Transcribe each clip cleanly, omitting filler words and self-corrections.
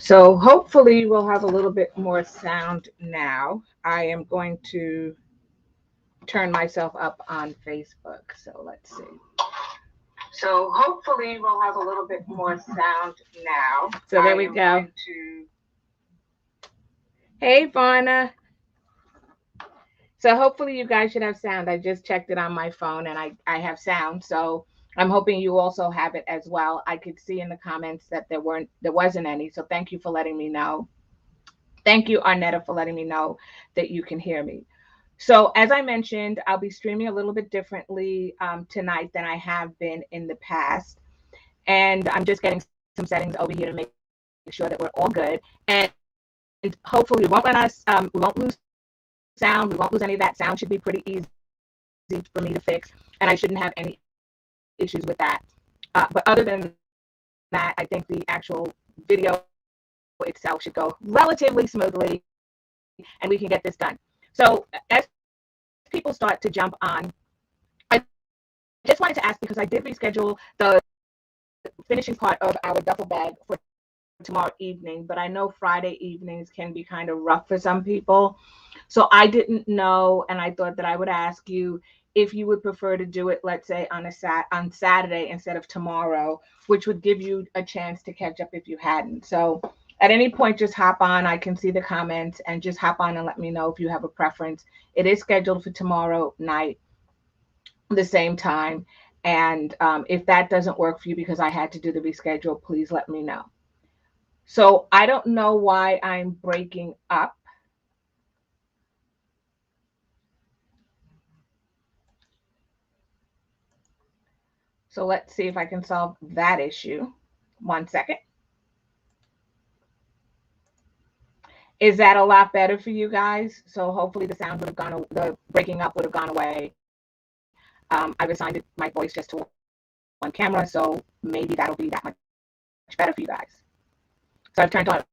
So hopefully we'll have a little bit more sound now. I am going to turn myself up on Facebook. So let's see. So hopefully we'll have a little bit more sound now. So there we go. Hey, Fauna. So hopefully you guys should have sound. I just checked it on my phone and I have sound. So I'm hoping you also have it as well. I could see in the comments that there wasn't any. So thank you for letting me know. Thank you, Arnetta, for letting me know that you can hear me. So as I mentioned, I'll be streaming a little bit differently tonight than I have been in the past. And I'm just getting some settings over here to make sure that we're all good. And hopefully we won't run us, we won't lose sound. We won't lose any of that. Sound should be pretty easy for me to fix. And I shouldn't have any issues with that. But other than that, I think the actual video itself should go relatively smoothly and we can get this done. So as people start to jump on, I just wanted to ask because I did reschedule the finishing part of our duffel bag for tomorrow evening, but I know Friday evenings can be kind of rough for some people. So I didn't know, and I thought that I would ask you if you would prefer to do it, let's say on Saturday instead of tomorrow, which would give you a chance to catch up if you hadn't. So at any point, just hop on. I can see the comments and just hop on and let me know if you have a preference. It is scheduled for tomorrow night, the same time. And if that doesn't work for you because I had to do the reschedule, please let me know. So I don't know why I'm breaking up. So let's see if I can solve that issue. 1 second. Is that a lot better for you guys? So hopefully the sound would have gone, the breaking up would have gone away. I've assigned my voice just to one camera, so maybe that'll be that much better for you guys. So I've turned off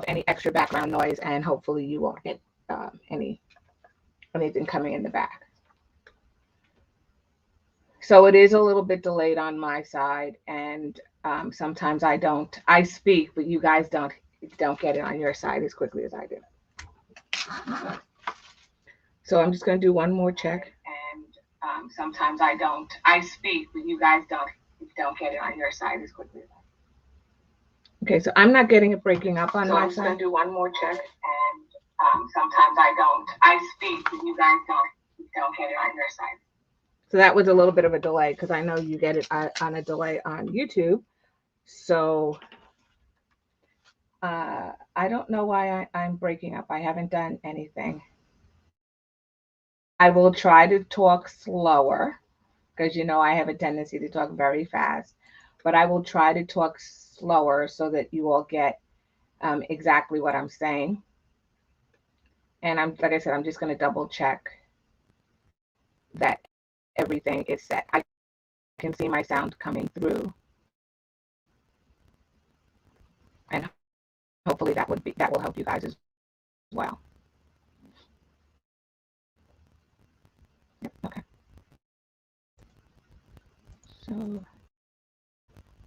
any extra background noise, and hopefully you won't get anything coming in the back. So it is a little bit delayed on my side, and sometimes I speak, but you guys don't get it on your side as quickly as I do. So I'm just going to do one more check. And sometimes I speak, but you guys don't get it on your side as quickly as I do. Okay, so I'm not getting it breaking up on my side. So I'm just going to do one more check, and sometimes I speak, but you guys don't get it on your side. So that was a little bit of a delay because I know you get it on a delay on YouTube. So I don't know why I'm breaking up. I haven't done anything. I will try to talk slower because you know I have a tendency to talk very fast, but I will try to talk slower so that you all get exactly what I'm saying. And I'm like I said, I'm just going to double check that everything is set. I can see my sound coming through, and hopefully that will help you guys as well. Yep, okay. So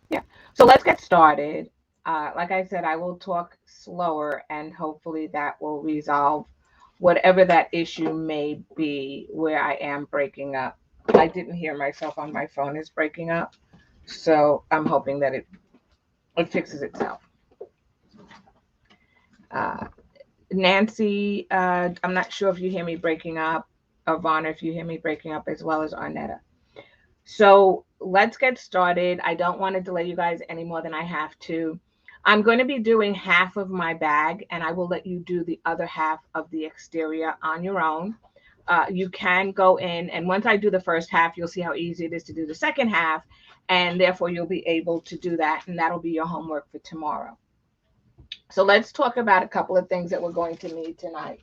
yeah, so let's get started. Like I said, I will talk slower, and hopefully that will resolve whatever that issue may be where I am breaking up. I didn't hear myself on my phone is breaking up, so I'm hoping that it fixes itself. Uh, Nancy, I'm not sure if you hear me breaking up, or Vonna, if you hear me breaking up, as well as Arnetta. So let's get started. I don't want to delay you guys any more than I have to. I'm going to be doing half of my bag, and I will let you do the other half of the exterior on your own. You can go in, and once I do the first half, you'll see how easy it is to do the second half, and therefore you'll be able to do that, and that'll be your homework for tomorrow. So let's talk about a couple of things that we're going to need tonight.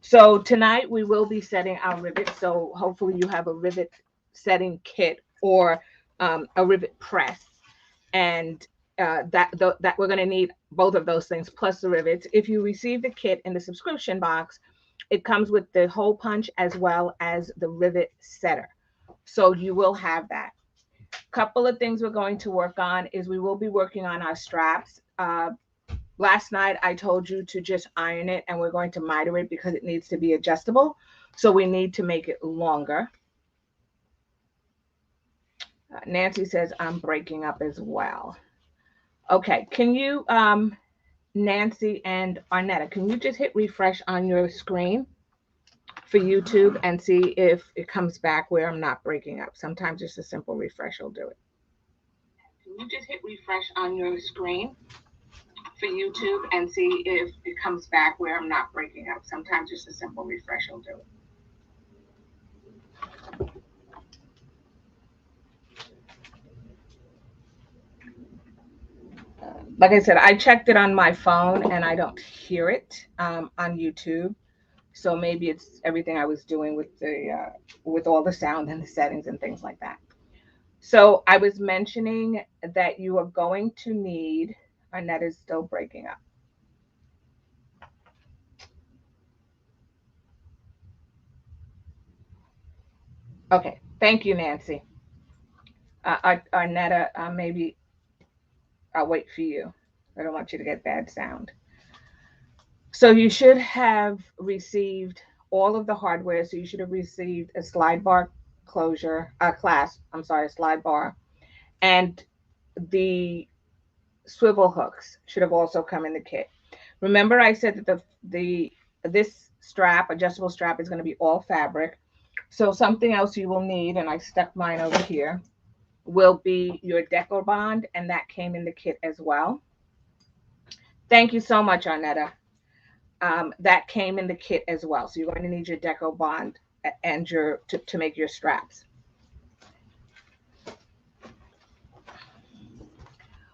So tonight we will be setting our rivets. So hopefully you have a rivet setting kit or a rivet press, and that we're going to need both of those things plus the rivets. If you receive the kit in the subscription box, it comes with the hole punch as well as the rivet setter. So you will have that. Couple of things we're going to work on is we will be working on our straps. Last night I told you to just iron it, and we're going to miter it because it needs to be adjustable. So we need to make it longer. Nancy says I'm breaking up as well. Okay, can you, Nancy and Arnetta, can you just hit refresh on your screen for YouTube and see if it comes back where I'm not breaking up? Sometimes just a simple refresh will do it. Can you just hit refresh on your screen for YouTube and see if it comes back where I'm not breaking up? Sometimes just a simple refresh will do it. Like I said, I checked it on my phone and I don't hear it on YouTube. So maybe it's everything I was doing with all the sound and the settings and things like that. So I was mentioning that you are going to need, our net is still breaking up. Okay, thank you, Nancy. Arnetta, maybe I'll wait for you. I don't want you to get bad sound. So you should have received all of the hardware. So you should have received a slide bar closure, clasp, I'm sorry, a slide bar, and the swivel hooks should have also come in the kit. Remember I said that this strap, adjustable strap, is going to be all fabric. So something else you will need, and I stuck mine over here, will be your deco bond, and that came in the kit as well. Thank you so much, Arnetta. That came in the kit as well. So you're going to need your deco bond and your to make your straps.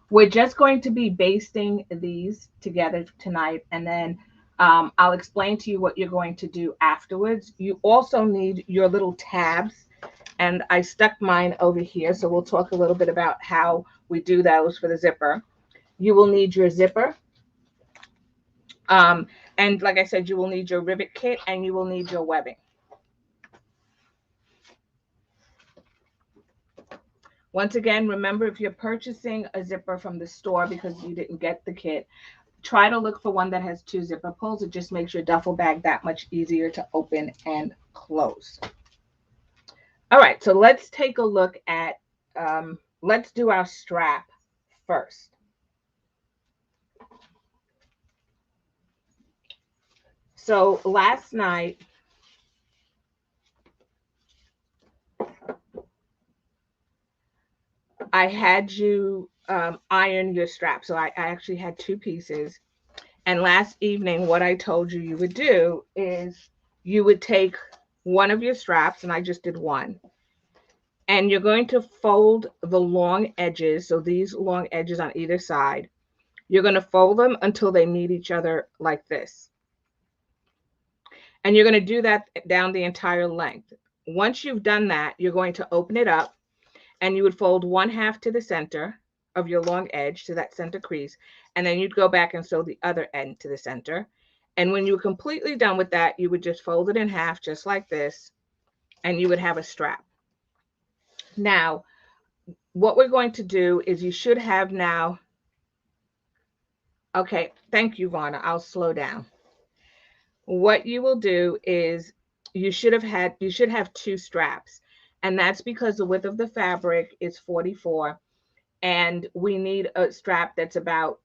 We're just going to be basting these together tonight, and then I'll explain to you what you're going to do afterwards. You also need your little tabs, and I stuck mine over here, so we'll talk a little bit about how we do those for the zipper. You will need your zipper, and like I said, you will need your rivet kit, and you will need your webbing. Once again, remember, if you're purchasing a zipper from the store because you didn't get the kit, try to look for one that has 2 zipper pulls. It just makes your duffel bag that much easier to open and close. All right, so let's take a look at, let's do our strap first. So last night, I had you iron your strap. So I actually had 2 pieces. And last evening, what I told you would do is you would take one of your straps, and I just did one, and you're going to fold the long edges. So these long edges on either side, you're going to fold them until they meet each other like this. And you're going to do that down the entire length. Once you've done that, you're going to open it up, and you would fold 1/2 to the center of your long edge to that center crease, and then you'd go back and sew the other end to the center. And when you were completely done with that, you would just fold it in half just like this, and you would have a strap. Now, what we're going to do is you should have now, okay, thank you, Vonna. I'll slow down. What you will do is you should have 2 straps, and that's because the width of the fabric is 44, and we need a strap that's about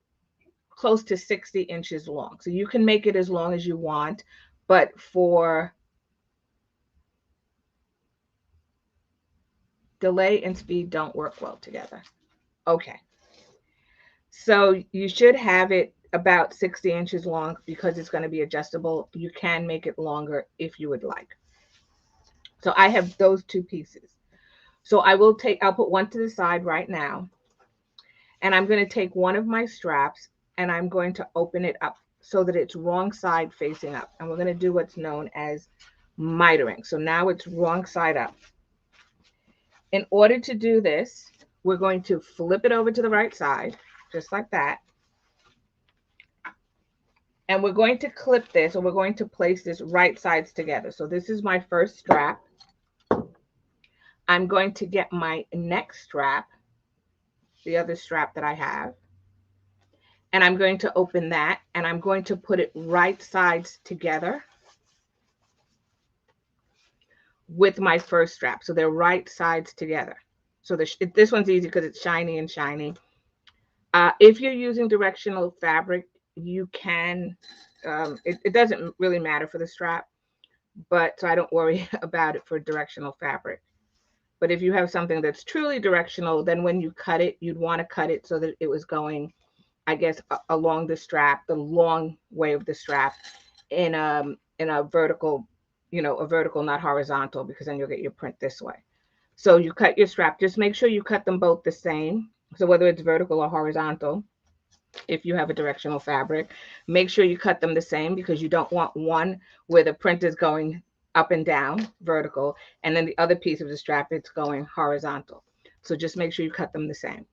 close to 60 inches long. So you can make it as long as you want, but for delay and speed don't work well together. Okay. So you should have it about 60 inches long because it's going to be adjustable. You can make it longer if you would like. So I have those 2 pieces. So I'll put one to the side right now. And I'm going to take one of my straps and I'm going to open it up so that it's wrong side facing up. And we're going to do what's known as mitering. So now it's wrong side up. In order to do this, we're going to flip it over to the right side, just like that. And we're going to clip this, or we're going to place this right sides together. So this is my first strap. I'm going to get my next strap, the other strap that I have, And I'm going to open that, and I'm going to put it right sides together with my first strap. So they're right sides together. So this one's easy because it's shiny and shiny. If you're using directional fabric, you can, it doesn't really matter for the strap, but so I don't worry about it for directional fabric. But if you have something that's truly directional, then when you cut it, you'd want to cut it so that it was going, I guess, along the strap, the long way of the strap, in a vertical, a vertical, not horizontal, because then you'll get your print this way. So you cut your strap. Just make sure you cut them both the same. So whether it's vertical or horizontal, if you have a directional fabric, make sure you cut them the same, because you don't want one where the print is going up and down vertical, and then the other piece of the strap, it's going horizontal. So just make sure you cut them the same.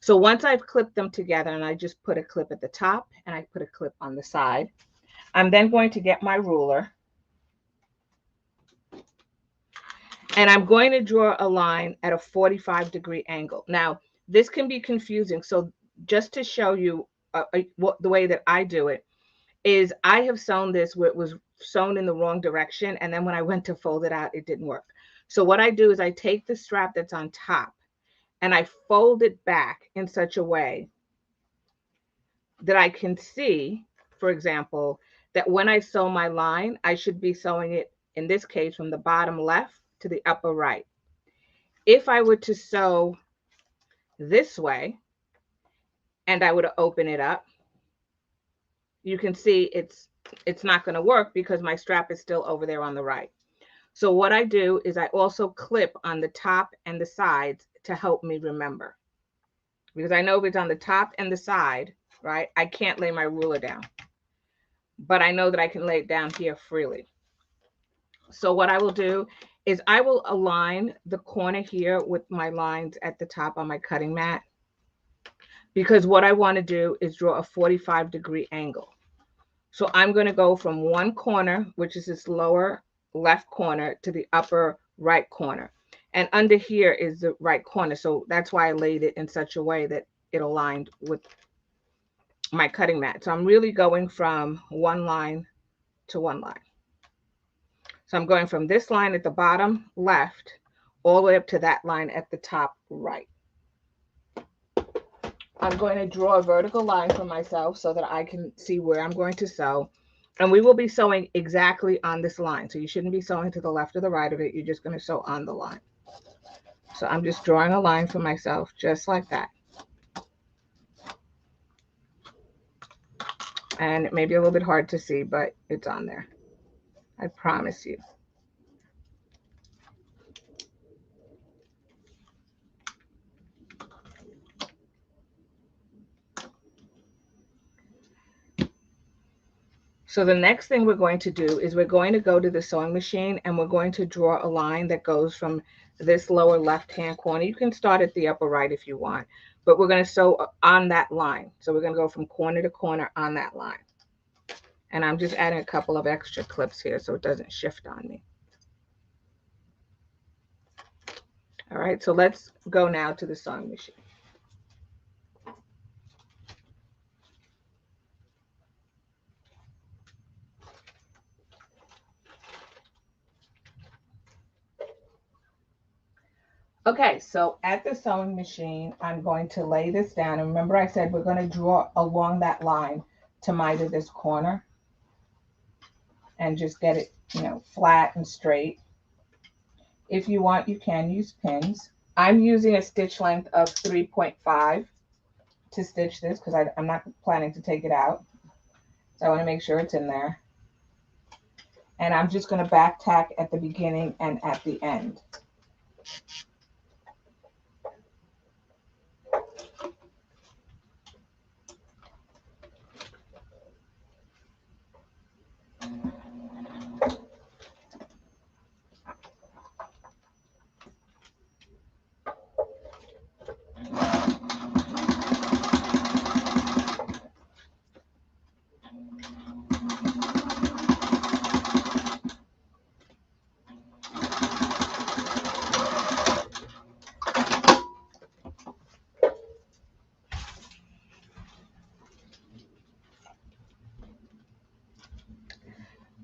So once I've clipped them together, and I just put a clip at the top and I put a clip on the side, I'm then going to get my ruler, and I'm going to draw a line at a 45-degree angle. Now, this can be confusing. So just to show you the way that I do it is, I have sewn this where it was sewn in the wrong direction, and then when I went to fold it out, it didn't work. So what I do is I take the strap that's on top and I fold it back in such a way that I can see, for example, that when I sew my line, I should be sewing it, in this case, from the bottom left to the upper right. If I were to sew this way and I were to open it up, you can see it's not going to work because my strap is still over there on the right. So what I do is I also clip on the top and the sides to help me remember. Because I know if it's on the top and the side, right, I can't lay my ruler down. But I know that I can lay it down here freely. So what I will do is I will align the corner here with my lines at the top on my cutting mat, because what I want to do is draw a 45-degree angle. So I'm going to go from one corner, which is this lower left corner, to the upper right corner. And under here is the right corner. So that's why I laid it in such a way that it aligned with my cutting mat. So I'm really going from one line to one line. So I'm going from this line at the bottom left all the way up to that line at the top right. I'm going to draw a vertical line for myself so that I can see where I'm going to sew. And we will be sewing exactly on this line. So you shouldn't be sewing to the left or the right of it. You're just going to sew on the line. So I'm just drawing a line for myself, just like that. And it may be a little bit hard to see, but it's on there. I promise you. So the next thing we're going to do is we're going to go to the sewing machine, and we're going to draw a line that goes from this lower left-hand corner. You can start at the upper right if you want, but we're going to sew on that line. So we're going to go from corner to corner on that line. And I'm just adding a couple of extra clips here so it doesn't shift on me. All right, so let's go now to the sewing machine. Okay, so at the sewing machine, I'm going to lay this down. And remember I said we're going to draw along that line to miter this corner and just get it, flat and straight. If you want, you can use pins. I'm using a stitch length of 3.5 to stitch this because I'm not planning to take it out. So I want to make sure it's in there. And I'm just going to back tack at the beginning and at the end.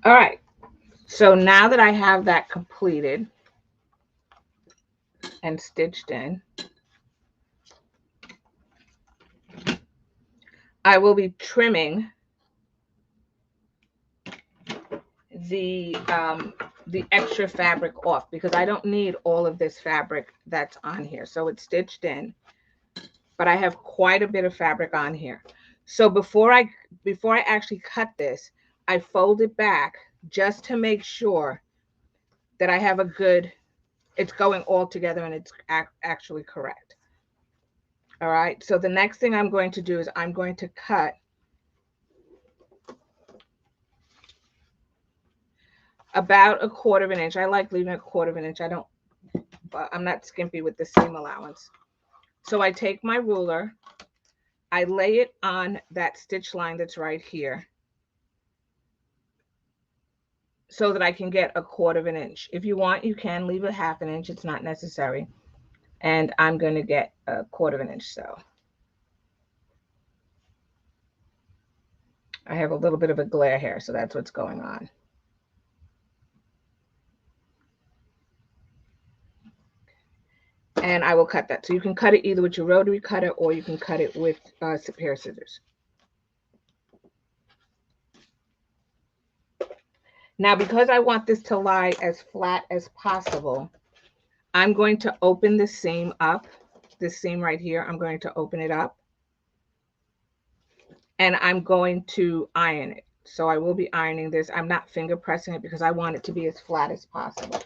All right. So now that I have that completed and stitched in, I will be trimming the extra fabric off because I don't need all of this fabric that's on here. So it's stitched in, but I have quite a bit of fabric on here. So before I actually cut this, I fold it back just to make sure that I have a good, it's going all together and it's actually correct. All right. So the next thing I'm going to do is I'm going to cut about 1/4 inch. I like leaving 1/4 inch. I'm not skimpy with the seam allowance. So I take my ruler, I lay it on that stitch line that's right here so that I can get 1/4 inch. If you want, you can leave a 1/2 inch. It's not necessary. And I'm going to get 1/4 inch. So I have a little bit of a glare here, so that's what's going on. And I will cut that. So you can cut it either with your rotary cutter or you can cut it with a pair of scissors. Now, because I want this to lie as flat as possible, I'm going to open the seam up, this seam right here. I'm going to open it up and I'm going to iron it. So I will be ironing this. I'm not finger pressing it because I want it to be as flat as possible.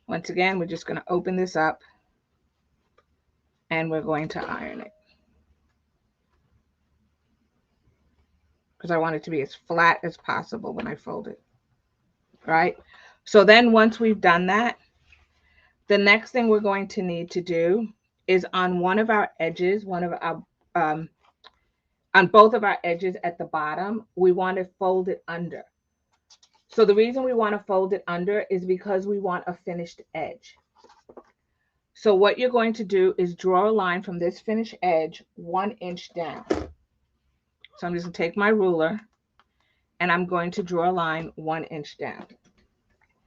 Once again, we're just going to open this up and we're going to iron it because I want it to be as flat as possible when I fold it. All right. So then once we've done that, the next thing we're going to need to do is on one of our edges, on both of our edges at the bottom, we want to fold it under. So the reason we want to fold it under is because we want a finished edge. So what you're going to do is draw a line from this finished edge 1 inch down. So I'm just going to take my ruler and I'm going to draw a line 1 inch down.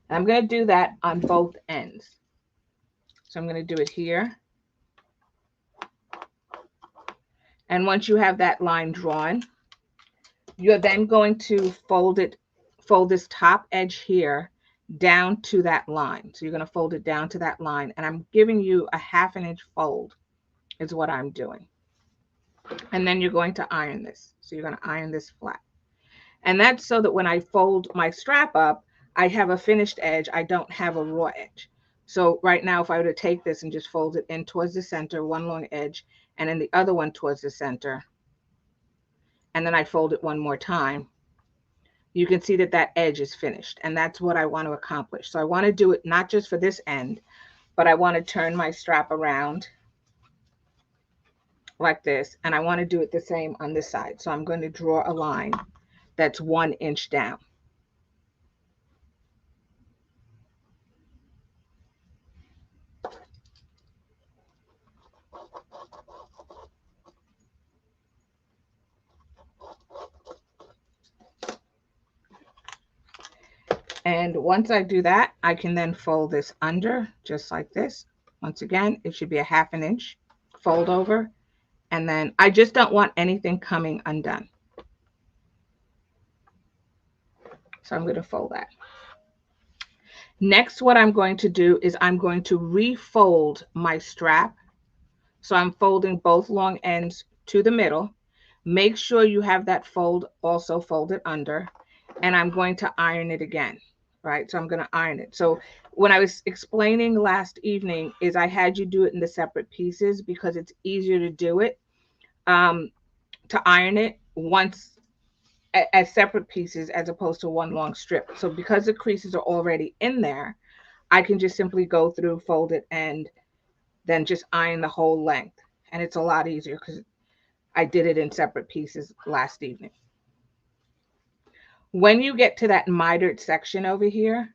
And I'm going to do that on both ends. So I'm going to do it here. And once you have that line drawn, you're then going to fold this top edge here down to that line. So you're going to fold it down to that line. And I'm giving you a 1/2 inch fold is what I'm doing. And then you're going to iron this. So you're going to iron this flat. And that's so that when I fold my strap up, I have a finished edge. I don't have a raw edge. So right now, if I were to take this and just fold it in towards the center, one long edge, and then the other one towards the center, and then I fold it one more time, you can see that that edge is finished. And that's what I want to accomplish. So I want to do it not just for this end, but I want to turn my strap around like this. And I want to do it the same on this side. So I'm going to draw a line that's 1 inch down. And once I do that, I can then fold this under just like this. Once again, it should be a 1/2 inch fold over. And then I just don't want anything coming undone. So I'm going to fold that. Next, what I'm going to do is I'm going to refold my strap. So I'm folding both long ends to the middle. Make sure you have that fold also folded under. And I'm going to iron it again. Right? So I'm going to iron it. So when I was explaining last evening is I had you do it in the separate pieces because it's easier to do it, to iron it once as separate pieces as opposed to one long strip. So because the creases are already in there, I can just simply go through, fold it, and then just iron the whole length. And it's a lot easier because I did it in separate pieces last evening. When you get to that mitered section over here,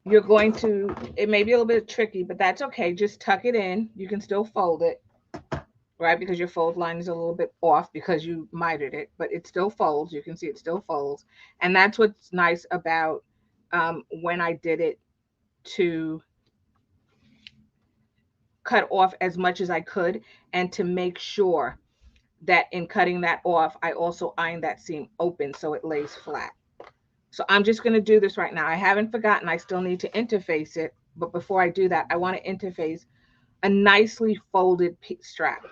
you're going to, it may be a little bit tricky, but that's okay. Just tuck it in. You can still fold it, right? Because your fold line is a little bit off because you mitered it, but it still folds. You can see it still folds. And that's what's nice about when I did it, to cut off as much as I could, and to make sure that in cutting that off, I also iron that seam open so it lays flat. So I'm just going to do this right now. I haven't forgotten, I still need to interface it. But before I do that, I want to interface a nicely folded strap.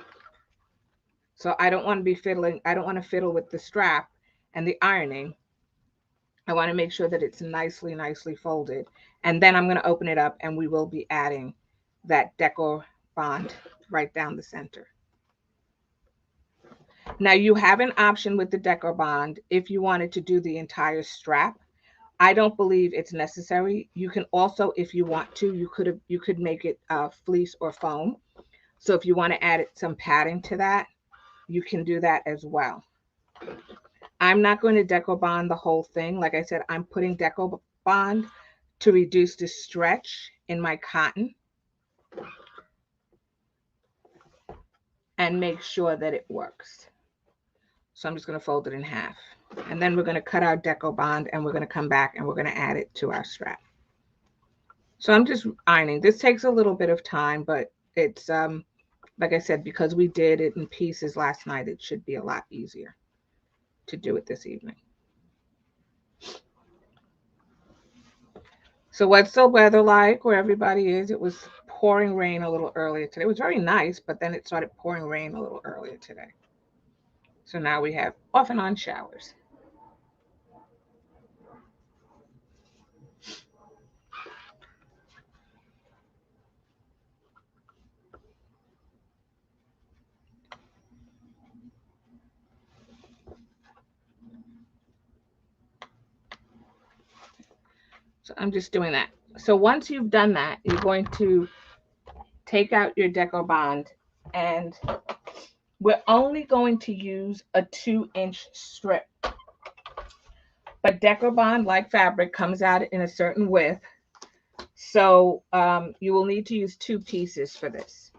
So I don't want to be fiddling. I don't want to fiddle with the strap and the ironing. I want to make sure that it's nicely, nicely folded. And then I'm going to open it up and we will be adding that decor bond right down the center. Now you have an option with the decor bond if you wanted to do the entire strap. I don't believe it's necessary. You can also, if you want to, you could make it fleece or foam. So if you want to add some padding to that, you can do that as well. I'm not going to deco bond the whole thing. Like I said, I'm putting deco bond to reduce the stretch in my cotton and make sure that it works. So I'm just going to fold it in half. And then we're going to cut our deco bond and we're going to come back and we're going to add it to our strap. So I'm just ironing. This takes a little bit of time, but it's like I said, because we did it in pieces last night, it should be a lot easier to do it this evening. So what's the weather like where everybody is? It was pouring rain a little earlier today. It was very nice, but then it started pouring rain a little earlier today. So now we have off and on showers. So I'm just doing that. So once you've done that, you're going to take out your deco bond, and we're only going to use a 2-inch strip. But deco bond, like fabric, comes out in a certain width. So you will need to use 2 pieces for this.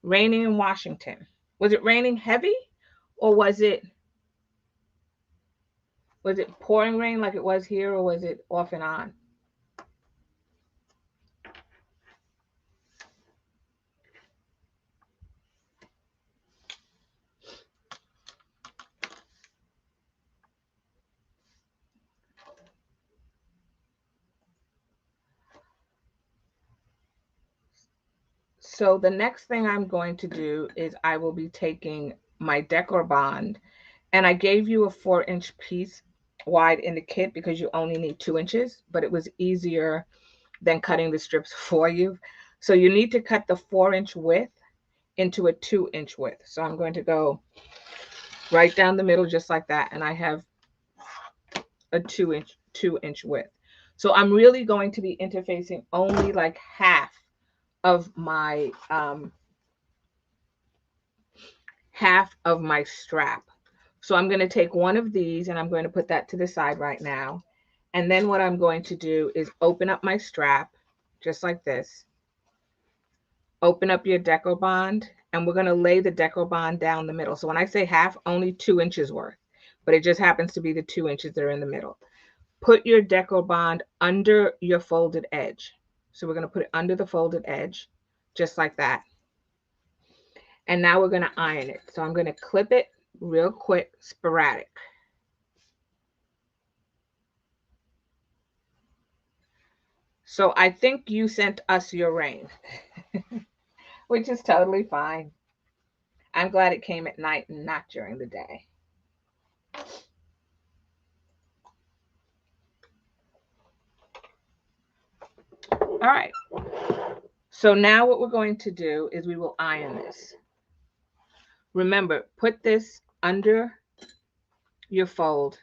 Raining in Washington. Was it raining heavy, or was it pouring rain like it was here, or was it off and on? So the next thing I'm going to do is I will be taking my decor bond, and I gave you a 4-inch piece wide in the kit because you only need 2 inches, but it was easier than cutting the strips for you. So you need to cut the 4-inch width into a 2-inch width. So I'm going to go right down the middle just like that, and I have a 2-inch width. So I'm really going to be interfacing only like half of my strap. So I'm going to take one of these and I'm going to put that to the side right now. And then what I'm going to do is open up my strap just like this. Open up your deco bond, and we're going to lay the deco bond down the middle. So when I say half, only 2 inches worth, but it just happens to be the 2 inches that are in the middle. Put your deco bond under your folded edge. So we're going to put it under the folded edge, just like that. And now we're going to iron it. So I'm going to clip it real quick, sporadic. So I think you sent us your rain, which is totally fine. I'm glad it came at night and not during the day. All right. So now what we're going to do is we will iron this. Remember, put this under your fold.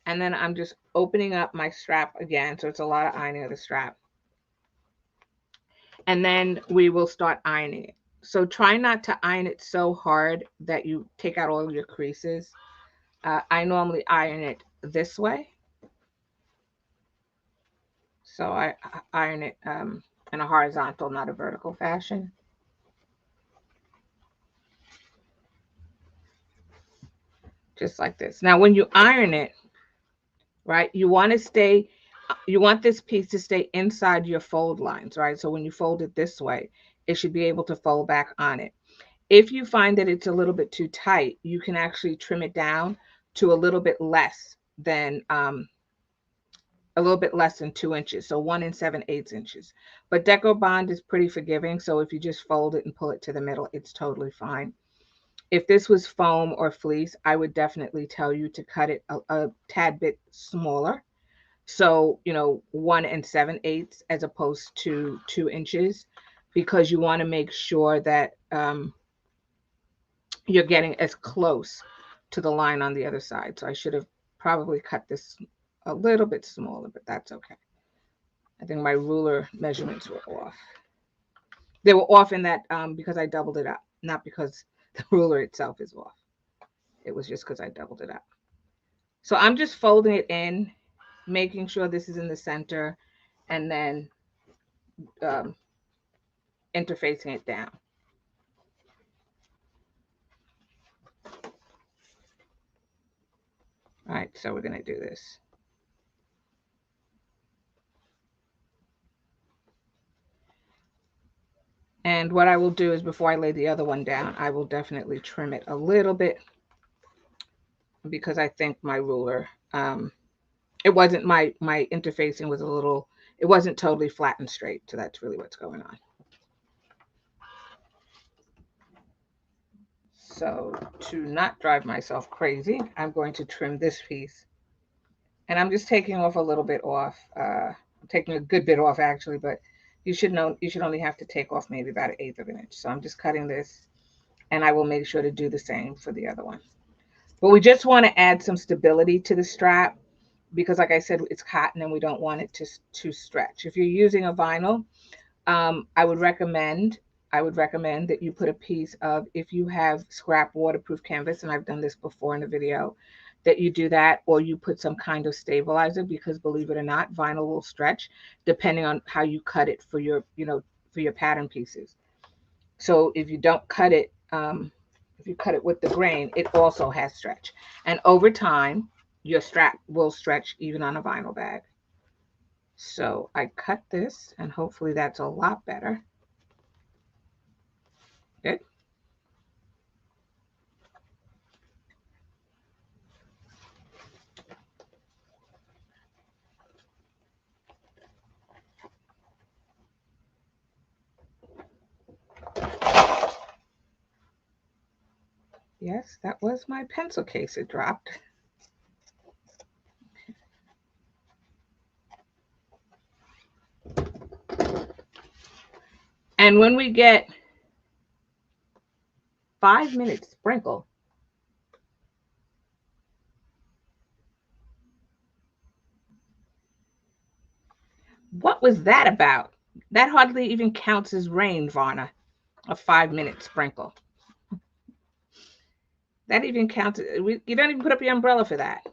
And then I'm just opening up my strap again. So it's a lot of ironing of the strap. And then we will start ironing it. So try not to iron it so hard that you take out all your creases. I normally iron it this way. So I iron it in a horizontal, not a vertical fashion. Just like this. Now, when you iron it, right, you want this piece to stay inside your fold lines, right? So when you fold it this way, it should be able to fold back on it. If you find that it's a little bit too tight, you can actually trim it down to a little bit less than 2 inches, so 1 7/8 inches. But Deco Bond is pretty forgiving, so if you just fold it and pull it to the middle, it's totally fine. If this was foam or fleece, I would definitely tell you to cut it a tad bit smaller. So, 1 7/8 as opposed to 2 inches, because you want to make sure that you're getting as close to the line on the other side. So I should have probably cut this a little bit smaller, but that's okay. I think my ruler measurements were off. They were off in that because I doubled it up, not because the ruler itself is off. It was just because I doubled it up. So I'm just folding it in, making sure this is in the center, and then um, interfacing it down. All right, so we're going to do this. And what I will do is, before I lay the other one down, I will definitely trim it a little bit, because I think my ruler, it wasn't, my interfacing was a little, it wasn't totally flat and straight. So that's really what's going on. So to not drive myself crazy, I'm going to trim this piece. And I'm just taking off a little bit off, taking a good bit off actually, but you should only have to take off maybe about 1/8 of an inch. So I'm just cutting this, and I will make sure to do the same for the other one. But we just want to add some stability to the strap, because like I said, it's cotton and we don't want it to stretch. If you're using a vinyl, I would recommend that you put a piece of, if you have scrap waterproof canvas, and I've done this before in a video, that you do that, or you put some kind of stabilizer, because believe it or not, vinyl will stretch depending on how you cut it for your, for your pattern pieces. So if you don't cut it, if you cut it with the grain, it also has stretch. And over time, your strap will stretch even on a vinyl bag. So I cut this, and hopefully that's a lot better. Good. Yes, that was my pencil case. It dropped. And when we get 5 minutes sprinkle, what was that about? That hardly even counts as rain, Varna. A 5 minute sprinkle. That even counts. You don't even put up your umbrella for that.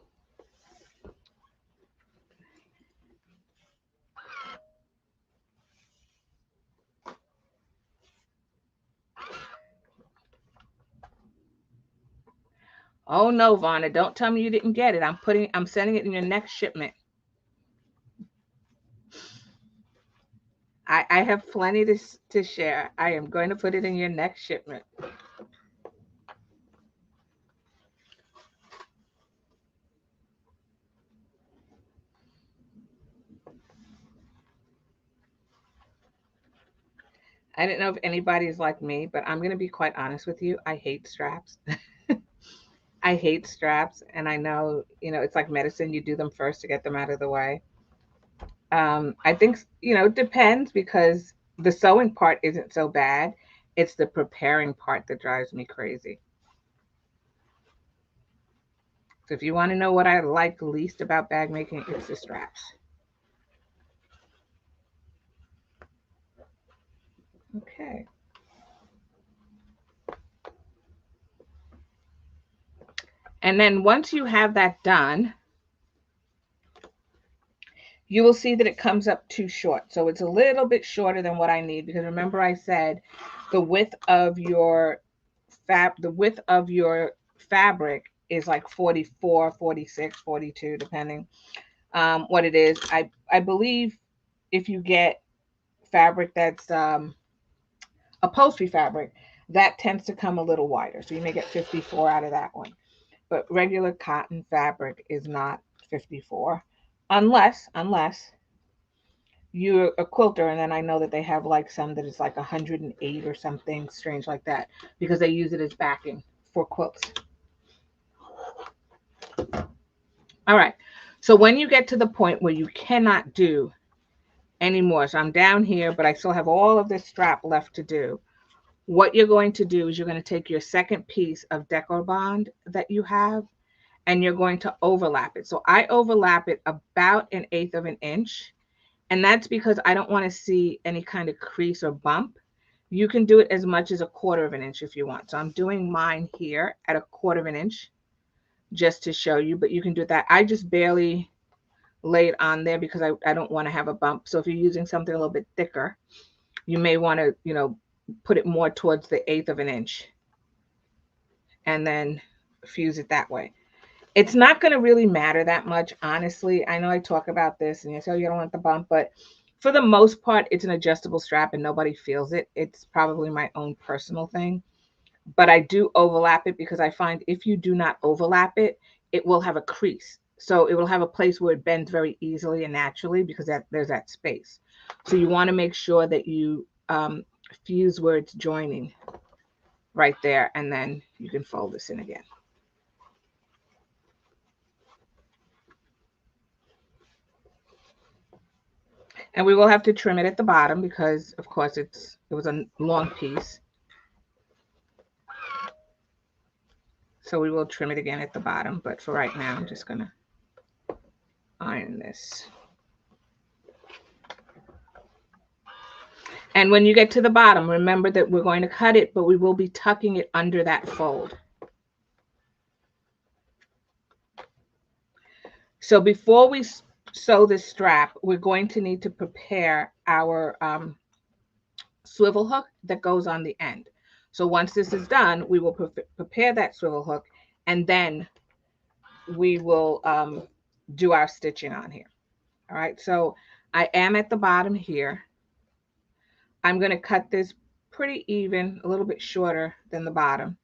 Oh no, Varna, don't tell me you didn't get it. I'm sending it in your next shipment. I have plenty to share. I am going to put it in your next shipment. I don't know if anybody's like me, but I'm going to be quite honest with you. I hate straps. I hate straps. And I know, it's like medicine. You do them first to get them out of the way. I think, it depends, because the sewing part isn't so bad. It's the preparing part that drives me crazy. So if you want to know what I like least about bag making, it's the straps. Okay. And then once you have that done, you will see that it comes up too short. So it's a little bit shorter than what I need, because remember I said the width of your fabric is like 44, 46, 42, depending what it is. I believe if you get fabric that's upholstery fabric, that tends to come a little wider. So you may get 54 out of that one. But regular cotton fabric is not 54, unless you're a quilter, and then I know that they have like some that is like 108 or something strange like that, because they use it as backing for quilts. All right, so when you get to the point where you cannot do anymore, so I'm down here but I still have all of this strap left to do, what you're going to do is you're going to take your second piece of decor bond that you have, and you're going to overlap it. So I overlap it about 1/8 of an inch. And that's because I don't want to see any kind of crease or bump. You can do it as much as 1/4 of an inch if you want. So I'm doing mine here at 1/4 of an inch just to show you, but you can do that. I just barely lay it on there because I don't want to have a bump. So if you're using something a little bit thicker, you may want to, put it more towards the 1/8 of an inch and then fuse it that way. It's not going to really matter that much, honestly. I know I talk about this and you say, oh, you don't want the bump, but for the most part, it's an adjustable strap and nobody feels it. It's probably my own personal thing, but I do overlap it because I find if you do not overlap it, it will have a crease. So it will have a place where it bends very easily and naturally because there's that space. So you want to make sure that you fuse where it's joining right there, and then you can fold this in again. And we will have to trim it at the bottom because, of course, it was a long piece. So we will trim it again at the bottom. But for right now, I'm just going to iron this. And when you get to the bottom, remember that we're going to cut it, but we will be tucking it under that fold. So before we sew this strap, we're going to need to prepare our swivel hook that goes on the end. So once this is done, we will prepare that swivel hook, and then we will do our stitching on here. All right, so I am at the bottom here. I'm going to cut this pretty even, a little bit shorter than the bottom,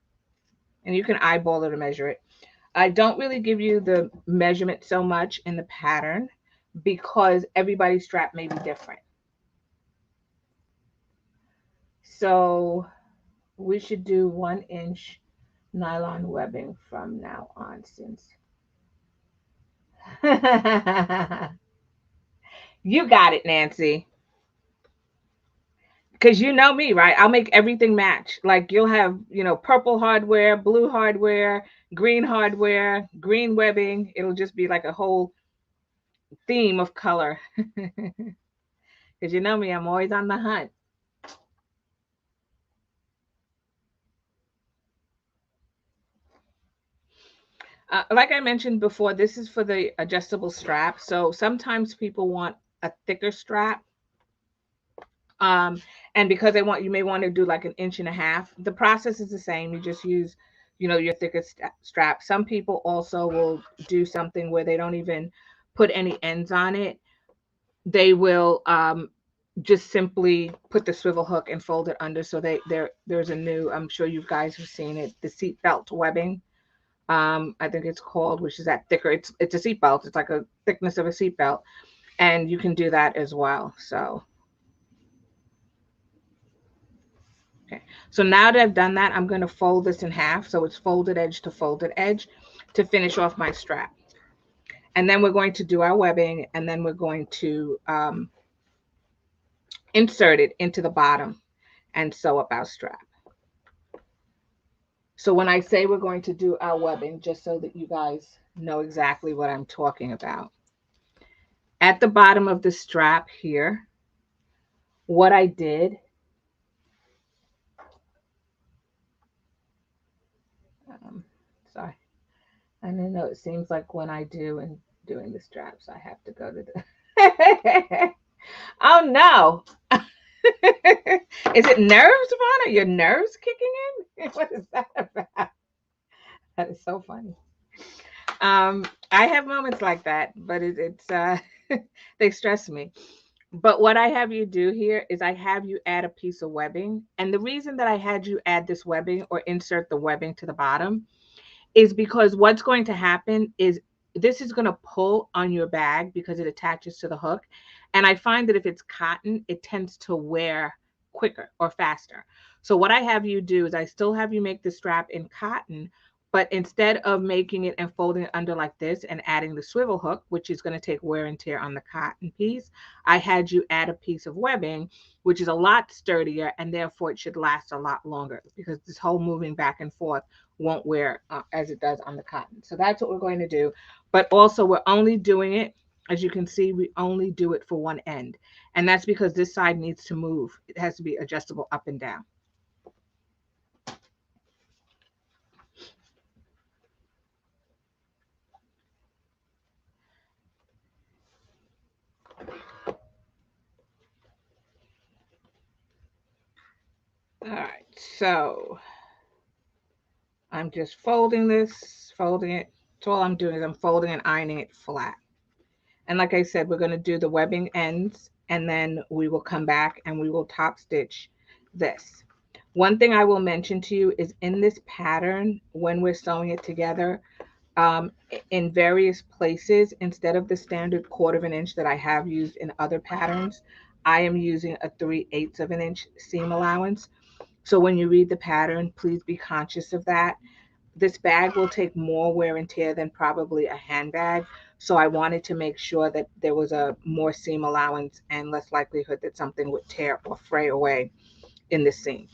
and you can eyeball it or measure it. I don't really give you the measurement so much in the pattern because everybody's strap may be different. So we should do 1-inch nylon webbing from now on, since you got it, Nancy. Because you know me, right? I'll make everything match. Like you'll have, purple hardware, blue hardware, green webbing. It'll just be like a whole theme of color. Because you know me, I'm always on the hunt. Like I mentioned before, this is for the adjustable strap. So sometimes people want a thicker strap. And because you may want to do like 1.5 inches. The process is the same. You just use, your thickest strap. Some people also will do something where they don't even put any ends on it. They will just simply put the swivel hook and fold it under. So there's a new, I'm sure you guys have seen it, the seat belt webbing. I think it's called, which is that thicker. It's a seat belt. It's like a thickness of a seat belt, and you can do that as well. So. Okay, so now that I've done that, I'm going to fold this in half. So it's folded edge to finish off my strap. And then we're going to do our webbing, and then we're going to insert it into the bottom and sew up our strap. So when I say we're going to do our webbing, just so that you guys know exactly what I'm talking about. At the bottom of the strap here, what I did, sorry, I don't know, it seems like when I do and doing the straps, I have to go to the Oh no. Is it nerves, Ron? Are your nerves kicking in? What is that about? That is so funny. I have moments like that, but it's they stress me. But what I have you do here is I have you add a piece of webbing. And the reason that I had you add this webbing or insert the webbing to the bottom is because what's going to happen is this is going to pull on your bag because it attaches to the hook. And I find that if it's cotton, it tends to wear quicker or faster. So what I have you do is I still have you make the strap in cotton, but instead of making it and folding it under like this and adding the swivel hook, which is going to take wear and tear on the cotton piece, I had you add a piece of webbing, which is a lot sturdier and therefore it should last a lot longer because this whole moving back and forth won't wear as it does on the cotton. So that's what we're going to do. But also we're only doing it, as you can see, we only do it for one end. And that's because this side needs to move. It has to be adjustable up and down. All right, so I'm just folding this, folding it. So all I'm doing is I'm folding and ironing it flat. And like I said, we're going to do the webbing ends and then we will come back and we will top stitch this. One thing I will mention to you is in this pattern, when we're sewing it together, um, in various places, instead of the standard 1/4 of an inch that I have used in other patterns, I am using a 3/8 of an inch seam allowance. So when you read the pattern, please be conscious of that. This bag will take more wear and tear than probably a handbag. So I wanted to make sure that there was a more seam allowance and less likelihood that something would tear or fray away in the seam.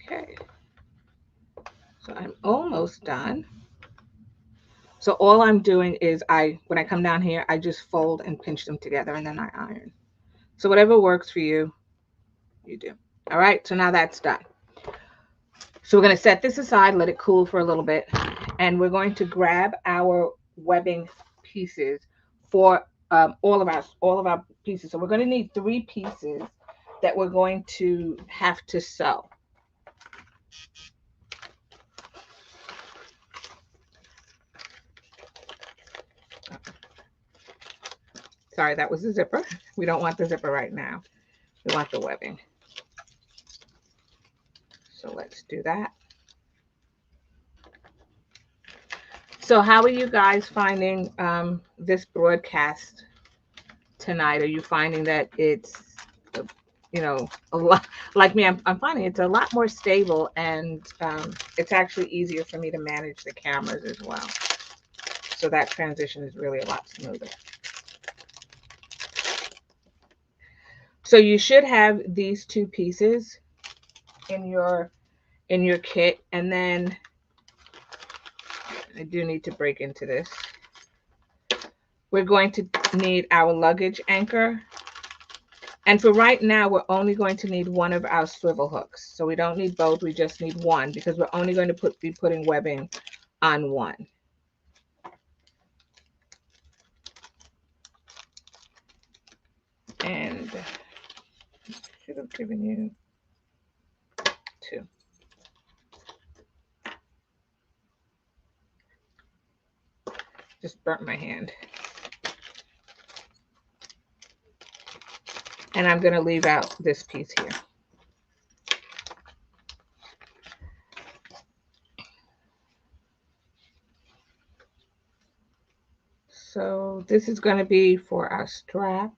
Okay, so I'm almost done. So all I'm doing is when I come down here, I just fold and pinch them together and then I iron. So whatever works for you, you do. All right, so now that's done. So we're going to set this aside, let it cool for a little bit, and we're going to grab our webbing pieces for all of our pieces. So we're going to need 3 pieces that we're going to have to sew. Sorry, that was the zipper. We don't want the zipper right now. We want the webbing. So let's do that. So how are you guys finding this broadcast tonight? Are you finding that it's, a lot like me? I'm finding it's a lot more stable and it's actually easier for me to manage the cameras as well. So that transition is really a lot smoother. So you should have these 2 pieces in your kit, and then I do need to break into this. We're going to need our luggage anchor. And for right now, we're only going to need one of our swivel hooks. So we don't need both, we just need one because we're only going to be putting webbing on one. And I should have given you 2. Just burnt my hand. And I'm going to leave out this piece here. So this is going to be for our strap.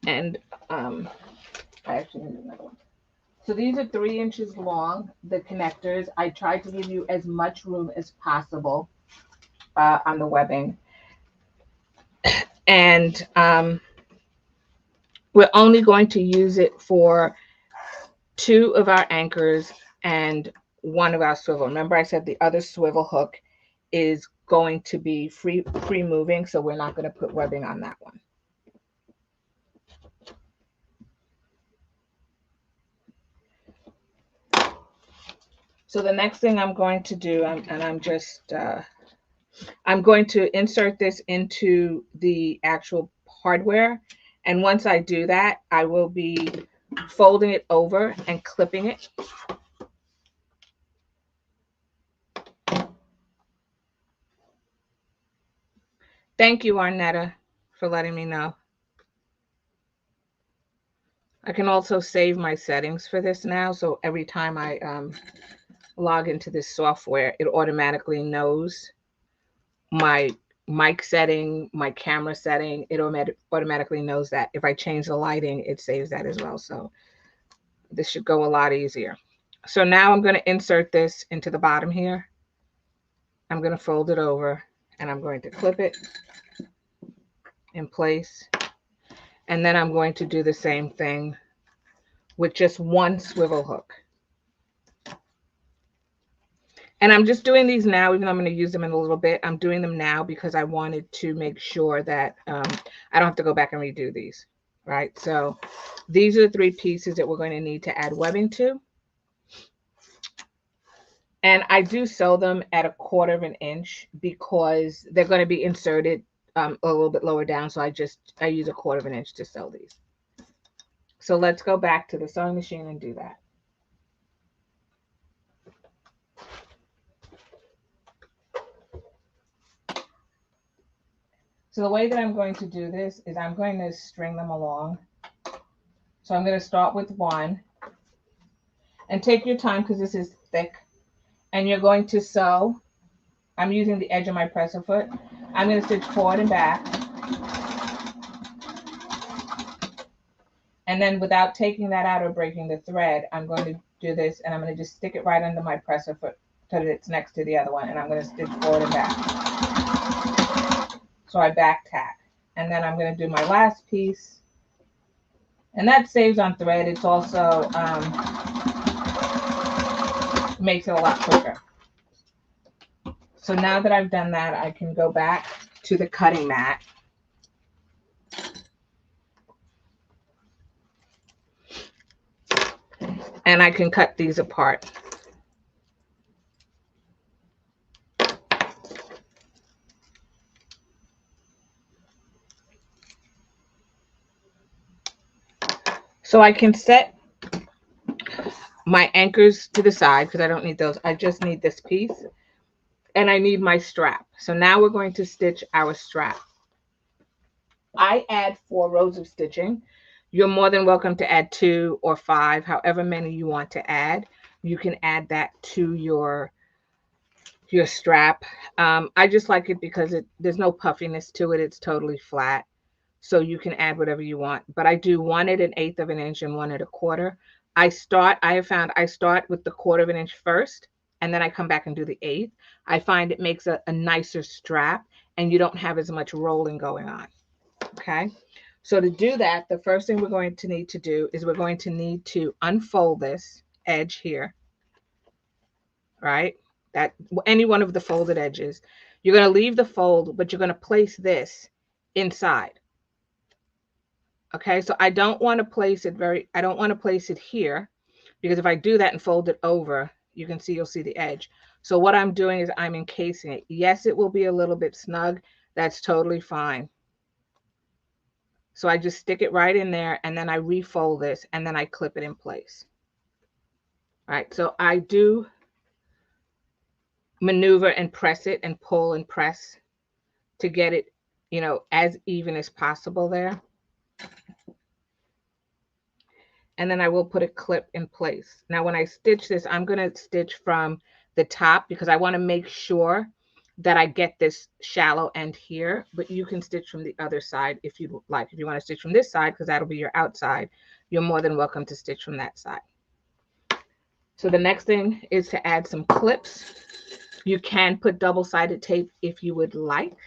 And I actually need another one. So these are 3 inches long, the connectors. I tried to give you as much room as possible on the webbing. And we're only going to use it for 2 of our anchors and 1 of our swivel. Remember I said the other swivel hook is going to be free moving, so we're not going to put webbing on that one. So the next thing I'm going to do, I'm going to insert this into the actual hardware. And once I do that, I will be folding it over and clipping it. Thank you, Arnetta, for letting me know. I can also save my settings for this now. So every time I log into this software, it automatically knows my mic setting, my camera setting. It automatically knows that. If I change the lighting, it saves that as well. So this should go a lot easier. So now I'm going to insert this into the bottom here. I'm going to fold it over and I'm going to clip it in place. And then I'm going to do the same thing with just one swivel hook. And I'm just doing these now, even though I'm going to use them in a little bit. I'm doing them now because I wanted to make sure that I don't have to go back and redo these, right? So these are the 3 pieces that we're going to need to add webbing to. And I do sew them at 1/4 of an inch because they're going to be inserted a little bit lower down. So I use 1/4 of an inch to sew these. So let's go back to the sewing machine and do that. So the way that I'm going to do this is I'm going to string them along. So I'm going to start with 1 and take your time because this is thick. And you're going to sew. I'm using the edge of my presser foot. I'm going to stitch forward and back. And then without taking that out or breaking the thread, I'm going to do this and I'm going to just stick it right under my presser foot so that it's next to the other one. And I'm going to stitch forward and back. So I back tack. And then I'm going to do my last piece. And that saves on thread. It's also makes it a lot quicker. So now that I've done that, I can go back to the cutting mat. And I can cut these apart. So I can set my anchors to the side because I don't need those. I just need this piece. And I need my strap. So now we're going to stitch our strap. I add 4 rows of stitching. You're more than welcome to add 2 or 5, however many you want to add. You can add that to your strap. I just like it because there's no puffiness to it. It's totally flat. So you can add whatever you want. But I do 1 at 1/8 of an inch and 1 at 1/4. I have found I start with the 1/4 of an inch first, and then I come back and do the 1/8. I find it makes a nicer strap and you don't have as much rolling going on. Okay. So to do that, the first thing we're going to need to do is we're going to need to unfold this edge here, right? That any one of the folded edges. You're going to leave the fold, but you're going to place this inside. Okay, so I don't want to place it here because if I do that and fold it over, you'll see the edge. So what I'm doing is I'm encasing it. Yes, it will be a little bit snug. That's totally fine. So I just stick it right in there and then I refold this and then I clip it in place. All right, so I do maneuver and press it and pull and press to get it, as even as possible there. And then I will put a clip in place. Now, when I stitch this, I'm going to stitch from the top because I want to make sure that I get this shallow end here, but you can stitch from the other side if you like. If you want to stitch from this side, because that'll be your outside, you're more than welcome to stitch from that side. So the next thing is to add some clips. You can put double-sided tape if you would like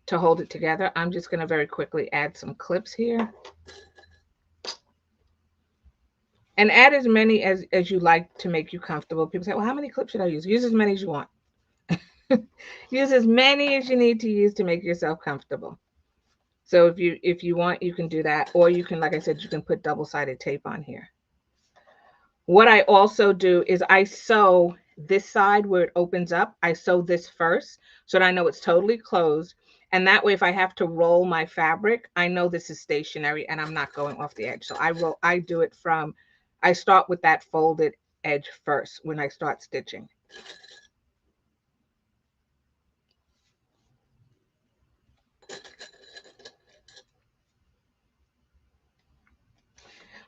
to hold it together. I'm just going to very quickly add some clips here. And add as many as you like to make you comfortable. People say, well, how many clips should I use? Use as many as you want. Use as many as you need to use to make yourself comfortable. So if you want, you can do that. Or you can, like I said, you can put double-sided tape on here. What I also do is I sew this side where it opens up. I sew this first so that I know it's totally closed. And that way, if I have to roll my fabric, I know this is stationary and I'm not going off the edge. So I do it from, I start with that folded edge first when I start stitching.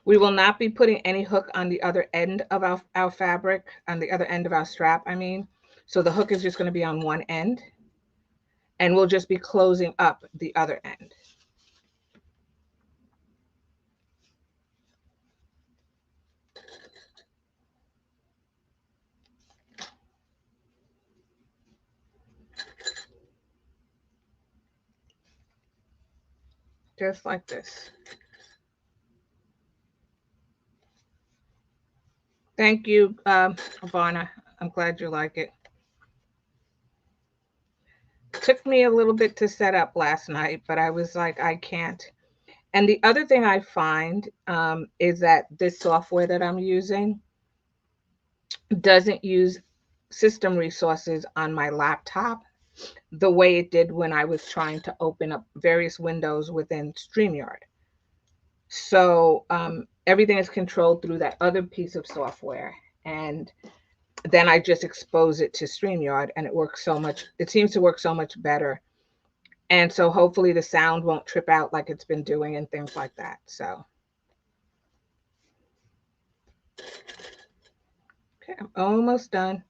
We will not be putting any hook on the other end of our fabric, on the other end of our strap, I mean. So the hook is just going to be on one end and we'll just be closing up the other end. Just like this. Thank you, Ivana. I'm glad you like it. Took me a little bit to set up last night, but I was like, I can't. And the other thing I find is that this software that I'm using doesn't use system resources on my laptop the way it did when I was trying to open up various windows within StreamYard. So everything is controlled through that other piece of software. And then I just expose it to StreamYard and it works so much, it seems to work so much better. And so hopefully the sound won't trip out like it's been doing and things like that. So, okay, I'm almost done.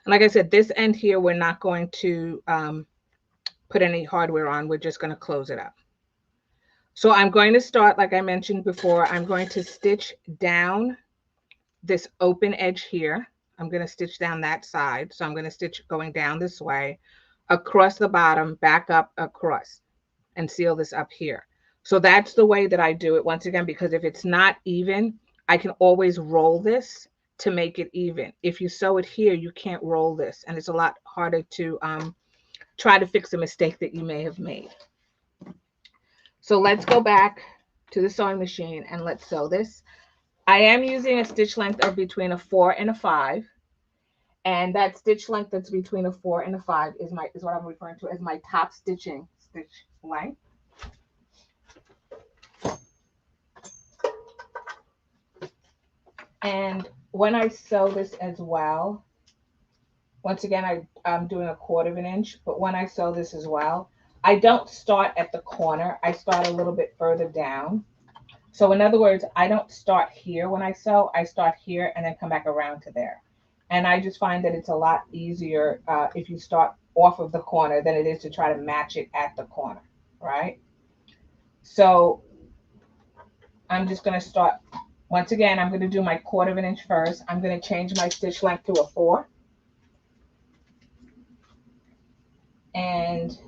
And like I said, this end here, we're not going to put any hardware on. We're just going to close it up. So I'm going to start, like I mentioned before, I'm going to stitch down this open edge here. I'm going to stitch down that side. So I'm going to stitch going down this way, across the bottom, back up, across, and seal this up here. So that's the way that I do it once again, because if it's not even, I can always roll this to make it even. If you sew it here, you can't roll this, and it's a lot harder to try to fix a mistake that you may have made. So let's go back to the sewing machine and let's sew this. I am using a stitch length of between a 4 and a 5. And that stitch length that's between a 4 and a 5 is what I'm referring to as my top stitching stitch length. And when I sew this as well, once again, I'm doing a 1/4 of an inch, but when I sew this as well, I don't start at the corner. I start a little bit further down. So in other words, I don't start here when I sew. I start here and then come back around to there. And I just find that it's a lot easier if you start off of the corner than it is to try to match it at the corner, right? So I'm just going to start. Once again, I'm going to do my 1/4 of an inch first. I'm going to change my stitch length to a 4. And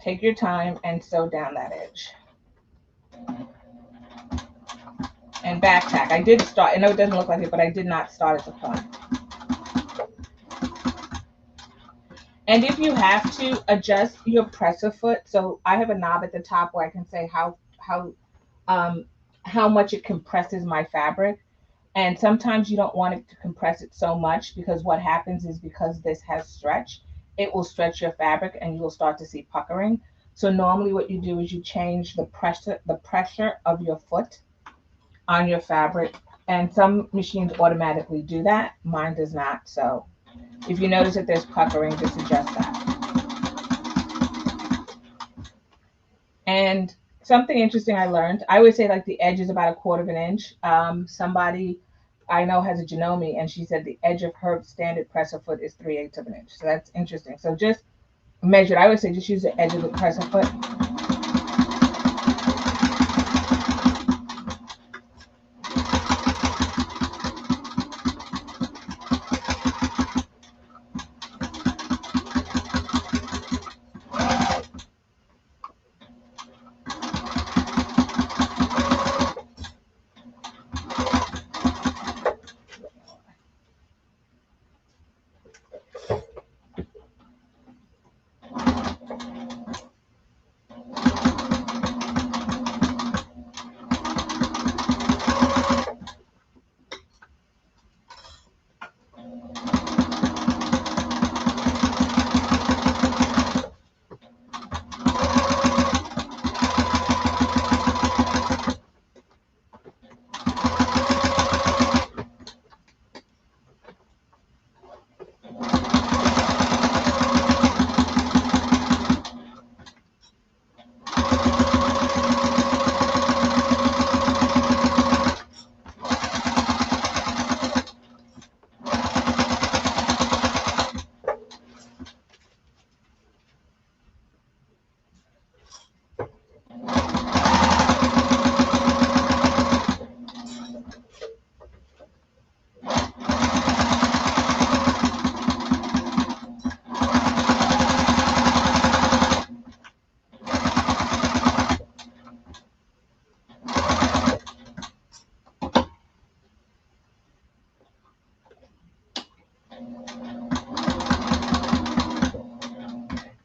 take your time and sew down that edge. And back tack. I did start, I know it doesn't look like it, but I did not start at the corner. And if you have to adjust your presser foot, so I have a knob at the top where I can say how much it compresses my fabric. And sometimes you don't want it to compress it so much, because what happens is, because this has stretch, it will stretch your fabric and you will start to see puckering. So normally what you do is you change the pressure of your foot on your fabric. And some machines automatically do that. Mine does not. So if you notice that there's puckering, just adjust that. And something interesting I learned, I always say like the edge is about a 1/4 of an inch. Somebody I know has a Janome, and she said the edge of her standard presser foot is 3/8 of an inch. So that's interesting. So just measure it. I would say just use the edge of the presser foot.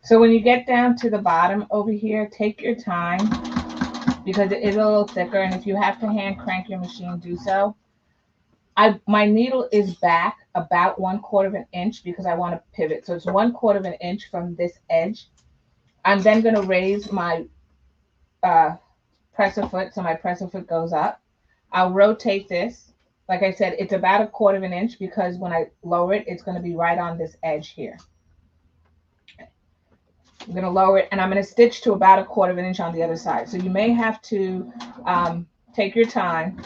So when you get down to the bottom over here, take your time because it is a little thicker, and if you have to hand crank your machine, do so. My needle is back about 1/4 of an inch because I want to pivot. So it's 1/4 of an inch from this edge. I'm then going to raise my presser foot so my presser foot goes up. I'll rotate this. Like I said, it's about 1/4 of an inch because when I lower it, it's going to be right on this edge here. I'm going to lower it, and I'm going to stitch to about 1/4 of an inch on the other side. So you may have to take your time,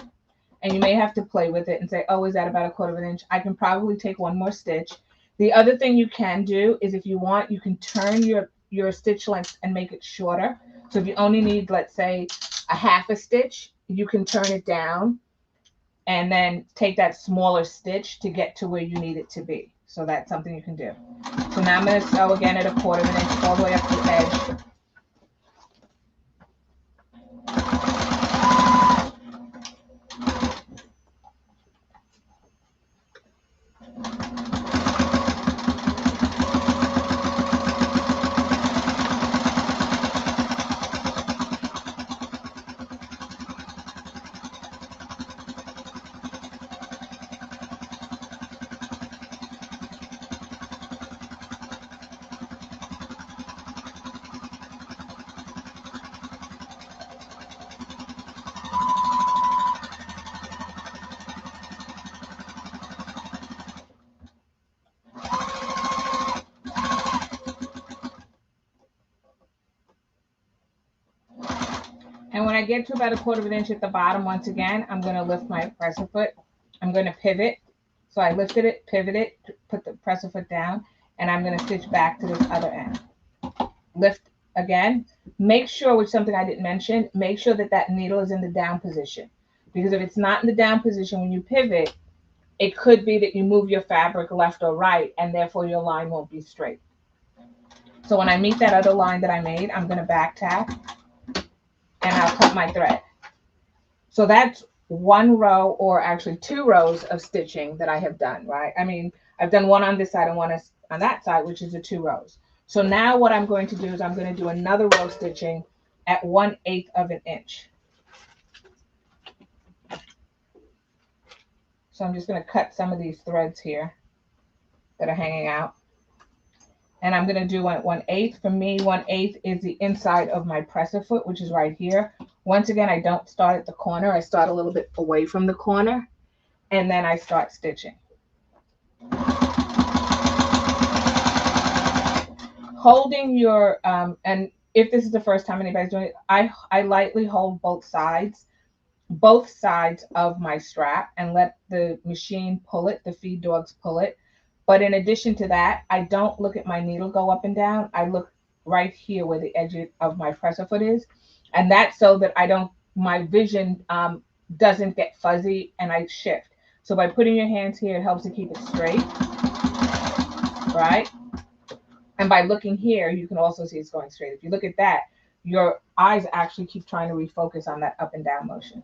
and you may have to play with it and say, oh, is that about 1/4 of an inch? I can probably take one more stitch. The other thing you can do is if you want, you can turn your stitch length and make it shorter. So if you only need, let's say, a half a stitch, you can turn it down and then take that smaller stitch to get to where you need it to be. So that's something you can do. So now I'm going to sew again at 1/4 of an inch all the way up to the edge. And when I get to about 1/4 of an inch at the bottom, once again, I'm going to lift my presser foot. I'm going to pivot. So I lifted it, pivoted, put the presser foot down, and I'm going to stitch back to this other end. Lift again. Make sure, which is something I didn't mention, make sure that that needle is in the down position. Because if it's not in the down position when you pivot, it could be that you move your fabric left or right, and therefore your line won't be straight. So when I meet that other line that I made, I'm going to back tack, and I'll cut my thread. So that's one row, or actually 2 rows of stitching that I have done, right? I mean, I've done one on this side and one on that side, which is the 2 rows. So now what I'm going to do is I'm going to do another row stitching at 1/8 of an inch. So I'm just going to cut some of these threads here that are hanging out. And I'm going to do 1/8. For me, 1/8 is the inside of my presser foot, which is right here. Once again, I don't start at the corner. I start a little bit away from the corner, and then I start stitching. Holding your, and if this is the first time anybody's doing it, I lightly hold both sides of my strap and let the machine pull it, the feed dogs pull it. But in addition to that, I don't look at my needle go up and down. I look right here where the edge of my presser foot is. And that's so that my vision doesn't get fuzzy and I shift. So by putting your hands here, it helps to keep it straight, right? And by looking here, you can also see it's going straight. If you look at that, your eyes actually keep trying to refocus on that up and down motion.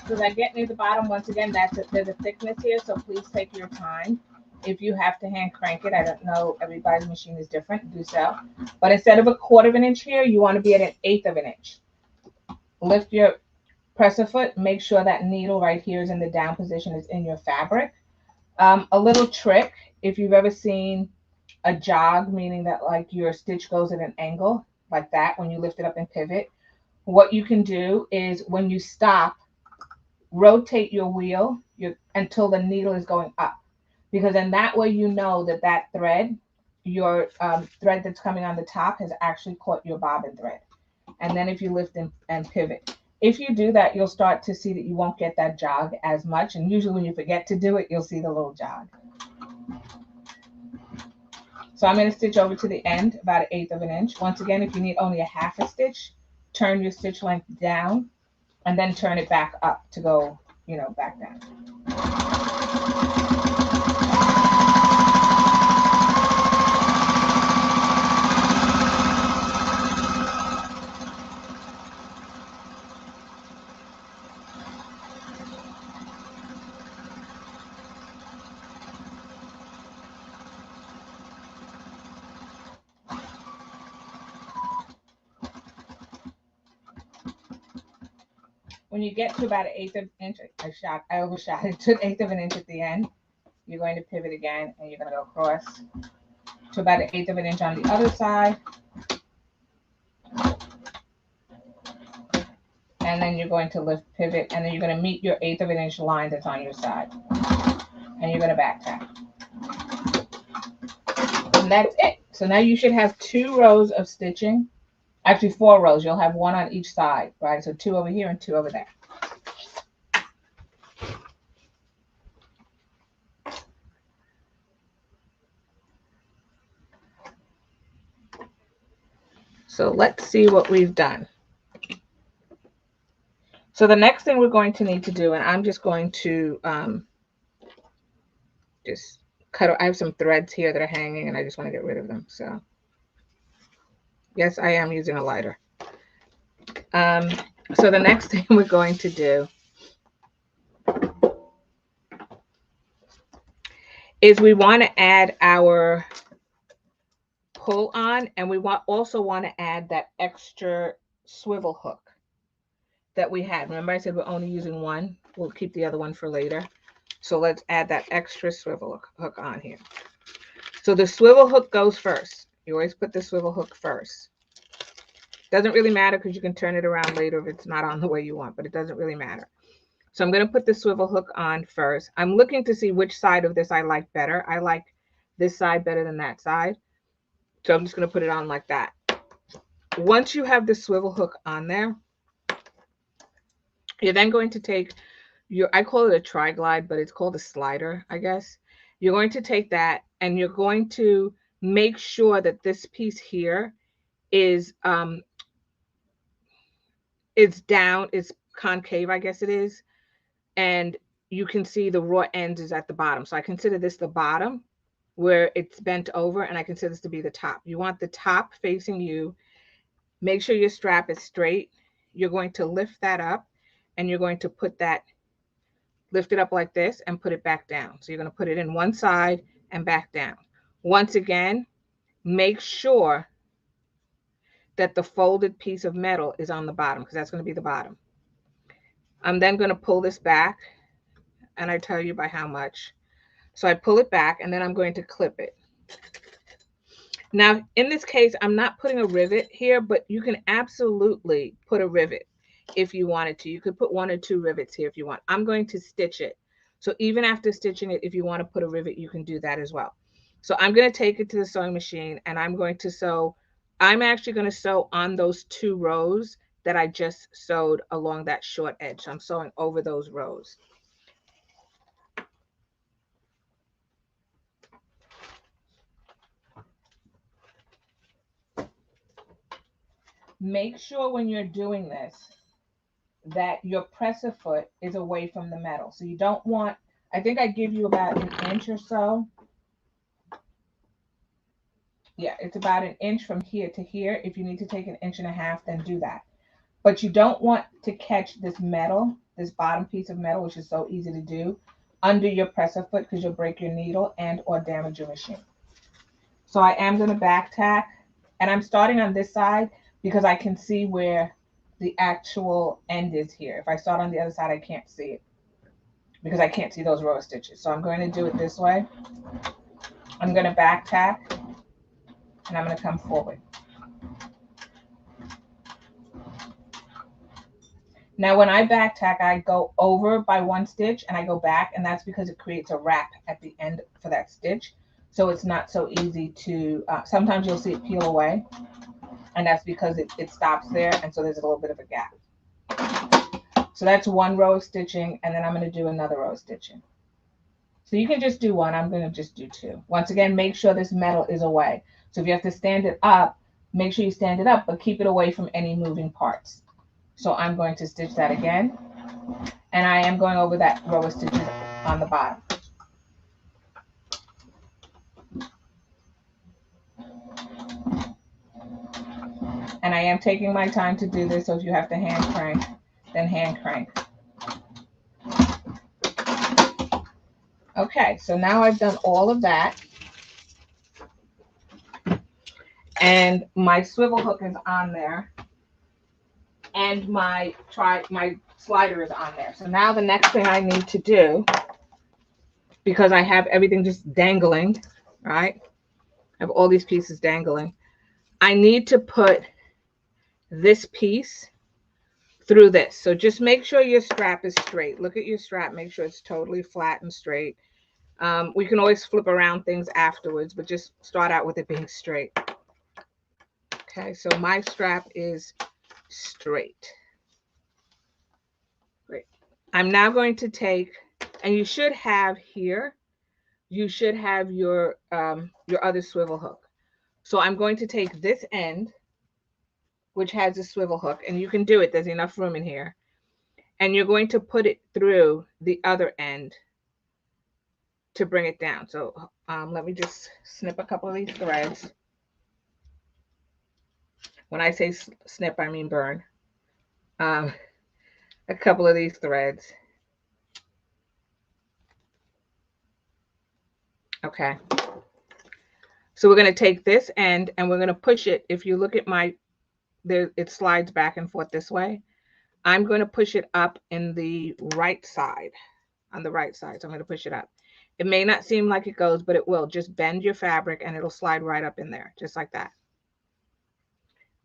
So as I get near the bottom, once again, there's a thickness here, so please take your time. If you have to hand crank it, I don't know, everybody's machine is different, do so. But instead of 1/4 of an inch here, you want to be at 1/8 of an inch. Lift your presser foot, make sure that needle right here is in the down position, is in your fabric. A little trick, if you've ever seen a jog, meaning that like your stitch goes at an angle, like that, when you lift it up and pivot, what you can do is when you stop, rotate your wheel until the needle is going up, because in that way you know that that thread, your thread that's coming on the top, has actually caught your bobbin thread. And then if you lift and pivot, if you do that, you'll start to see that you won't get that jog as much. And usually when you forget to do it, you'll see the little jog. So I'm going to stitch over to the end about 1/8 of an inch. Once again, if you need only a half a stitch, turn your stitch length down and then turn it back up to go, you know, back down. When you get to about 1/8 of an inch, I overshot it to 1/8 of an inch at the end. You're going to pivot again, and you're going to go across to about 1/8 of an inch on the other side. And then you're going to lift, pivot, and then you're going to meet your 1/8 of an inch line that's on your side. And you're going to back tack. And that's it. So now you should have 2 rows of stitching. Actually, 4 rows. You'll have 1 on each side, right? So 2 over here and 2 over there. So let's see what we've done. So the next thing we're going to need to do, and I'm just going to just cut. I have some threads here that are hanging, and I just want to get rid of them. So yes, I am using a lighter. So the next thing we're going to do is we want to add our pull on, and we also want to add that extra swivel hook that we had. Remember I said we're only using 1. We'll keep the other one for later. So let's add that extra swivel hook on here. So the swivel hook goes first. You always put the swivel hook first. Doesn't really matter because you can turn it around later if it's not on the way you want, but it doesn't really matter. So I'm going to put the swivel hook on first. I'm looking to see which side of this I like better. I like this side better than that side. So I'm just going to put it on like that. Once you have the swivel hook on there, you're then going to take your, I call it a tri-glide, but it's called a slider, I guess. You're going to take that and you're going to make sure that this piece here is it's down, it's concave, I guess it is. And you can see the raw ends is at the bottom. So I consider this the bottom where it's bent over, and I consider this to be the top. You want the top facing you. Make sure your strap is straight. You're going to lift that up and you're going to put that, lift it up like this and put it back down. So you're going to put it in one side and back down. Once again, make sure that the folded piece of metal is on the bottom because that's going to be the bottom. I'm then going to pull this back, and I tell you by how much. So I pull it back and then I'm going to clip it. Now, in this case, I'm not putting a rivet here, but you can absolutely put a rivet if you wanted to. You could put 1 or 2 rivets here if you want. I'm going to stitch it. So even after stitching it, if you want to put a rivet, you can do that as well. So I'm going to take it to the sewing machine and I'm going to sew. I'm actually going to sew on those 2 rows that I just sewed along that short edge. So I'm sewing over those rows. Make sure when you're doing this that your presser foot is away from the metal. So you don't want, I think I give you about 1 inch or so. Yeah, it's about 1 inch from here to here. If you need to take 1.5 inches, then do that. But you don't want to catch this metal, this bottom piece of metal, which is so easy to do, under your presser foot because you'll break your needle and or damage your machine. So I am going to back tack, and I'm starting on this side because I can see where the actual end is here. If I start on the other side, I can't see it because I can't see those row of stitches. So I'm going to do it this way. I'm going to back tack and I'm going to come forward. Now, when I back tack, I go over by 1 stitch and I go back, and that's because it creates a wrap at the end for that stitch. So it's not so easy to, sometimes you'll see it peel away, and that's because it stops there, and so there's a little bit of a gap. So that's 1 row of stitching, and then I'm going to do another row of stitching. So you can just do 1. I'm going to just do 2. Once again, make sure this metal is away. So if you have to stand it up, Make sure you stand it up, but keep it away from any moving parts. So I'm going to stitch that again, and I am going over that row of stitches on the bottom. And I am taking my time to do this, so if you have to hand crank, then hand crank. Okay, so now I've done all of that. And my swivel hook is on there. And my slider is on there. So now the next thing I need to do, because I have everything just dangling, right? I have all these pieces dangling. I need to put this piece through this. So just make sure your strap is straight. Look at your strap. Make sure it's totally flat and straight. We can always flip around things afterwards, but just start out with it being straight. Okay, so my strap is straight. Great. I'm now going to take, and you should have here, you should have your other swivel hook. So I'm going to take this end, which has a swivel hook, and you can do it. There's enough room in here. And you're going to put it through the other end to bring it down. So let me just snip a couple of these threads. When I say snip, I mean burn. A couple of these threads. Okay. So we're going to take this end and we're going to push it. If you look at it slides back and forth this way. I'm going to push it up in the right side, on the right side. So I'm going to push it up. It may not seem like it goes, but it will. Just bend your fabric and it'll slide right up in there, just like that.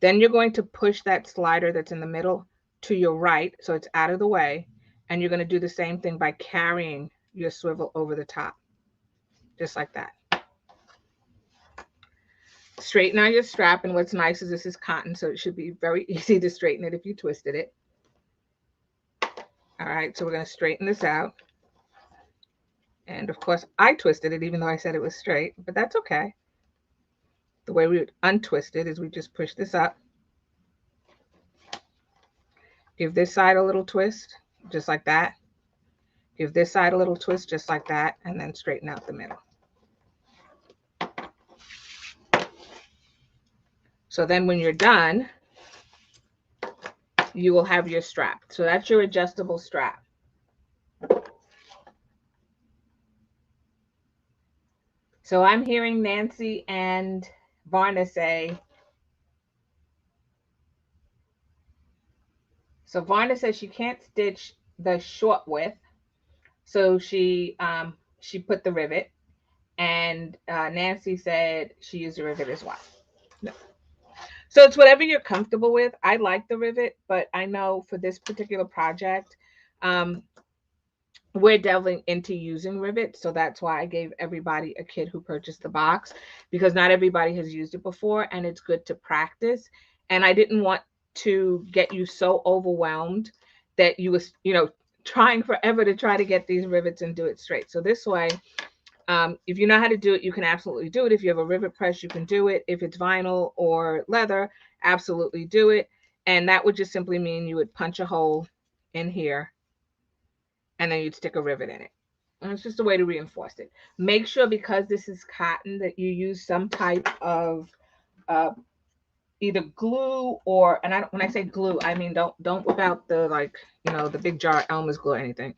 Then you're going to push that slider that's in the middle to your right, so it's out of the way. And you're going to do the same thing by carrying your swivel over the top, just like that. Straighten out your strap, and what's nice is this is cotton, so it should be very easy to straighten it if you twisted it. All right, so we're going to straighten this out. And of course, I twisted it even though I said it was straight, but that's okay. The way we would untwist it is we just push this up. Give this side a little twist, just like that. Give this side a little twist, just like that, and then straighten out the middle. So then when you're done, you will have your strap. So that's your adjustable strap. So I'm hearing Nancy and Varna say, so Varna says she can't stitch the short width. So she put the rivet, and Nancy said she used the rivet as well. No. So it's whatever you're comfortable with. I like the rivet, but I know for this particular project, we're delving into using rivets. So that's why I gave everybody a kit who purchased the box, because not everybody has used it before, and it's good to practice. And I didn't want to get you so overwhelmed that you was, trying forever to try to get these rivets and do it straight. So this way, if you know how to do it, you can absolutely do it. If you have a rivet press, you can do it. If it's vinyl or leather, absolutely do it. And that would just simply mean you would punch a hole in here, and then you'd stick a rivet in it. And it's just a way to reinforce it. Make sure, because this is cotton, that you use some type of either glue or, and when I say glue, I mean don't whip out the the big jar of Elmer's glue or anything,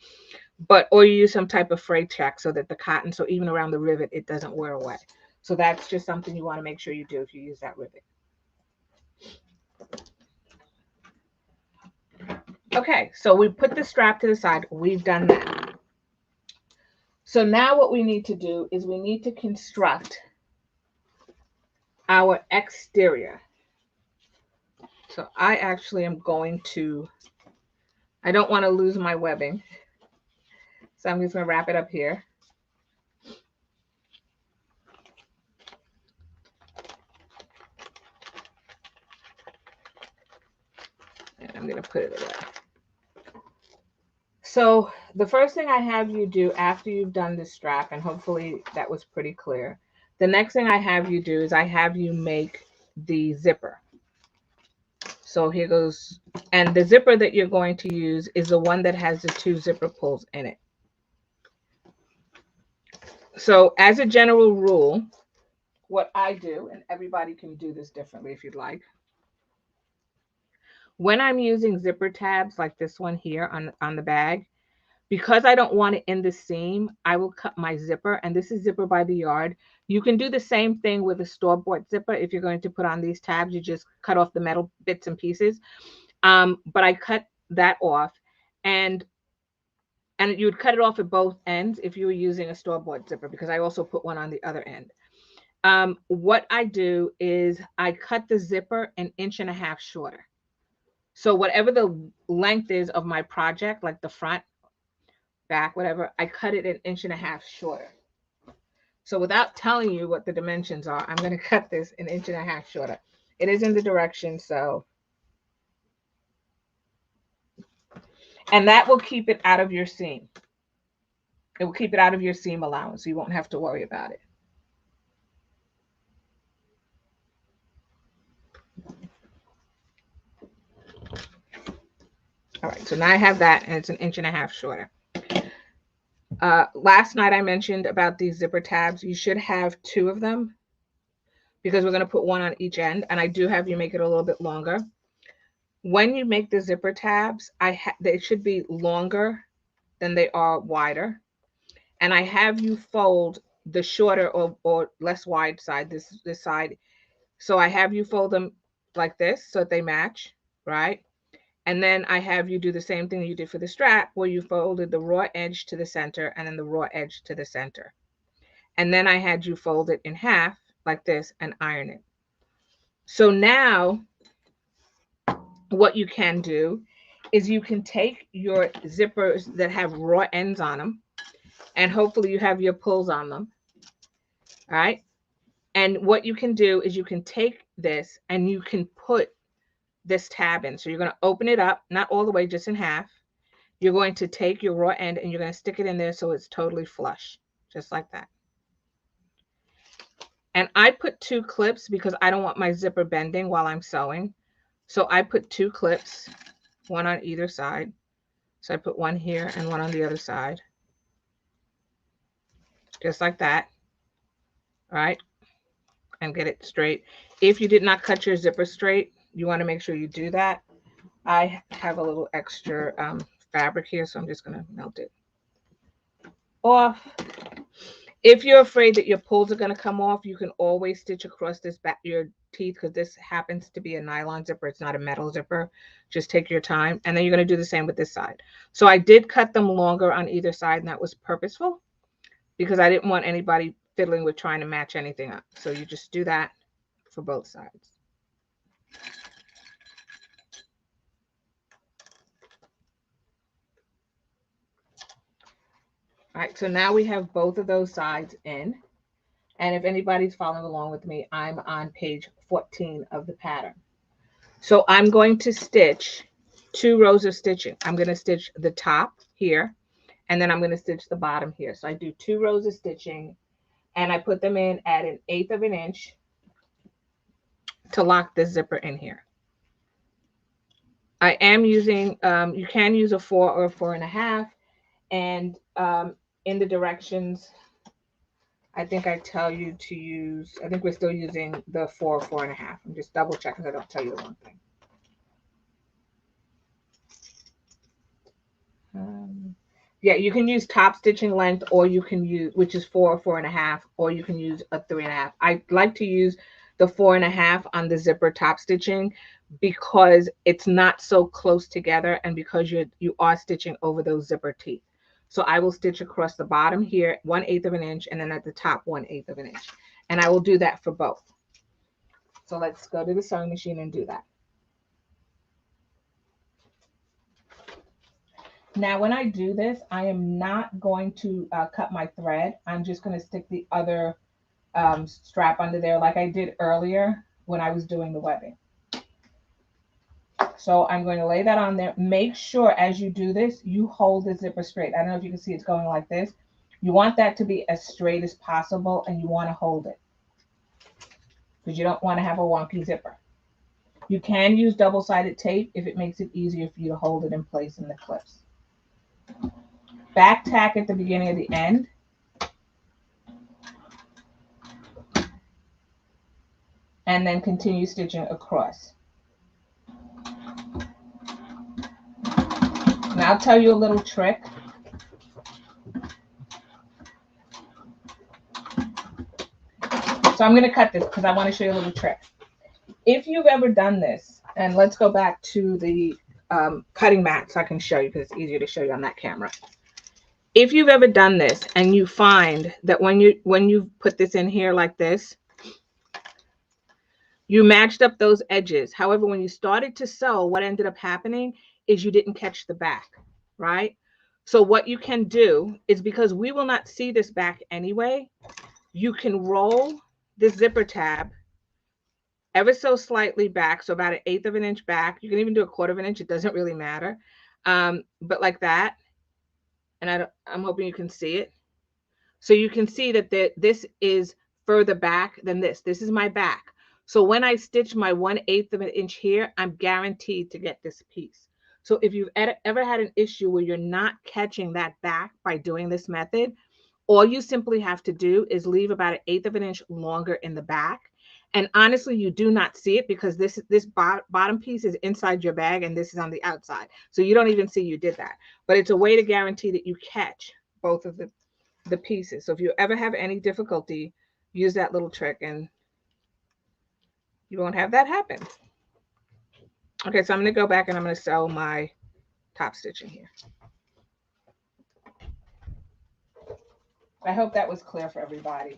or you use some type of fray check so that the cotton, so even around the rivet, it doesn't wear away. So that's just something you want to make sure you do if you use that rivet. Okay, so we put the strap to the side. We've done that. So now what we need to do is we need to construct our exterior. So I actually am going to, I don't want to lose my webbing. So I'm just going to wrap it up here. And I'm going to put it away. So the first thing I have you do after you've done the strap, and hopefully that was pretty clear, the next thing I have you do is I have you make the zipper. So here goes, and the zipper that you're going to use is the one that has the 2 zipper pulls in it. So as a general rule, what I do, and everybody can do this differently if you'd like. When I'm using zipper tabs like this one here on the bag, because I don't want it in the seam, I will cut my zipper, and this is Zipper by the Yard. You can do the same thing with a store-bought zipper. If you're going to put on these tabs, you just cut off the metal bits and pieces. But I cut that off, and you would cut it off at both ends if you were using a store-bought zipper, because I also put one on the other end. What I do is I cut the zipper 1.5 inches shorter. So whatever the length is of my project, like the front, back, whatever, I cut it 1.5 inches shorter. So without telling you what the dimensions are, I'm going to cut this 1.5 inches shorter. It is in the direction, so. And that will keep it out of your seam. It will keep it out of your seam allowance. So you won't have to worry about it. All right, so now I have that, and it's 1.5 inches shorter. Last night I mentioned about these zipper tabs. You should have 2 of them because we're going to put one on each end, and I do have you make it a little bit longer. When you make the zipper tabs, they should be longer than they are wider, and I have you fold the shorter or less wide side, this side. So I have you fold them like this so that they match, right? And then I have you do the same thing you did for the strap, where you folded the raw edge to the center and then the raw edge to the center. And then I had you fold it in half like this and iron it. So now what you can do is you can take your zippers that have raw ends on them, and hopefully you have your pulls on them. All right. And what you can do is you can take this and you can put this tab in. So you're going to open it up, not all the way, just in half. You're going to take your raw end and you're going to stick it in there so it's totally flush, just like that. And I put 2 clips because I don't want my zipper bending while I'm sewing. So I put 2 clips, one on either side. So I put one here and one on the other side, just like that. All right. And get it straight. If you did not cut your zipper straight, you want to make sure you do that. I have a little extra fabric here, so I'm just going to melt it off. If you're afraid that your pulls are going to come off, you can always stitch across this back your teeth, because this happens to be a nylon zipper. It's not a metal zipper. Just take your time, and then you're going to do the same with this side. So I did cut them longer on either side, and that was purposeful because I didn't want anybody fiddling with trying to match anything up. So you just do that for both sides. All right, so now we have both of those sides in. And if anybody's following along with me, I'm on page 14 of the pattern. So I'm going to stitch 2 rows of stitching. I'm going to stitch the top here, and then I'm going to stitch the bottom here. So I do 2 rows of stitching, and I put them in at 1/8 of an inch to lock the zipper in here. I am using, you can use a 4 or a 4.5, and in the directions, I think I tell you to use, I think we're still using the 4 or 4.5. I'm just double checking so I don't tell you the wrong thing. Yeah, you can use top stitching length, or you can use, which is 4 or 4.5, or you can use a 3.5. I like to use the 4.5 on the zipper top stitching because it's not so close together, and because you are stitching over those zipper teeth. So I will stitch across the bottom here 1/8 of an inch, and then at the top 1/8 of an inch, and I will do that for both. So let's go to the sewing machine and do that. Now, when I do this, I am not going to cut my thread. I'm just going to stick the other strap under there like I did earlier when I was doing the webbing. So I'm going to lay that on there. Make sure as you do this, you hold the zipper straight. I don't know if you can see it's going like this. You want that to be as straight as possible, and you want to hold it. because you don't want to have a wonky zipper. You can use double-sided tape if it makes it easier for you to hold it in place in the clips. Back tack at the beginning of the end. And then continue stitching across. Now I'll tell you a little trick. So I'm going to cut this because I want to show you a little trick. If you've ever done this, and let's go back to the cutting mat so I can show you because it's easier to show you on that camera. If you've ever done this and you find that when you put this in here like this, you matched up those edges. However, when you started to sew, what ended up happening is you didn't catch the back, right? So what you can do is, because we will not see this back anyway, you can roll this zipper tab ever so slightly back, so about 1/8 of an inch back. You can even do 1/4 of an inch. It doesn't really matter. But like that. And I'm hoping you can see it. So you can see that this is further back than this. This is my back. So when I stitch my 1/8 of an inch here, I'm guaranteed to get this piece. So if you've ever had an issue where you're not catching that back by doing this method, all you simply have to do is leave about 1/8 of an inch longer in the back. And honestly, you do not see it because this bottom piece is inside your bag and this is on the outside. So you don't even see you did that. But it's a way to guarantee that you catch both of the pieces. So if you ever have any difficulty, use that little trick and you won't have that happen. Okay, so I'm going to go back and I'm going to sew my top stitching here. I hope that was clear for everybody.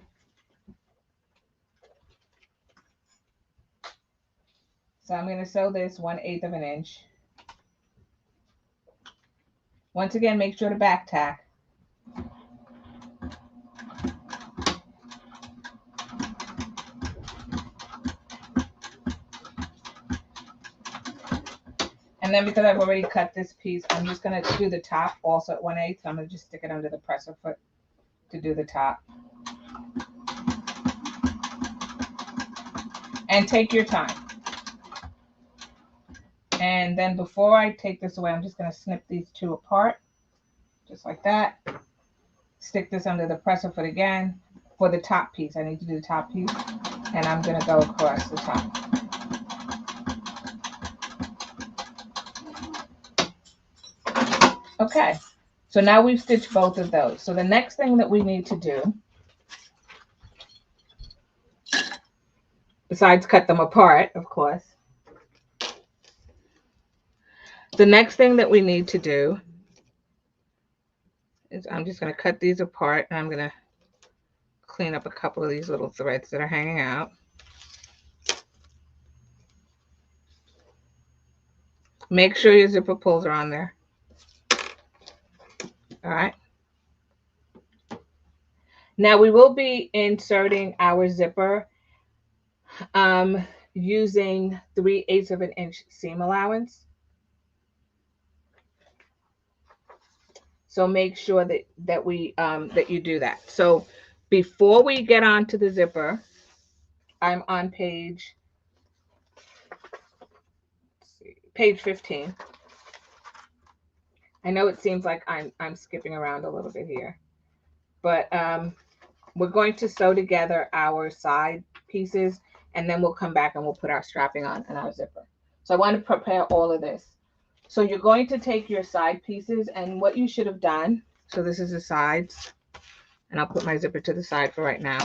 So I'm going to sew this 1/8 of an inch. Once again, make sure to back tack. And then because I've already cut this piece, I'm just going to do the top also at 1/8. So I'm going to just stick it under the presser foot to do the top. And take your time. And then before I take this away, I'm just going to snip these two apart, just like that. Stick this under the presser foot again for the top piece. I need to do the top piece, and I'm going to go across the top. Okay, so now we've stitched both of those. So the next thing that we need to do, besides cut them apart, of course, the next thing that we need to do is I'm just going to cut these apart, and I'm going to clean up a couple of these little threads that are hanging out. Make sure your zipper pulls are on there. All right. Now we will be inserting our zipper using 3/8 of an inch seam allowance. So make sure that you do that. So before we get on to the zipper, I'm on page 15. I know it seems like I'm skipping around a little bit here, but we're going to sew together our side pieces, and then we'll come back and we'll put our strapping on and our zipper. So I want to prepare all of this. So you're going to take your side pieces, and what you should have done, so this is the sides, and I'll put my zipper to the side for right now.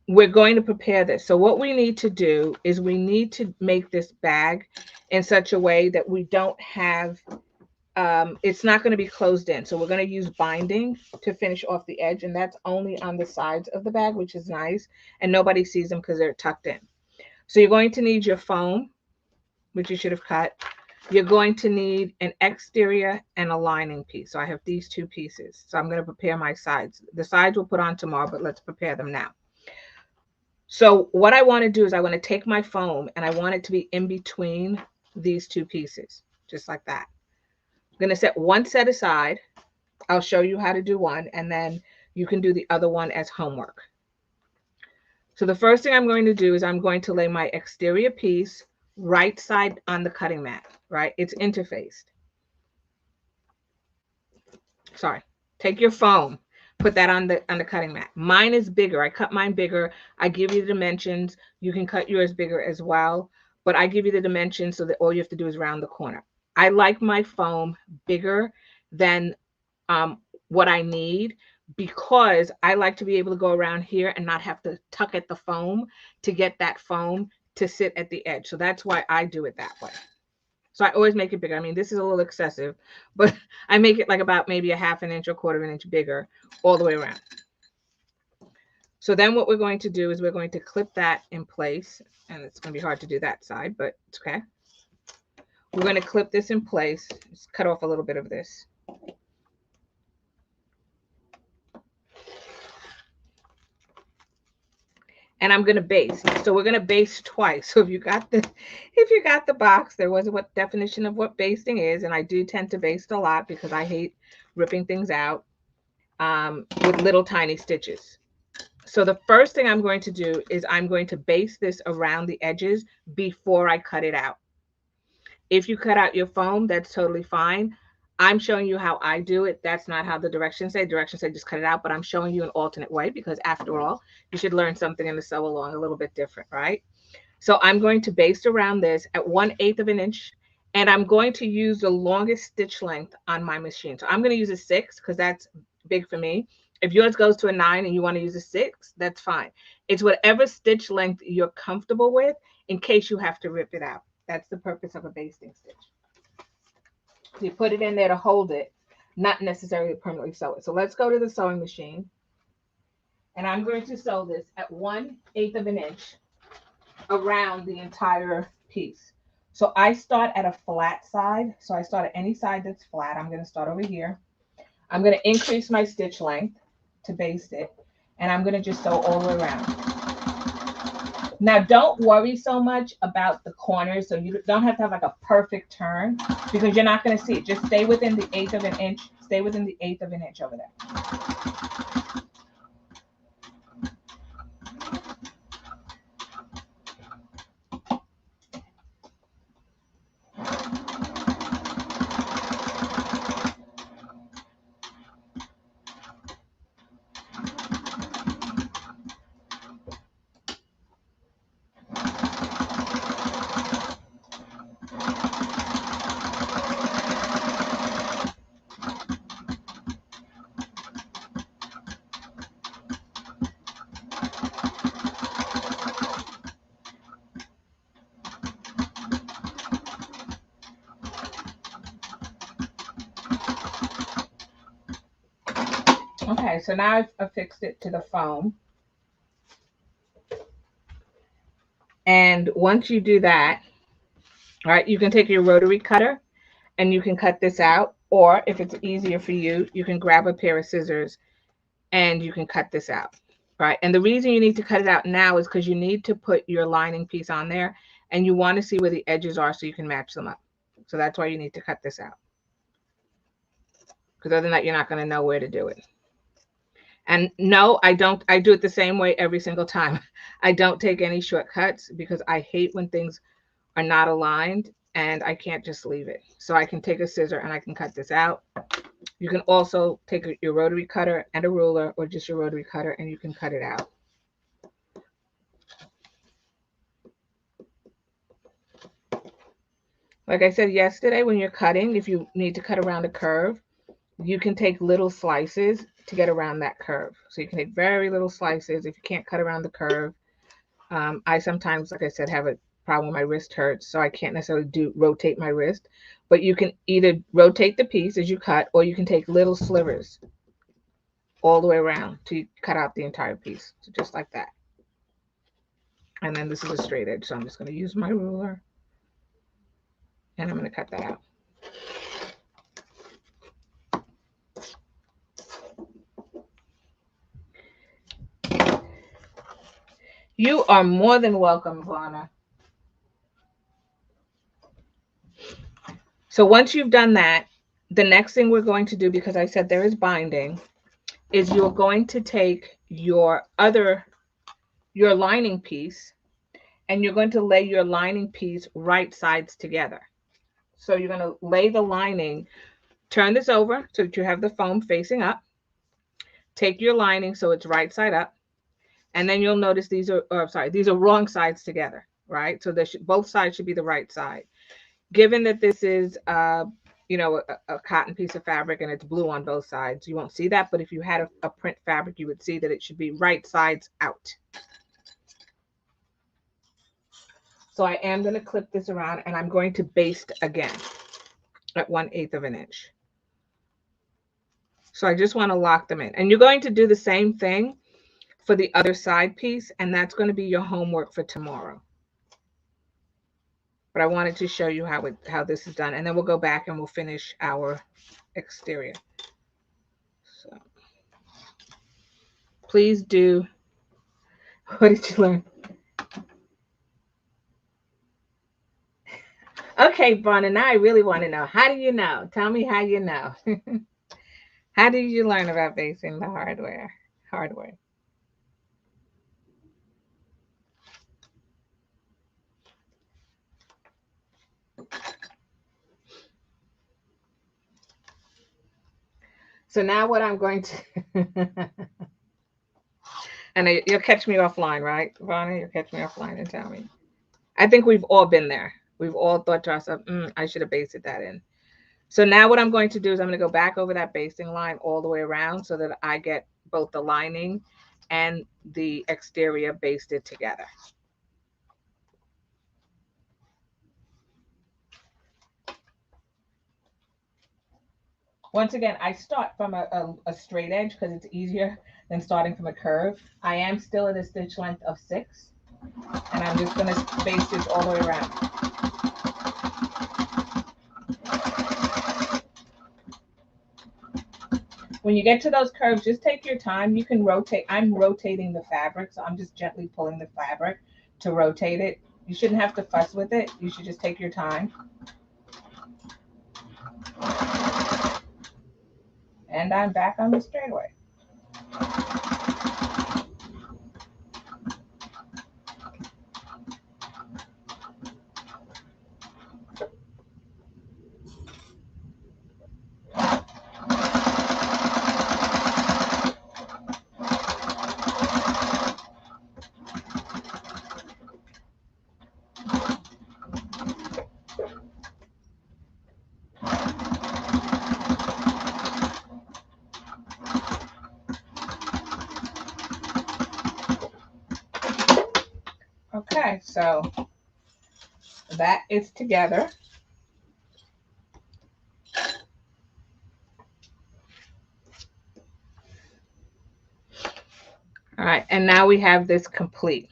We're going to prepare this. So what we need to do is we need to make this bag in such a way that we don't have, it's not going to be closed in. So we're going to use binding to finish off the edge, and that's only on the sides of the bag, which is nice, and nobody sees them because they're tucked in. So you're going to need your foam, which you should have cut. You're going to need an exterior and a lining piece. So I have these two pieces. So I'm going to prepare my sides. The sides we'll put on tomorrow, but let's prepare them now. So what I want to do is I want to take my foam and I want it to be in between these two pieces, just like that. I'm going to set one set aside. I'll show you how to do one, and then you can do the other one as homework. So the first thing I'm going to do is I'm going to lay my exterior piece right side on the cutting mat, right? It's interfaced. Sorry. Take your foam, put that on the cutting mat. Mine is bigger. I cut mine bigger. I give you the dimensions. You can cut yours bigger as well, but I give you the dimensions so that all you have to do is round the corner. I like my foam bigger than what I need, because I like to be able to go around here and not have to tuck at the foam to get that foam to sit at the edge. So that's why I do it that way. So I always make it bigger. I mean, this is a little excessive, but I make it like about maybe a half an inch or quarter of an inch bigger all the way around. So then what we're going to do is we're going to clip that in place, and it's going to be hard to do that side, but it's okay. We're going to clip this in place. Just cut off a little bit of this. And I'm going to baste. So we're going to baste twice. So if you got the box, there was a definition of what basting is. And I do tend to baste a lot because I hate ripping things out with little tiny stitches. So the first thing I'm going to do is I'm going to baste this around the edges before I cut it out. If you cut out your foam, that's totally fine. I'm showing you how I do it. That's not how the directions say. Directions say just cut it out, but I'm showing you an alternate way because after all, you should learn something in the sew along a little bit different, right? So I'm going to baste around this at 1/8 of an inch, and I'm going to use the longest stitch length on my machine. So I'm going to use a 6 because that's big for me. If yours goes to a 9 and you want to use a 6, that's fine. It's whatever stitch length you're comfortable with in case you have to rip it out. That's the purpose of a basting stitch. You put it in there to hold it, not necessarily permanently sew it. So let's go to the sewing machine. And I'm going to sew this at 1/8 of an inch around the entire piece. So I start at a flat side. So I start at any side that's flat. I'm going to start over here. I'm going to increase my stitch length to baste it. And I'm going to just sew all the way around. Now, don't worry so much about the corners. So you don't have to have like a perfect turn because you're not going to see it. Just stay within the 1/8 of an inch. Stay within the 1/8 of an inch over there. Okay, so now I've affixed it to the foam. And once you do that, all right, you can take your rotary cutter and you can cut this out. Or if it's easier for you, you can grab a pair of scissors and you can cut this out. Right. And the reason you need to cut it out now is because you need to put your lining piece on there and you want to see where the edges are so you can match them up. So that's why you need to cut this out. Because other than that, you're not going to know where to do it. And no, I don't. I do it the same way every single time. I don't take any shortcuts because I hate when things are not aligned and I can't just leave it. So I can take a scissor and I can cut this out. You can also take your rotary cutter and a ruler or just your rotary cutter and you can cut it out. Like I said yesterday, when you're cutting, if you need to cut around a curve, you can take little slices to get around that curve. So you can take very little slices if you can't cut around the curve. I sometimes, like I said, have a problem. My wrist hurts, so I can't necessarily rotate my wrist. But you can either rotate the piece as you cut, or you can take little slivers all the way around to cut out the entire piece. So just like that. And then this is a straight edge, so I'm just going to use my ruler. And I'm going to cut that out. You are more than welcome, Vana. So once you've done that, the next thing we're going to do, because I said there is binding, is you're going to take your your lining piece, and you're going to lay your lining piece right sides together. So you're going to lay the lining, turn this over so that you have the foam facing up. Take your lining so it's right side up. And then you'll notice these are, or sorry, these are wrong sides together, right? So both sides should be the right side. Given that this is, a cotton piece of fabric and it's blue on both sides, you won't see that. But if you had a print fabric, you would see that it should be right sides out. So I am going to clip this around, and I'm going to baste again at 1/8 of an inch. So I just want to lock them in. And you're going to do the same thing for the other side piece, and that's going to be your homework for tomorrow. But I wanted to show you how this is done, and then we'll go back and we'll finish our exterior. So please do. What did you learn? Okay, Bronna, now I really want to know. How do you know? Tell me how you know. How did you learn about basting the hardware? So now what I'm going to, and you'll catch me offline, right, Bronna? You'll catch me offline and tell me. I think we've all been there. We've all thought to ourselves, I should have basted that in. So now what I'm going to do is I'm going to go back over that basting line all the way around so that I get both the lining and the exterior basted together. Once again, I start from a straight edge because it's easier than starting from a curve. I am still at a stitch length of 6, and I'm just going to baste this all the way around. When you get to those curves, just take your time. You can rotate. I'm rotating the fabric, so I'm just gently pulling the fabric to rotate it. You shouldn't have to fuss with it. You should just take your time. And I'm back on the straightaway. Okay, so that is together. All right, and now we have this complete.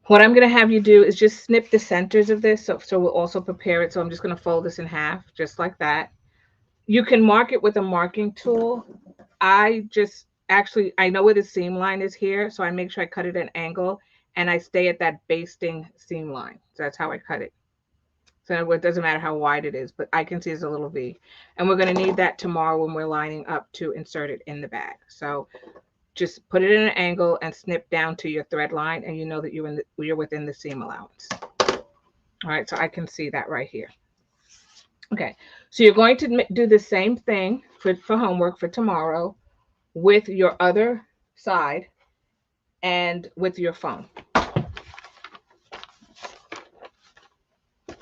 What I'm going to have you do is just snip the centers of this, so we'll also prepare it. So I'm just going to fold this in half, just like that. You can mark it with a marking tool. I know where the seam line is here, so I make sure I cut it at an angle, and I stay at that basting seam line. So that's how I cut it. So it doesn't matter how wide it is, but I can see it's a little V. And we're going to need that tomorrow when we're lining up to insert it in the bag. So just put it in an angle and snip down to your thread line, and you know that you're within the seam allowance. All right, so I can see that right here. Okay, so you're going to do the same thing for homework for tomorrow with your other side and with your foam. All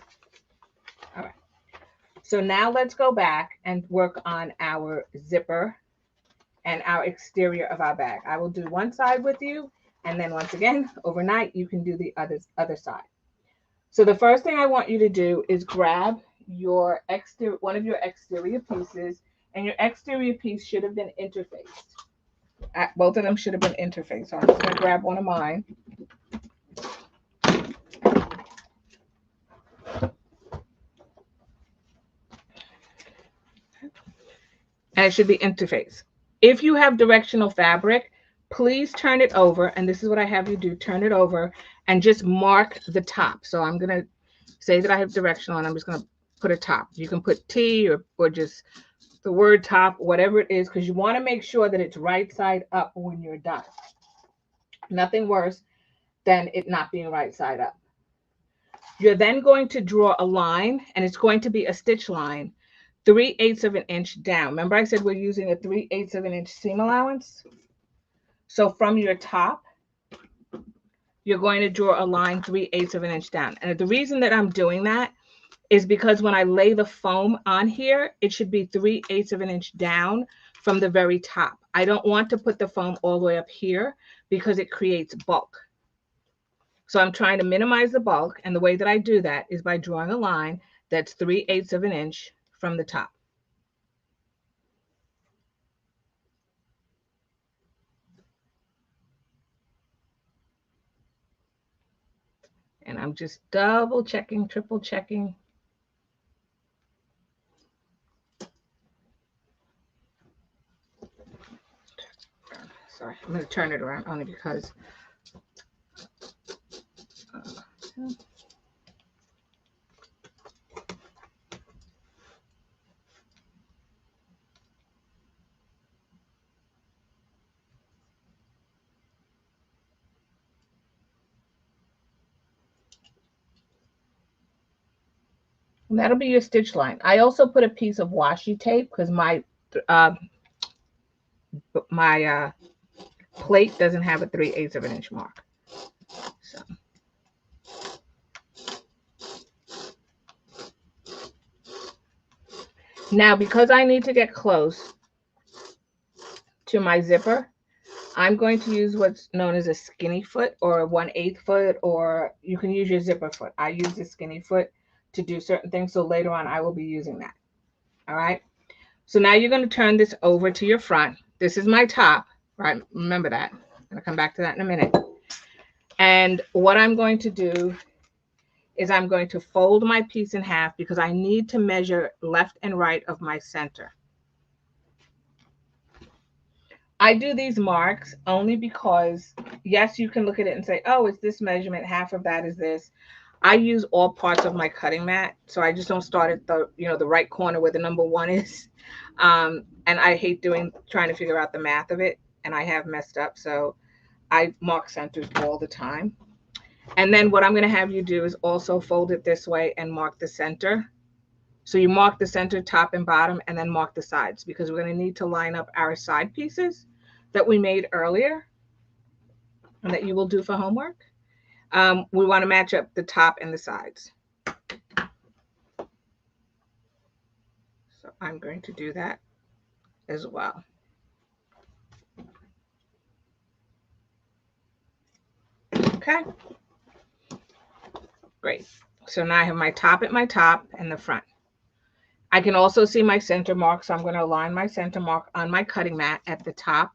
right, so now let's go back and work on our zipper and our exterior of our bag. I will do one side with you, and then once again, overnight, you can do the other side. So the first thing I want you to do is grab one of your exterior pieces, and your exterior piece should have been interfaced. Both of them should have been interfaced. So I'm just going to grab one of mine. And it should be interfaced. If you have directional fabric, please turn it over. And this is what I have you do. Turn it over and just mark the top. So I'm going to say that I have directional, and I'm just going to put a top. You can put T or just the word top, whatever it is, because you want to make sure that it's right side up when you're done. Nothing worse than it not being right side up. You're then going to draw a line, and it's going to be a stitch line 3/8 of an inch down. Remember I said we're using a 3/8 of an inch seam allowance? So from your top, you're going to draw a line 3/8 of an inch down. And the reason that I'm doing that is because when I lay the foam on here, it should be 3/8 of an inch down from the very top. I don't want to put the foam all the way up here because it creates bulk. So I'm trying to minimize the bulk, and the way that I do that is by drawing a line that's 3/8 of an inch from the top. And I'm just double checking, triple checking. Sorry, I'm going to turn it around only because that'll be your stitch line. I also put a piece of washi tape because my plate doesn't have a 3/8 of an inch mark. So. Now, because I need to get close to my zipper, I'm going to use what's known as a skinny foot or a 1/8 foot, or you can use your zipper foot. I use the skinny foot to do certain things, so later on I will be using that. All right. So now you're going to turn this over to your front. This is my top, right? Remember that. I'm going to come back to that in a minute. And what I'm going to do is I'm going to fold my piece in half because I need to measure left and right of my center. I do these marks only because, yes, you can look at it and say, oh, it's this measurement, half of that is this. I use all parts of my cutting mat, so I just don't start at the right corner where the number 1 is. And I hate trying to figure out the math of it, and I have messed up, so I mark centers all the time. And then what I'm going to have you do is also fold it this way and mark the center. So you mark the center, top and bottom, and then mark the sides, because we're going to need to line up our side pieces that we made earlier and that you will do for homework. We want to match up the top and the sides. So I'm going to do that as well. Okay. Great. So now I have my top at my top and the front. I can also see my center mark, so I'm going to align my center mark on my cutting mat at the top,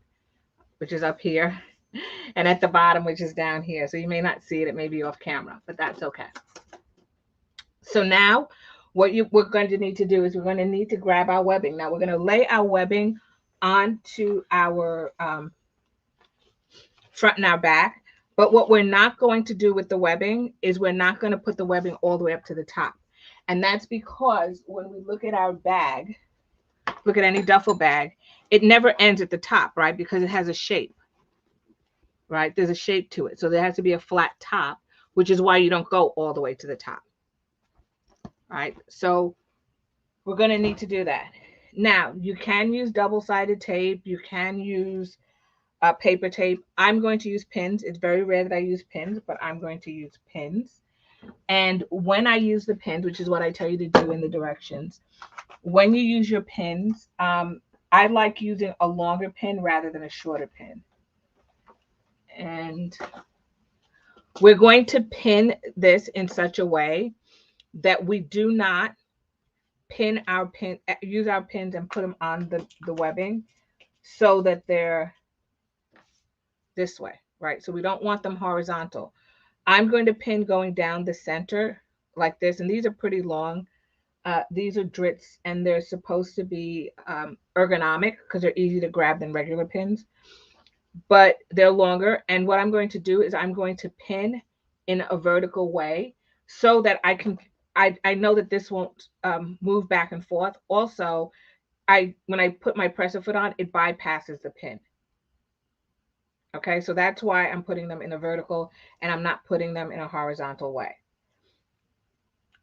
which is up here, and at the bottom, which is down here. So you may not see it. It may be off camera, but that's okay. So now what we're going to need to do is we're going to need to grab our webbing. Now we're going to lay our webbing onto our front and our back. But what we're not going to do with the webbing is we're not going to put the webbing all the way up to the top. And that's because when we look at our bag, look at any duffel bag, it never ends at the top, right? Because it has a shape, right? There's a shape to it. So there has to be a flat top, which is why you don't go all the way to the top, right? So we're going to need to do that. Now, you can use double-sided tape. You can use paper tape. I'm going to use pins. It's very rare that I use pins, but I'm going to use pins. And when I use the pins, which is what I tell you to do in the directions, when you use your pins, I like using a longer pin rather than a shorter pin. And we're going to pin this in such a way that we do not use our pins and put them on the webbing so that they're this way, right? So we don't want them horizontal. I'm going to pin going down the center like this, and these are pretty long. These are drits, and they're supposed to be ergonomic because they're easy to grab than regular pins, but they're longer. And what I'm going to do is I'm going to pin in a vertical way so that I know that this won't move back and forth. Also, when I put my presser foot on, it bypasses the pin. Okay, so that's why I'm putting them in a vertical and I'm not putting them in a horizontal way.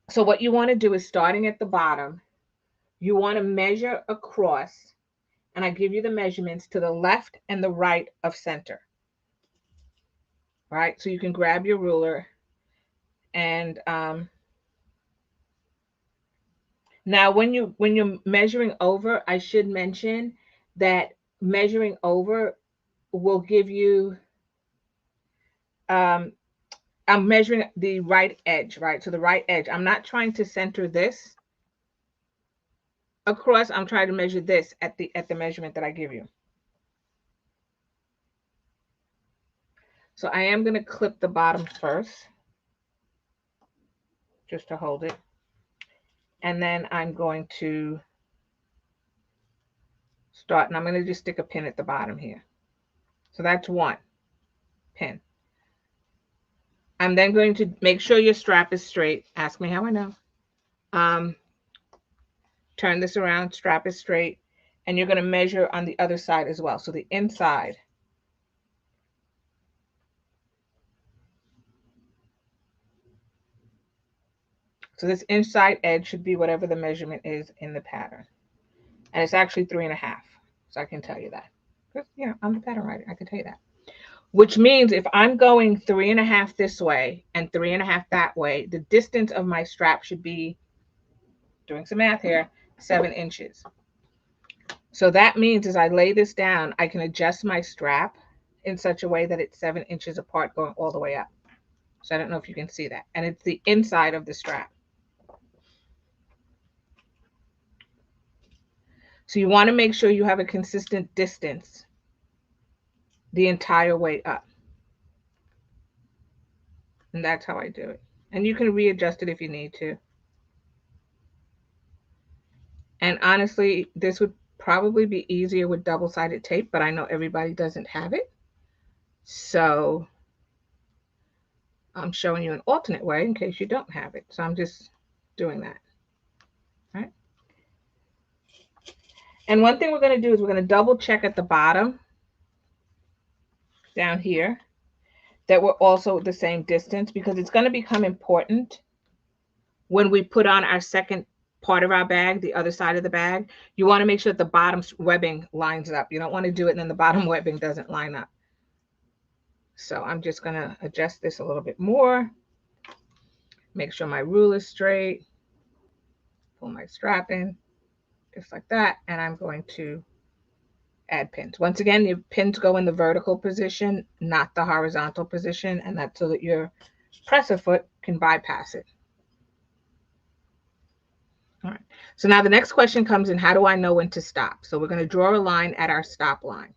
So what you want to do is, starting at the bottom, you want to measure across, and I give you the measurements to the left and the right of center. All right, so you can grab your ruler and now when you're measuring over, I should mention that measuring over will give you I'm measuring the right edge, right? So the right edge. I'm not trying to center this across. I'm trying to measure this at the measurement that I give you. So I am going to clip the bottom first, just to hold it. And then I'm going to start, and I'm going to just stick a pin at the bottom here. So that's one pin. I'm then going to make sure your strap is straight. Ask me how I know. Turn this around, strap is straight, and you're going to measure on the other side as well. So the inside. So this inside edge should be whatever the measurement is in the pattern. And it's actually 3.5. So I can tell you that. Because, you know, I'm the pattern writer. I can tell you that. Which means if I'm going 3.5 this way and 3.5 that way, the distance of my strap should be, doing some math here, 7 inches. So that means as I lay this down, I can adjust my strap in such a way that it's 7 inches apart going all the way up. So I don't know if you can see that. And it's the inside of the strap. So you want to make sure you have a consistent distance the entire way up. And that's how I do it. And you can readjust it if you need to. And honestly, this would probably be easier with double-sided tape, but I know everybody doesn't have it. So I'm showing you an alternate way in case you don't have it. So I'm just doing that. All right. And one thing we're going to do is we're going to double check at the bottom down here that we're also the same distance, because it's going to become important when we put on our second part of our bag, the other side of the bag. You want to make sure that the bottom webbing lines up. You don't want to do it and then the bottom webbing doesn't line up. So I'm just going to adjust this a little bit more. Make sure my ruler is straight. Pull my strap in just like that. And I'm going to add pins. Once again, your pins go in the vertical position, not the horizontal position. And that's so that your presser foot can bypass it. All right. So now the next question comes in, how do I know when to stop? So we're going to draw a line at our stop line.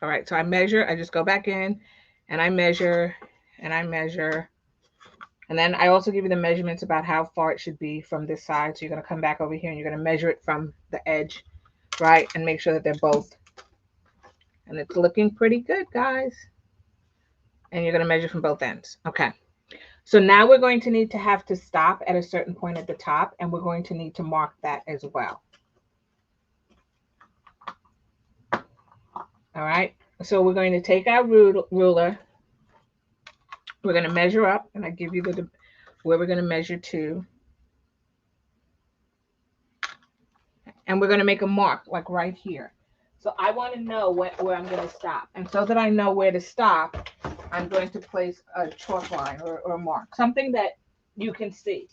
All right. So I measure, I just go back in and I measure and I measure. And then I also give you the measurements about how far it should be from this side. So you're going to come back over here and you're going to measure it from the edge, right? And make sure that they're both. And it's looking pretty good, guys. And you're going to measure from both ends. Okay. So now we're going to need to have to stop at a certain point at the top, and we're going to need to mark that as well. All right. So we're going to take our ruler. We're going to measure up, and I give you the where we're going to measure to. And we're going to make a mark like right here. So I want to know where I'm going to stop. And so that I know where to stop, I'm going to place a chalk line or a mark, something that you can see.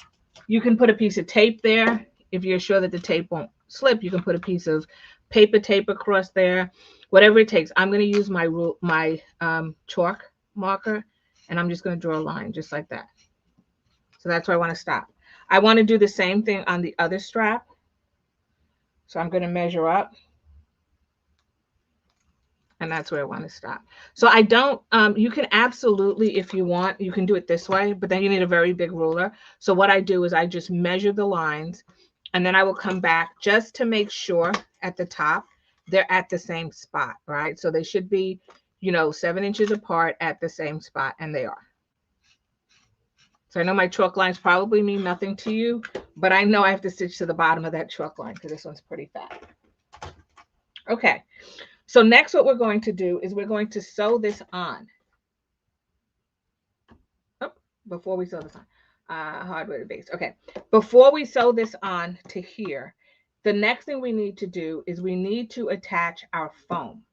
You can put a piece of tape there. If you're sure that the tape won't slip, you can put a piece of paper tape across there, whatever it takes. I'm going to use my chalk marker, and I'm just going to draw a line just like that. So that's where I want to stop. I want to do the same thing on the other strap. So I'm going to measure up. And that's where I want to stop. So I don't, you can absolutely, if you want, you can do it this way, but then you need a very big ruler. So what I do is I just measure the lines, and then I will come back just to make sure at the top, they're at the same spot, right? So they should be, 7 inches apart at the same spot, and they are. So I know my chalk lines probably mean nothing to you, but I know I have to stitch to the bottom of that chalk line because this one's pretty fat. Okay. So next what we're going to do is we're going to sew this on. Oh, before we sew this on. Hardware base. Okay. Before we sew this on to here, the next thing we need to do is we need to attach our foam.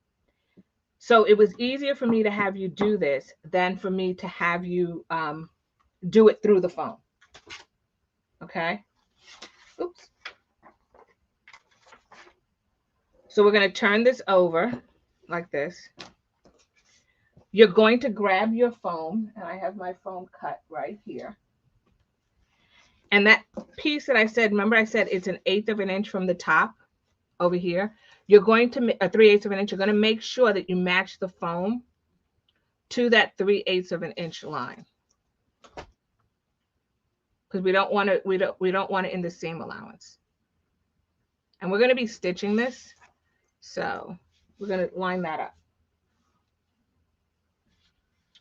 So it was easier for me to have you do this than for me to have you do it through the foam. Okay. Oops. So we're going to turn this over like this. You're going to grab your foam, and I have my foam cut right here. And that piece that I said, remember I said it's 1/8 of an inch from the top over here. You're going to, 3/8 of an inch, you're going to make sure that you match the foam to that 3/8 of an inch line. Because we don't want it in the seam allowance. And we're going to be stitching this. So we're going to line that up.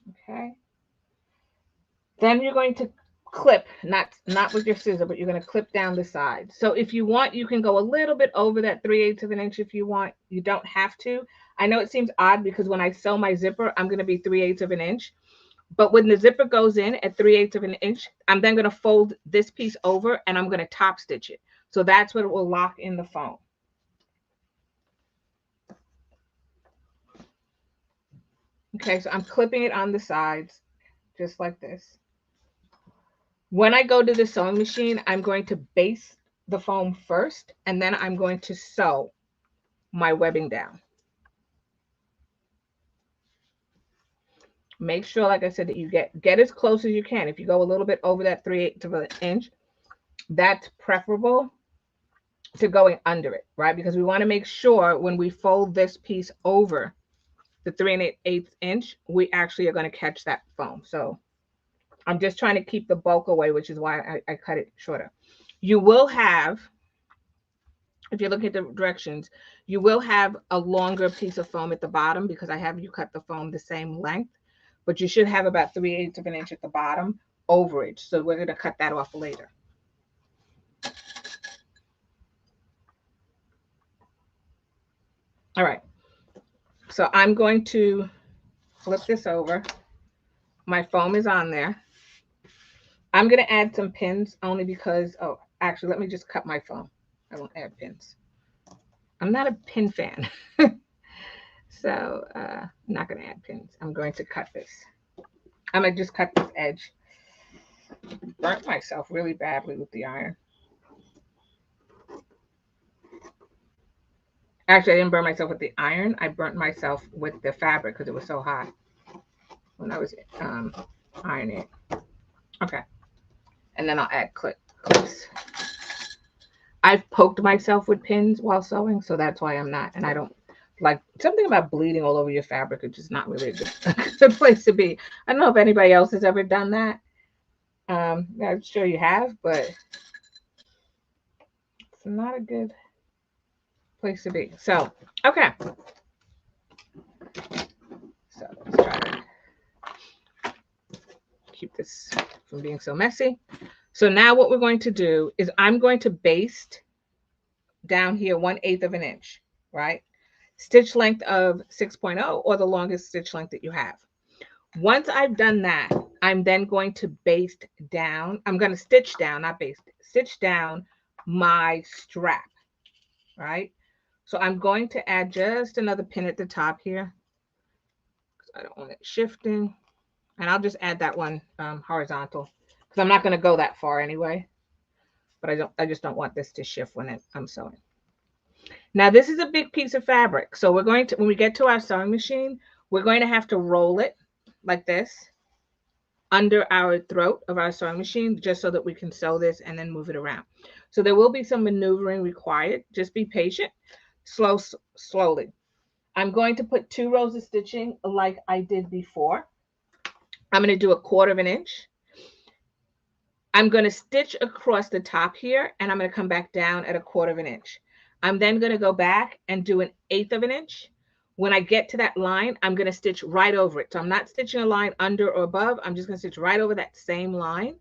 Okay. Then you're going to clip, not with your scissor, but you're going to clip down the side. So if you want, you can go a little bit over that 3/8 of an inch if you want. You don't have to. I know it seems odd because when I sew my zipper, I'm going to be 3/8 of an inch. But when the zipper goes in at 3/8 of an inch, I'm then going to fold this piece over and I'm going to top stitch it. So that's what it will lock in the foam. Okay, so I'm clipping it on the sides just like this. When I go to the sewing machine, I'm going to base the foam first, and then I'm going to sew my webbing down. Make sure, like I said, that you get as close as you can. If you go a little bit over that 3/8 of an inch, that's preferable to going under it, right? Because we want to make sure when we fold this piece over the 3/8 inch, we actually are going to catch that foam. So I'm just trying to keep the bulk away, which is why I cut it shorter. You will have, if you look at the directions, you will have a longer piece of foam at the bottom because I have you cut the foam the same length, but you should have about 3/8 of an inch at the bottom overage. So we're going to cut that off later. All right. So I'm going to flip this over. My foam is on there. I'm going to add some pins only because, oh, actually, let me just cut my foam. I won't add pins. I'm not a pin fan. So I'm not going to add pins. I'm going to cut this. I'm going to just cut this edge. Burnt myself really badly with the iron. Actually, I didn't burn myself with the iron. I burnt myself with the fabric because it was so hot when I was ironing it. Okay. And then I'll add clips. I've poked myself with pins while sewing, so that's why I'm not. And I don't like something about bleeding all over your fabric. It's just not really a good place to be. I don't know if anybody else has ever done that. I'm sure you have, but it's not a good place to be. So, okay. So let's try to keep this from being so messy. So now what we're going to do is I'm going to baste down here 1/8 of an inch, right? Stitch length of 6.0 or the longest stitch length that you have. Once I've done that, I'm then going to baste down. I'm going to stitch down, not baste, stitch down my strap, right? So I'm going to add just another pin at the top here. I don't want it shifting. And I'll just add that one horizontal because I'm not going to go that far anyway. But I just don't want this to shift when I'm sewing. Now this is a big piece of fabric. So we're going to, when we get to our sewing machine, we're going to have to roll it like this under our throat of our sewing machine just so that we can sew this and then move it around. So there will be some maneuvering required. Just be patient, slowly. I'm going to put 2 rows of stitching like I did before. I'm going to do 1/4 of an inch. I'm going to stitch across the top here and I'm going to come back down at 1/4 of an inch. I'm then going to go back and do 1/8 of an inch. When I get to that line, I'm going to stitch right over it. So I'm not stitching a line under or above. I'm just going to stitch right over that same line.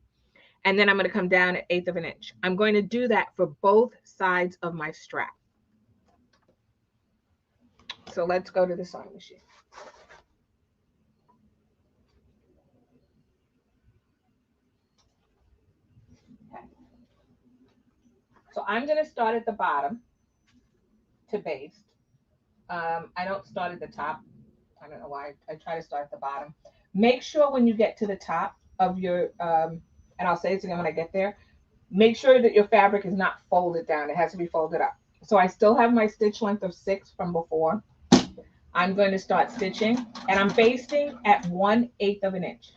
And then I'm going to come down at 1/8 of an inch. I'm going to do that for both sides of my strap. So let's go to the sewing machine. Okay. So I'm going to start at the bottom to baste. I don't start at the top. I don't know why. I try to start at the bottom. Make sure when you get to the top of your, and I'll say this again when I get there, make sure that your fabric is not folded down. It has to be folded up. So I still have my stitch length of 6 from before. I'm going to start stitching, and I'm basting at 1/8 of an inch.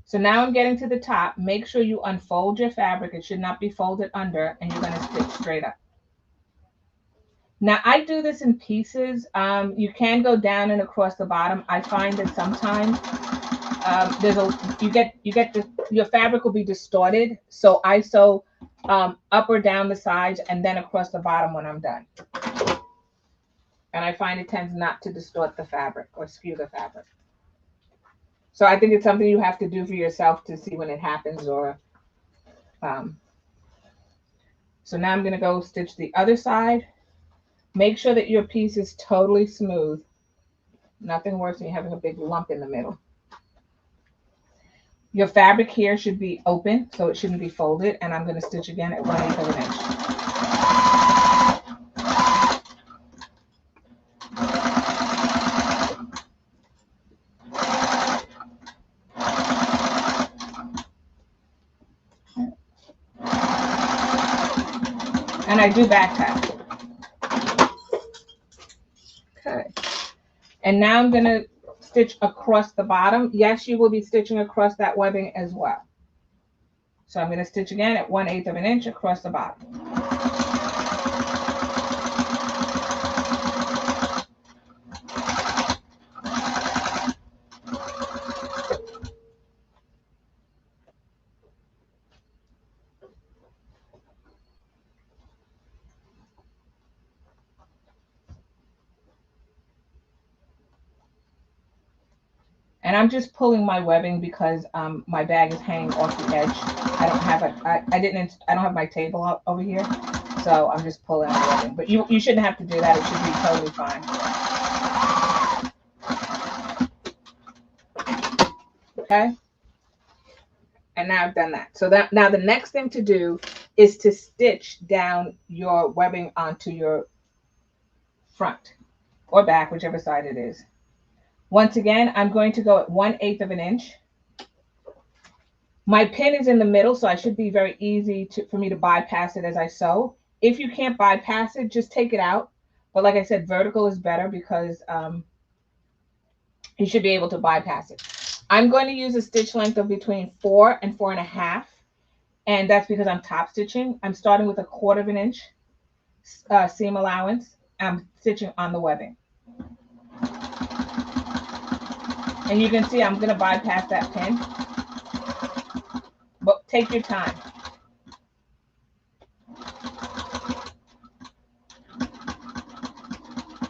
So now I'm getting to the top. Make sure you unfold your fabric. It should not be folded under, and you're going to stitch straight up. Now I do this in pieces. You can go down and across the bottom. I find that sometimes your fabric will be distorted. So I sew up or down the sides and then across the bottom when I'm done. And I find it tends not to distort the fabric or skew the fabric. So I think it's something you have to do for yourself to see when it happens. Or so now I'm going to go stitch the other side. Make sure that your piece is totally smooth. Nothing worse than having a big lump in the middle. Your fabric here should be open, so it shouldn't be folded. And I'm going to stitch again at 1/8 of an inch. And I do back tap. Okay. And now I'm going to stitch across the bottom. Yes, you will be stitching across that webbing as well. So I'm going to stitch again at 1/8 of an inch across the bottom. And I'm just pulling my webbing because my bag is hanging off the edge. I don't have I don't have my table up over here, so I'm just pulling my webbing. But you shouldn't have to do that. It should be totally fine. Okay. And now I've done that. So that now the next thing to do is to stitch down your webbing onto your front or back, whichever side it is. Once again, I'm going to go at 1/8 of an inch. My pin is in the middle, so I should be very easy for me to bypass it as I sew. If you can't bypass it, just take it out. But like I said, vertical is better because you should be able to bypass it. I'm going to use a stitch length of between 4 and 4.5. And that's because I'm top stitching. I'm starting with 1/4 of an inch seam allowance. I'm stitching on the webbing. And you can see I'm going to bypass that pin. But take your time.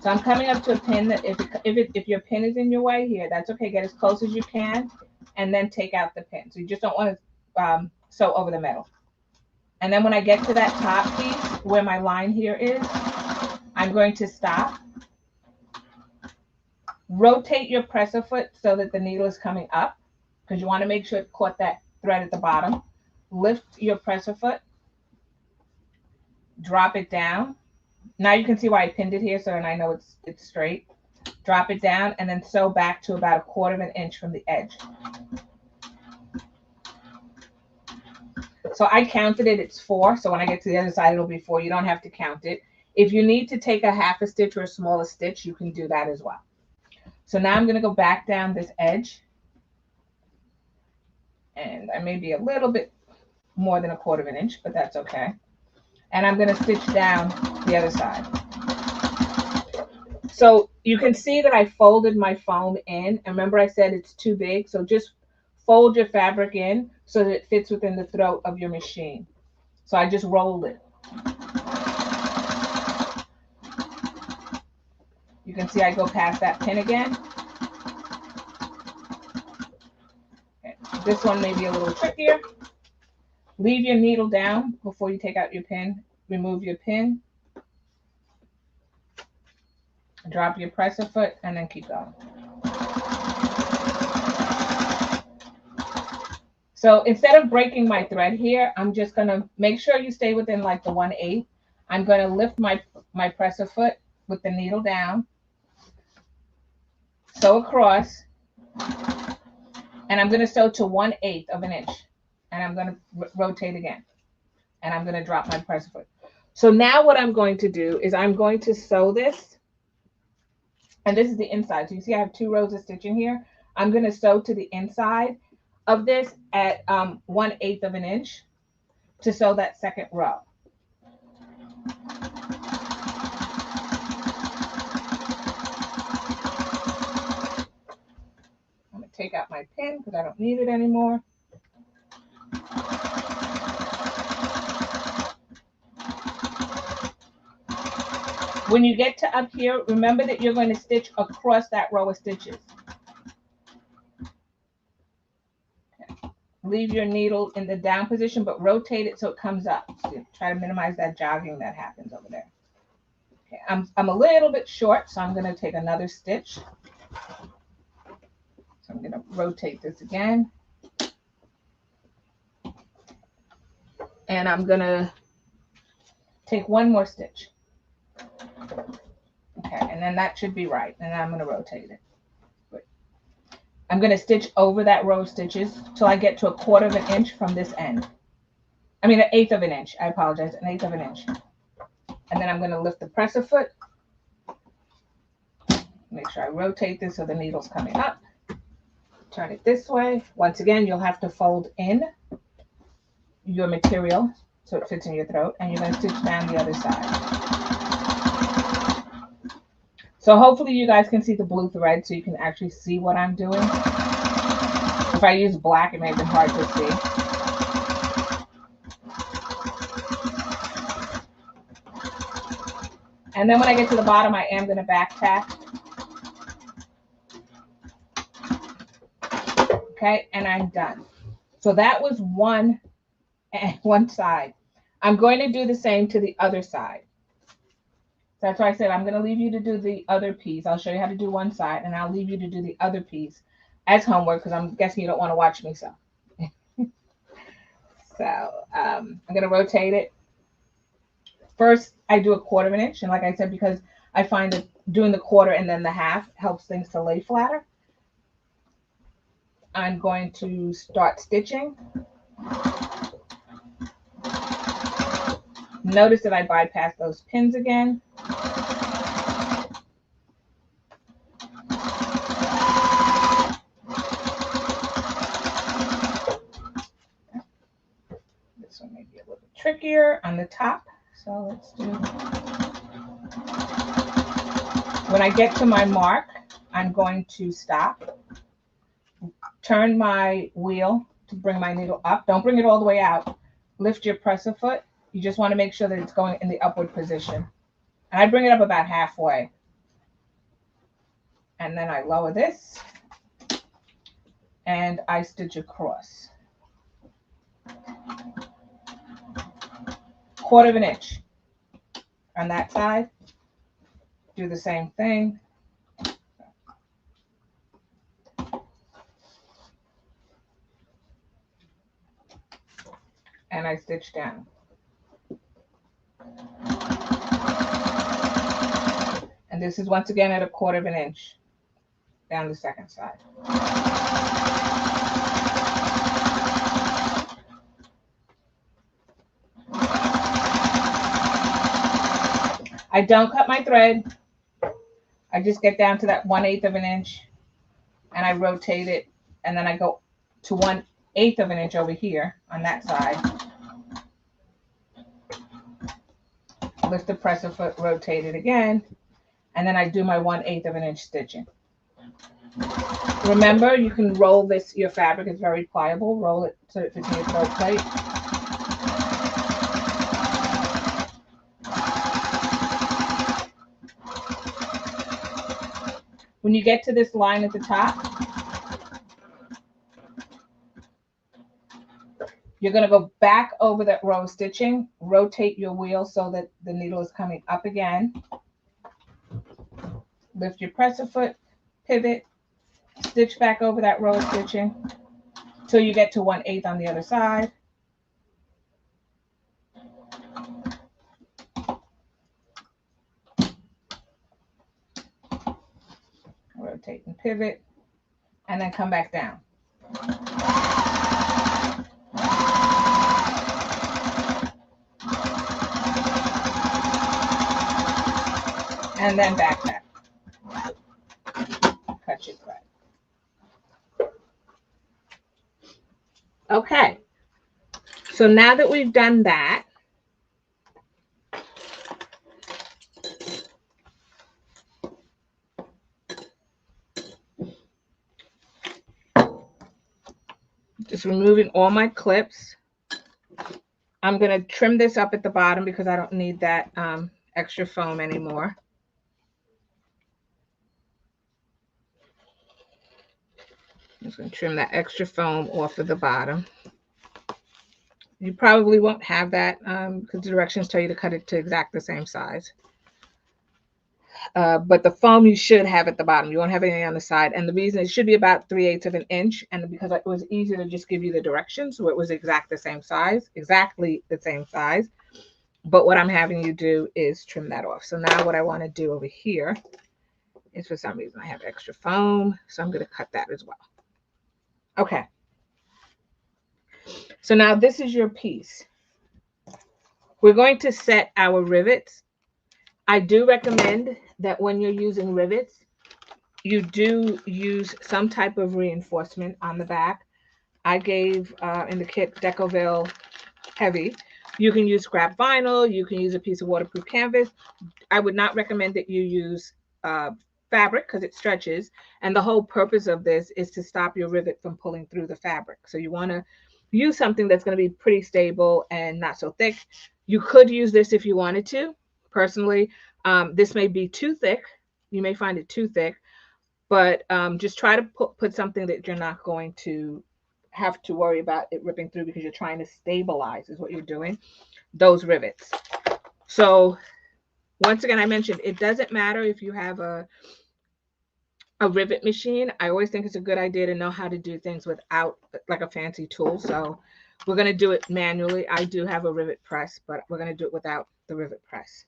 So I'm coming up to a pin that if your pin is in your way here, that's okay. Get as close as you can and then take out the pin. So you just don't want to sew over the metal. And then when I get to that top piece where my line here is, I'm going to stop. Rotate your presser foot so that the needle is coming up because you want to make sure it caught that thread at the bottom. Lift your presser foot. Drop it down. Now you can see why I pinned it here, so and I know it's straight. Drop it down and then sew back to about 1/4 of an inch from the edge. So I counted it, it's 4. So when I get to the other side, it'll be 4. You don't have to count it. If you need to take a 1/2 stitch or a smaller stitch, you can do that as well. So now I'm going to go back down this edge. And I may be a little bit more than 1/4 of an inch, but that's okay. And I'm going to stitch down the other side. So you can see that I folded my foam in. And remember I said it's too big. So just fold your fabric in so that it fits within the throat of your machine. So I just rolled it. You can see I go past that pin again. This one may be a little trickier. Leave your needle down before you take out your pin. Remove your pin. Drop your presser foot and then keep going. So instead of breaking my thread here, I'm just going to make sure you stay within like the 1/8. I'm going to lift my presser foot with the needle down, sew across, and I'm going to sew to 1/8 of an inch. And I'm going to rotate again. And I'm going to drop my presser foot. So now what I'm going to do is I'm going to sew this. And this is the inside. So you see I have 2 rows of stitching here. I'm going to sew to the inside of this at 1/8 of an inch to sew that second row. I'm going to take out my pin because I don't need it anymore. When you get to up here, remember that you're going to stitch across that row of stitches. Okay. Leave your needle in the down position, but rotate it so it comes up. So try to minimize that jogging that happens over there. Okay. I'm a little bit short, so I'm going to take another stitch. So I'm going to rotate this again. And I'm going to take one more stitch. Okay, and then that should be right. And I'm going to rotate it. Good. I'm going to stitch over that row of stitches till I get to 1/4 of an inch from this end. I mean, 1/8 of an inch. I apologize, 1/8 of an inch. And then I'm going to lift the presser foot. Make sure I rotate this so the needle's coming up. Turn it this way. Once again, you'll have to fold in your material so it fits in your throat. And you're going to stitch down the other side. So hopefully you guys can see the blue thread so you can actually see what I'm doing. If I use black, it may have been hard to see. And then when I get to the bottom, I am going to back tack. Okay, and I'm done. So that was one side. I'm going to do the same to the other side. That's why I said I'm going to leave you to do the other piece. I'll show you how to do one side, and I'll leave you to do the other piece as homework because I'm guessing you don't want to watch me sew. So I'm going to rotate it. First, I do 1/4 of an inch, and like I said, because I find that doing the 1/4 and then the 1/2 helps things to lay flatter. I'm going to start stitching. Notice that I bypassed those pins again. This one may be a little bit trickier on the top. So let's do. When I get to my mark, I'm going to stop. Turn my wheel to bring my needle up. Don't bring it all the way out. Lift your presser foot. You just want to make sure that it's going in the upward position. And I bring it up about halfway. And then I lower this. And I stitch across. 1/4 of an inch. On that side, do the same thing. And I stitch down. And this is once again at 1/4 of an inch down the second side. I don't cut my thread. I just get down to that 1/8 of an inch and I rotate it, and then I go to 1/8 of an inch over here on that side. Lift the presser foot, rotate it again, and then I do my 1/8 of an inch stitching. Remember, you can roll this, your fabric is very pliable. Roll it so it fits in your throat plate. When you get to this line at the top, You're going to go back over that row of stitching, rotate your wheel so that the needle is coming up again. Lift your presser foot, pivot, stitch back over that row of stitching till you get to 1/8 on the other side. Rotate and pivot, and then come back down. And then back. Cut your thread. Okay. So now that we've done that, just removing all my clips. I'm going to trim this up at the bottom because I don't need that extra foam anymore. I'm just going to trim that extra foam off of the bottom. You probably won't have that because the directions tell you to cut it to exact the same size. But the foam you should have at the bottom. You won't have anything on the side. And the reason it should be about 3/8 of an inch. And because it was easier to just give you the directions, so it was exactly the same size. But what I'm having you do is trim that off. So now what I want to do over here is, for some reason I have extra foam. So I'm going to cut that as well. Okay. So now this is your piece. We're going to set our rivets. I do recommend that when you're using rivets, you do use some type of reinforcement on the back. I gave in the kit Duffle Heavy. You can use scrap vinyl. You can use a piece of waterproof canvas. I would not recommend that you use fabric because it stretches. And the whole purpose of this is to stop your rivet from pulling through the fabric. So you want to use something that's going to be pretty stable and not so thick. You could use this if you wanted to. Personally, this may be too thick. You may find it too thick, but just try to put something that you're not going to have to worry about it ripping through, because you're trying to stabilize is what you're doing, those rivets. So once again, I mentioned it doesn't matter if you have a rivet machine. I always think it's a good idea to know how to do things without like a fancy tool. So we're going to do it manually. I do have a rivet press, but we're going to do it without the rivet press.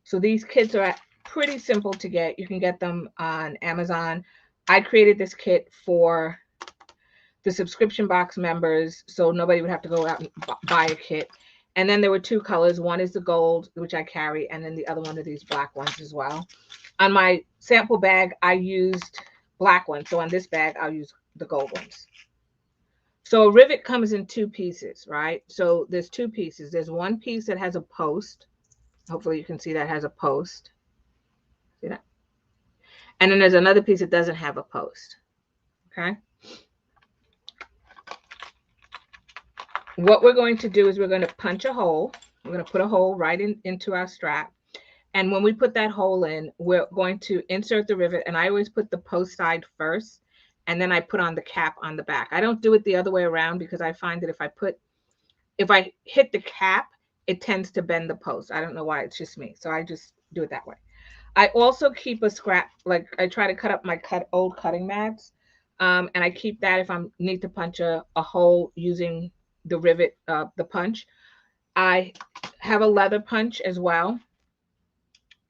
So these kits are pretty simple to get. You can get them on Amazon. I created this kit for the subscription box members, so nobody would have to go out and buy a kit. And then there were two colors. One is the gold, which I carry, and then the other one are these black ones as well. On my sample bag, I used black ones. So on this bag, I'll use the gold ones. So a rivet comes in two pieces, right? So there's two pieces. There's one piece that has a post. Hopefully you can see that has a post. See that? And then there's another piece that doesn't have a post. Okay. What we're going to do is we're going to punch a hole. We're going to put a hole right into our strap. And when we put that hole in, we're going to insert the rivet. And I always put the post side first, and then I put on the cap on the back. I don't do it the other way around because I find that if I hit the cap, it tends to bend the post. I don't know why, it's just me. So I just do it that way. I also keep a scrap, like I try to cut up my old cutting mats. And I keep that if I need to punch a hole using the rivet, the punch. I have a leather punch as well,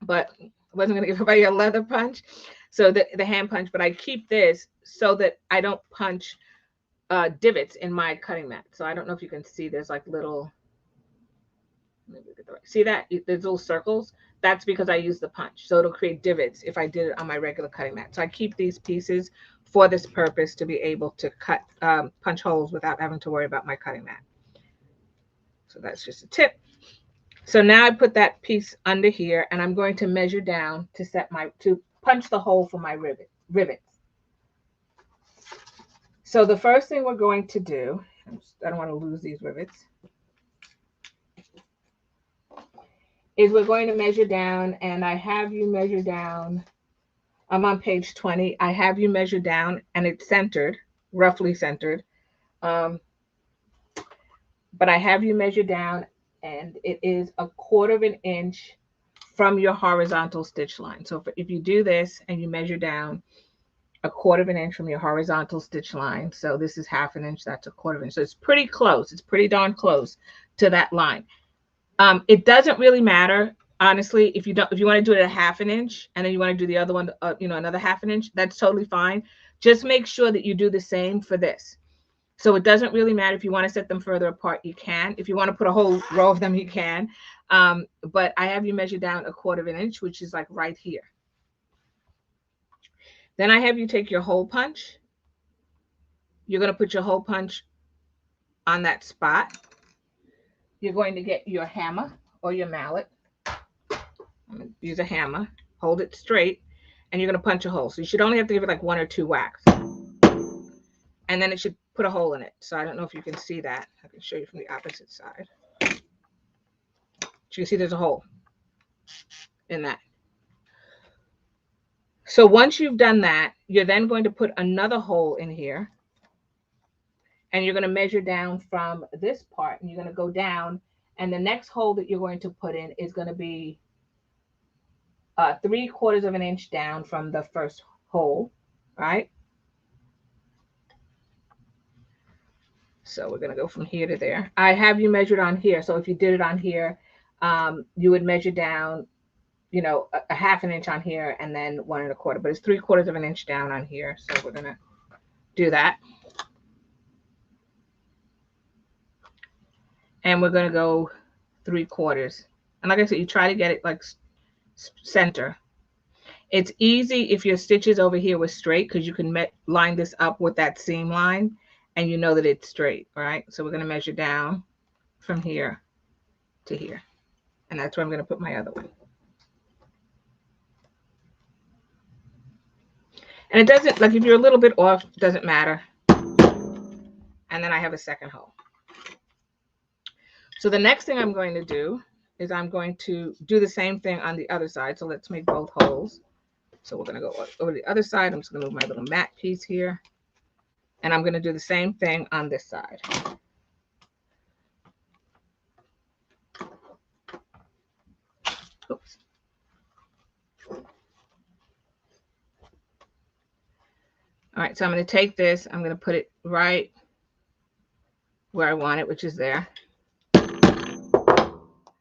but I wasn't going to give everybody a leather punch. So the hand punch, but I keep this so that I don't punch divots in my cutting mat. So I don't know if you can see, there's like little, see that? There's little circles. That's because I use the punch. So it'll create divots if I did it on my regular cutting mat. So I keep these pieces for this purpose, to be able to cut, punch holes without having to worry about my cutting mat. So that's just a tip. So now I put that piece under here, and I'm going to measure down to punch the hole for my rivets. So the first thing we're going to do, I don't want to lose these rivets, is we're going to measure down, and I have you measure down. I'm on page 20. I have you measure down, and it's centered, roughly centered. but I have you measure down, and it is 1/4 of an inch from your horizontal stitch line. So if you do this and you measure down 1/4 of an inch from your horizontal stitch line, so this is 1/2 inch, that's 1/4 inch. So it's pretty close. It's pretty darn close to that line. It doesn't really matter, honestly, if you want to do it at 1/2 inch and then you want to do the other one, another 1/2 inch, that's totally fine. Just make sure that you do the same for this. So it doesn't really matter. If you want to set them further apart, you can. If you want to put a whole row of them, you can. But I have you measure down 1/4 of an inch, which is like right here. Then I have you take your hole punch. You're going to put your hole punch on that spot. You're going to get your hammer or your mallet. I'm going to use a hammer. Hold it straight, and you're going to punch a hole. So you should only have to give it like 1 or 2 whacks. And then it should put a hole in it. So I don't know if you can see that. I can show you from the opposite side. You can see there's a hole in that. So once you've done that, you're then going to put another hole in here. And you're going to measure down from this part. And you're going to go down. And the next hole that you're going to put in is going to be 3/4 of an inch down from the first hole, right? So we're going to go from here to there. I have you measured on here. So if you did it on here, you would measure down, a 1/2 inch on here and then 1 1/4. But it's 3/4 of an inch down on here. So we're going to do that. And we're going to go 3/4. And like I said, you try to get it like center. It's easy if your stitches over here were straight because you can line this up with that seam line and you know that it's straight, right? So we're going to measure down from here to here. And that's where I'm going to put my other one. And it doesn't, like if you're a little bit off, it doesn't matter. And then I have a second hole. So the next thing I'm going to do is I'm going to do the same thing on the other side. So let's make both holes. So we're going to go over the other side. I'm just going to move my little mat piece here. And I'm going to do the same thing on this side. Oops. All right, so I'm going to take this. I'm going to put it right where I want it, which is there.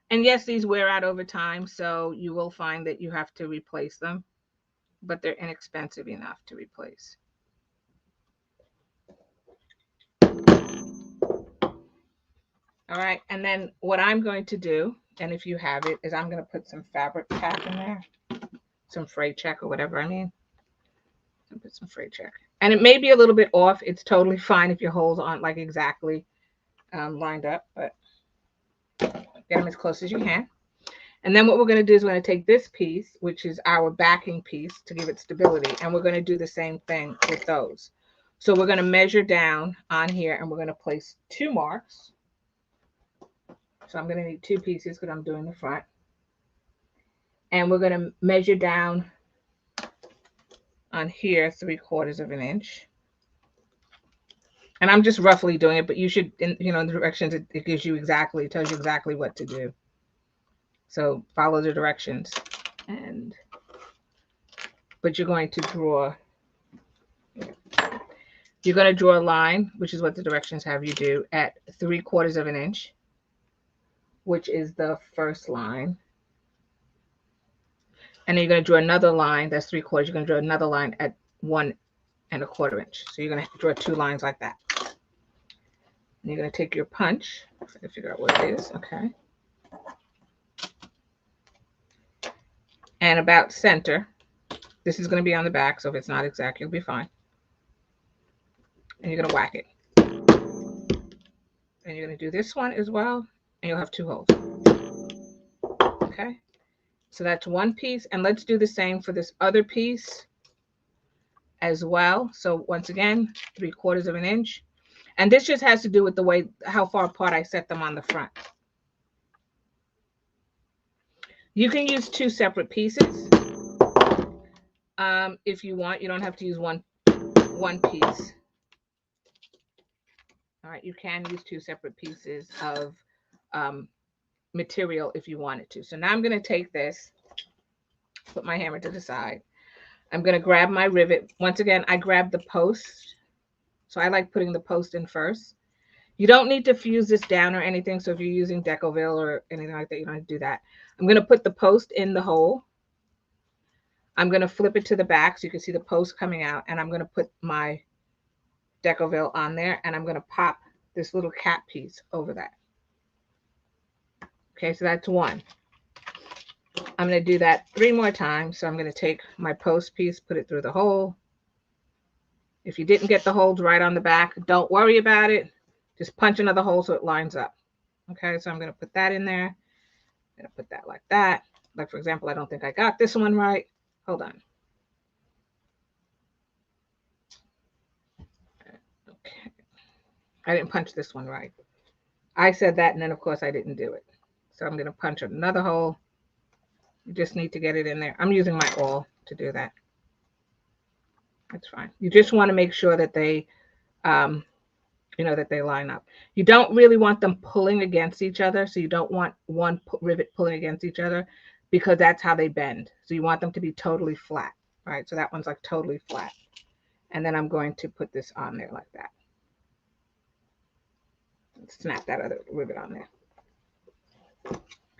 And yes, these wear out over time, so you will find that you have to replace them, but they're inexpensive enough to replace. All right, and then what I'm going to do, and if you have it, is I'm going to put some fabric tack in there, some fray check or whatever I mean. I'll put some fray check. And it may be a little bit off. It's totally fine if your holes aren't like exactly lined up, but get them as close as you can. And then what we're going to do is we're going to take this piece, which is our backing piece, to give it stability, and we're going to do the same thing with those. So we're going to measure down on here, and we're going to place 2 marks. So I'm going to need 2 pieces because I'm doing the front. And we're going to measure down on here 3/4 of an inch. And I'm just roughly doing it, but you should, in the directions, it gives you exactly, it tells you exactly what to do. So follow the directions. But you're going to draw a line, which is what the directions have you do, at 3/4 of an inch, which is the first line. And then you're going to draw another line that's 3/4. You're going to draw another line at 1 1/4 inch. So you're going to have to draw 2 lines like that. And you're going to take your punch. If I can figure out what it is. Okay. And about center. This is going to be on the back, so if it's not exact, you'll be fine. And you're going to whack it. And you're going to do this one as well, and you'll have 2 holes. Okay. So that's one piece, and let's do the same for this other piece as well. So once again, 3/4 of an inch. And this just has to do with the way, how far apart I set them on the front. You can use 2 separate pieces. If you want, you don't have to use one piece. All right, you can use 2 separate pieces of material if you wanted to. So now I'm going to take this, put my hammer to the side. I'm going to grab my rivet. Once again, I grab the post. So I like putting the post in first. You don't need to fuse this down or anything. So if you're using Decoville or anything like that, you don't have to do that. I'm going to put the post in the hole. I'm going to flip it to the back so you can see the post coming out. And I'm going to put my Decoville on there. And I'm going to pop this little cap piece over that. Okay, so that's one. I'm going to do that 3 more times. So I'm going to take my post piece, put it through the hole. If you didn't get the holes right on the back, don't worry about it. Just punch another hole so it lines up. Okay, so I'm going to put that in there. I'm going to put that like that. Like, for example, I don't think I got this one right. Hold on. Okay. I didn't punch this one right. I said that, and then, of course, I didn't do it. So I'm going to punch another hole. You just need to get it in there. I'm using my awl to do that. That's fine. You just want to make sure that they, that they line up. You don't really want them pulling against each other. So you don't want one rivet pulling against each other because that's how they bend. So you want them to be totally flat, right? So that one's like totally flat. And then I'm going to put this on there like that. Snap that other rivet on there.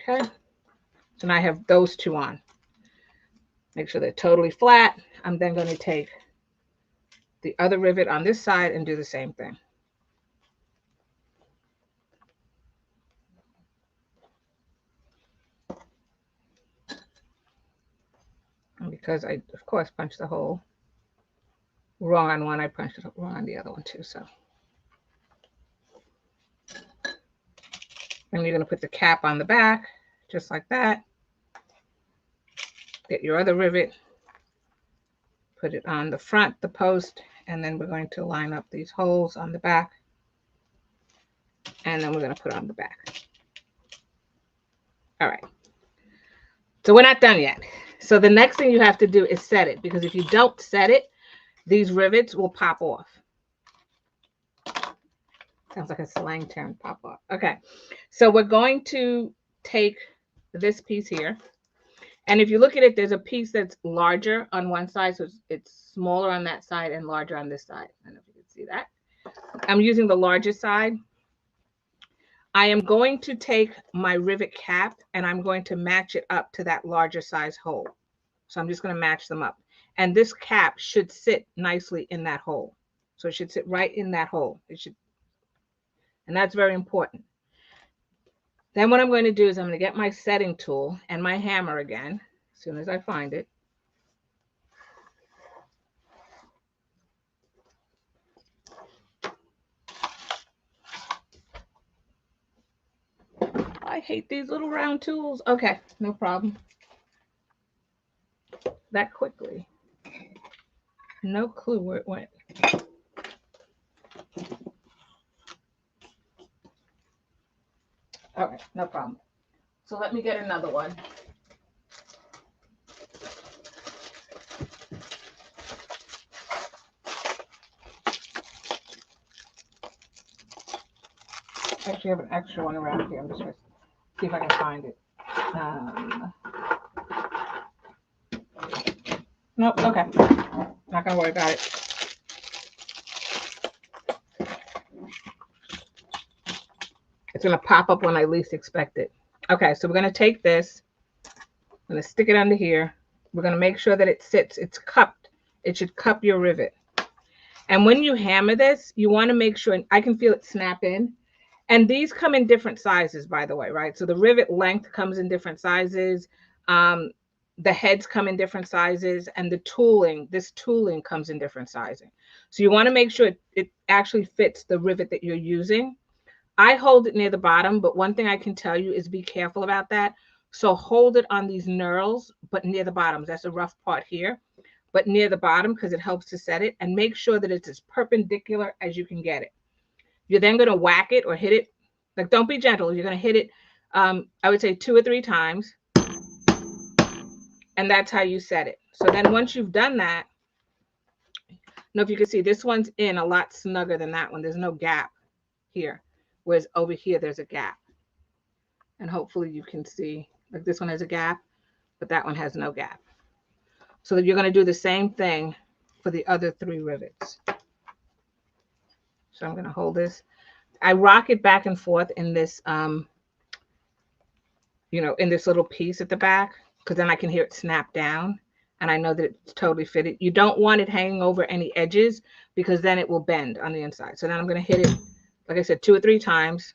Okay. So now I have those 2 on. Make sure they're totally flat. I'm then going to take the other rivet on this side and do the same thing. And because I, of course, punched the hole wrong on one, I punched it wrong on the other one too. So, and you're going to put the cap on the back, just like that. Get your other rivet, put it on the front, the post, and then we're going to line up these holes on the back. And then we're going to put on the back. All right. So we're not done yet. So the next thing you have to do is set it, because if you don't set it, these rivets will pop off. Sounds like a slang term, pop off. Okay. So we're going to take this piece here. And if you look at it, there's a piece that's larger on one side. So it's smaller on that side and larger on this side. I don't know if you can see that. I'm using the largest side. I am going to take my rivet cap and I'm going to match it up to that larger size hole. So I'm just going to match them up. And this cap should sit nicely in that hole. So it should sit right in that hole. It should, and that's very important. Then what I'm going to do is I'm going to get my setting tool and my hammer again, as soon as I find it. I hate these little round tools. Okay, no problem. That quickly. No clue where it went. All right, no problem. So let me get another one. I actually have an extra one around here. I'm just going to see if I can find it. Nope, okay. Not going to worry about it. It's going to pop up when I least expect it. Okay, so we're going to take this. I'm going to stick it under here. We're going to make sure that it sits. It's cupped. It should cup your rivet. And when you hammer this, you want to make sure, I can feel it snap in. And these come in different sizes, by the way, right? So the rivet length comes in different sizes. The heads come in different sizes. And the tooling, this tooling comes in different sizing. So you want to make sure it actually fits the rivet that you're using. I hold it near the bottom, but one thing I can tell you is be careful about that. So hold it on these knurls, but near the bottom. That's a rough part here, but near the bottom because it helps to set it, and make sure that it's as perpendicular as you can get it. You're then going to whack it or hit it. Like, don't be gentle. You're going to hit it, I would say 2 or 3 times. And that's how you set it. So then once you've done that, I don't know if you can see, this one's in a lot snugger than that one. There's no gap. here, whereas over here there's a gap. And hopefully you can see, like this one has a gap, but that one has no gap. So that you're going to do the same thing for the other 3 rivets. So I'm going to hold this. I rock it back and forth in this, in this little piece at the back, because then I can hear it snap down and I know that it's totally fitted. You don't want it hanging over any edges because then it will bend on the inside. So then I'm going to hit it, like I said, 2 or 3 times.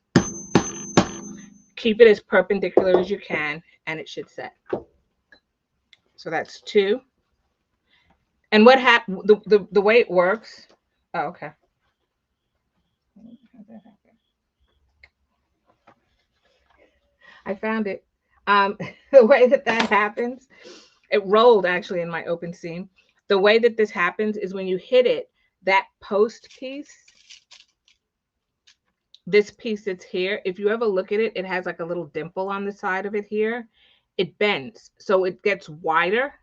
Keep it as perpendicular as you can and it should set. So that's 2. And what happened, the way it works, oh, okay. I found it. The way that happens, it rolled actually in my open seam. The way that this happens is when you hit it, that post piece, this piece that's here, if you ever look at it, it has like a little dimple on the side of it here. It bends, so it gets wider,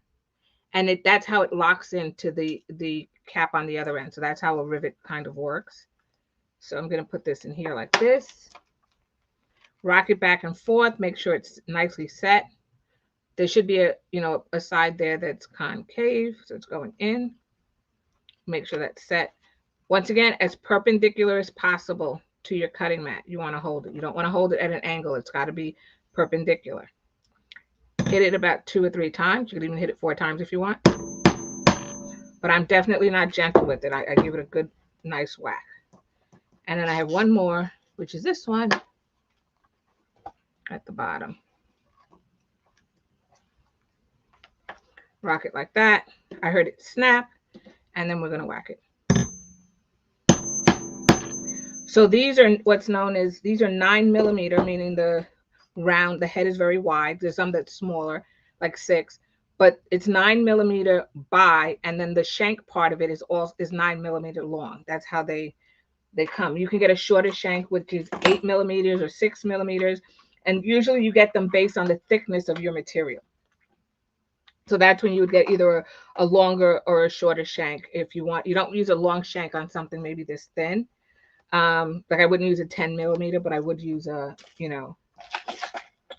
and that's how it locks into the cap on the other end. So that's how a rivet kind of works. So I'm going to put this in here like this. Rock it back and forth. Make sure it's nicely set. There should be a side there that's concave, so it's going in. Make sure that's set. Once again, as perpendicular as possible to your cutting mat. You want to hold it. You don't want to hold it at an angle. It's got to be perpendicular. Hit it about 2 or 3 times. You can even hit it 4 times if you want. But I'm definitely not gentle with it. I give it a good, nice whack. And then I have one more, which is this one at the bottom. Rock it like that. I heard it snap, and then we're going to whack it. So these are what's known as, these are 9mm, meaning the head is very wide. There's some that's smaller, like 6, but it's 9mm by, and then the shank part of it is 9mm long. That's how they come. You can get a shorter shank, which is 8mm or 6mm, and usually you get them based on the thickness of your material. So that's when you would get either a longer or a shorter shank. If you want, you don't use a long shank on something maybe this thin. Like I wouldn't use a 10mm, but I would use a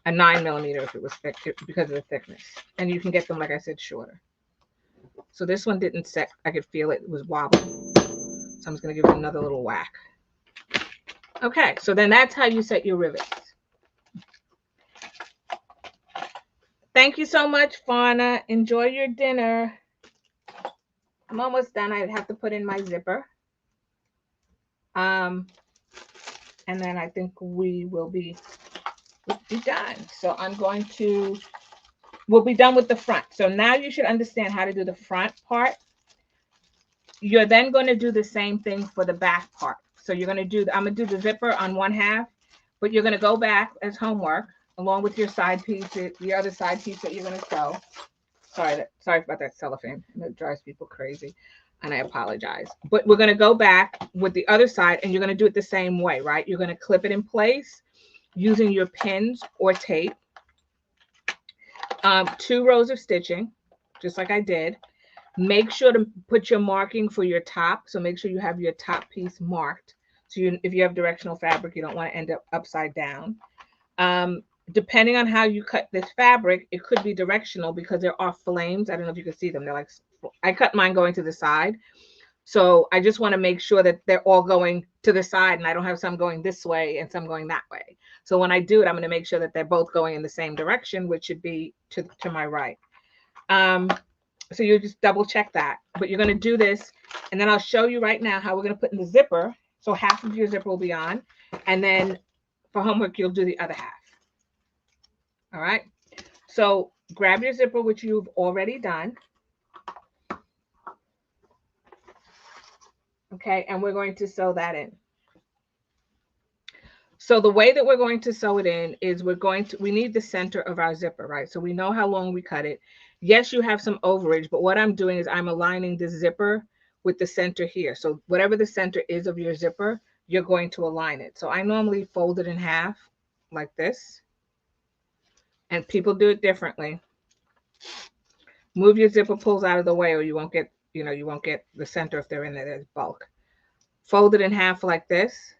9mm if it was thick, because of the thickness. And you can get them, like I said, shorter. So this one didn't set. I could feel it was wobbling. So I'm just going to give it another little whack. Okay, so then that's how you set your rivets. Thank you so much, Fauna. Enjoy your dinner. I'm almost done. I have to put in my zipper. And then I think we will be done. So I'm going to, we'll be done with the front. So now you should understand how to do the front part. You're then going to do the same thing for the back part. So you're going to do, I'm going to do the zipper on 1/2, but you're going to go back as homework along with your side piece, the other side piece that you're going to sew. Sorry about that cellophane. It drives people crazy, and I apologize. But we're going to go back with the other side, and you're going to do it the same way, right? You're going to clip it in place using your pins or tape. 2 rows of stitching, just like I did. Make sure to put your marking for your top. So make sure you have your top piece marked. So if you have directional fabric, you don't want to end up upside down. Depending on how you cut this fabric, it could be directional because there are flames. I don't know if you can see them. They're like, I cut mine going to the side. So I just want to make sure that they're all going to the side and I don't have some going this way and some going that way. So when I do it, I'm going to make sure that they're both going in the same direction, which should be to my right. So you just double check that, but you're going to do this, and then I'll show you right now how we're going to put in the zipper. So half of your zipper will be on, and then for homework, you'll do the other half. All right. So grab your zipper, which you've already done. Okay. And we're going to sew that in. So the way that we're going to sew it in is we need the center of our zipper, right? So we know how long we cut it. Yes, you have some overage, but what I'm doing is I'm aligning the zipper with the center here. So whatever the center is of your zipper, you're going to align it. So I normally fold it in half like this, and people do it differently. Move your zipper pulls out of the way, or you won't get, the center if they're in there. There's bulk. Fold it in half like this.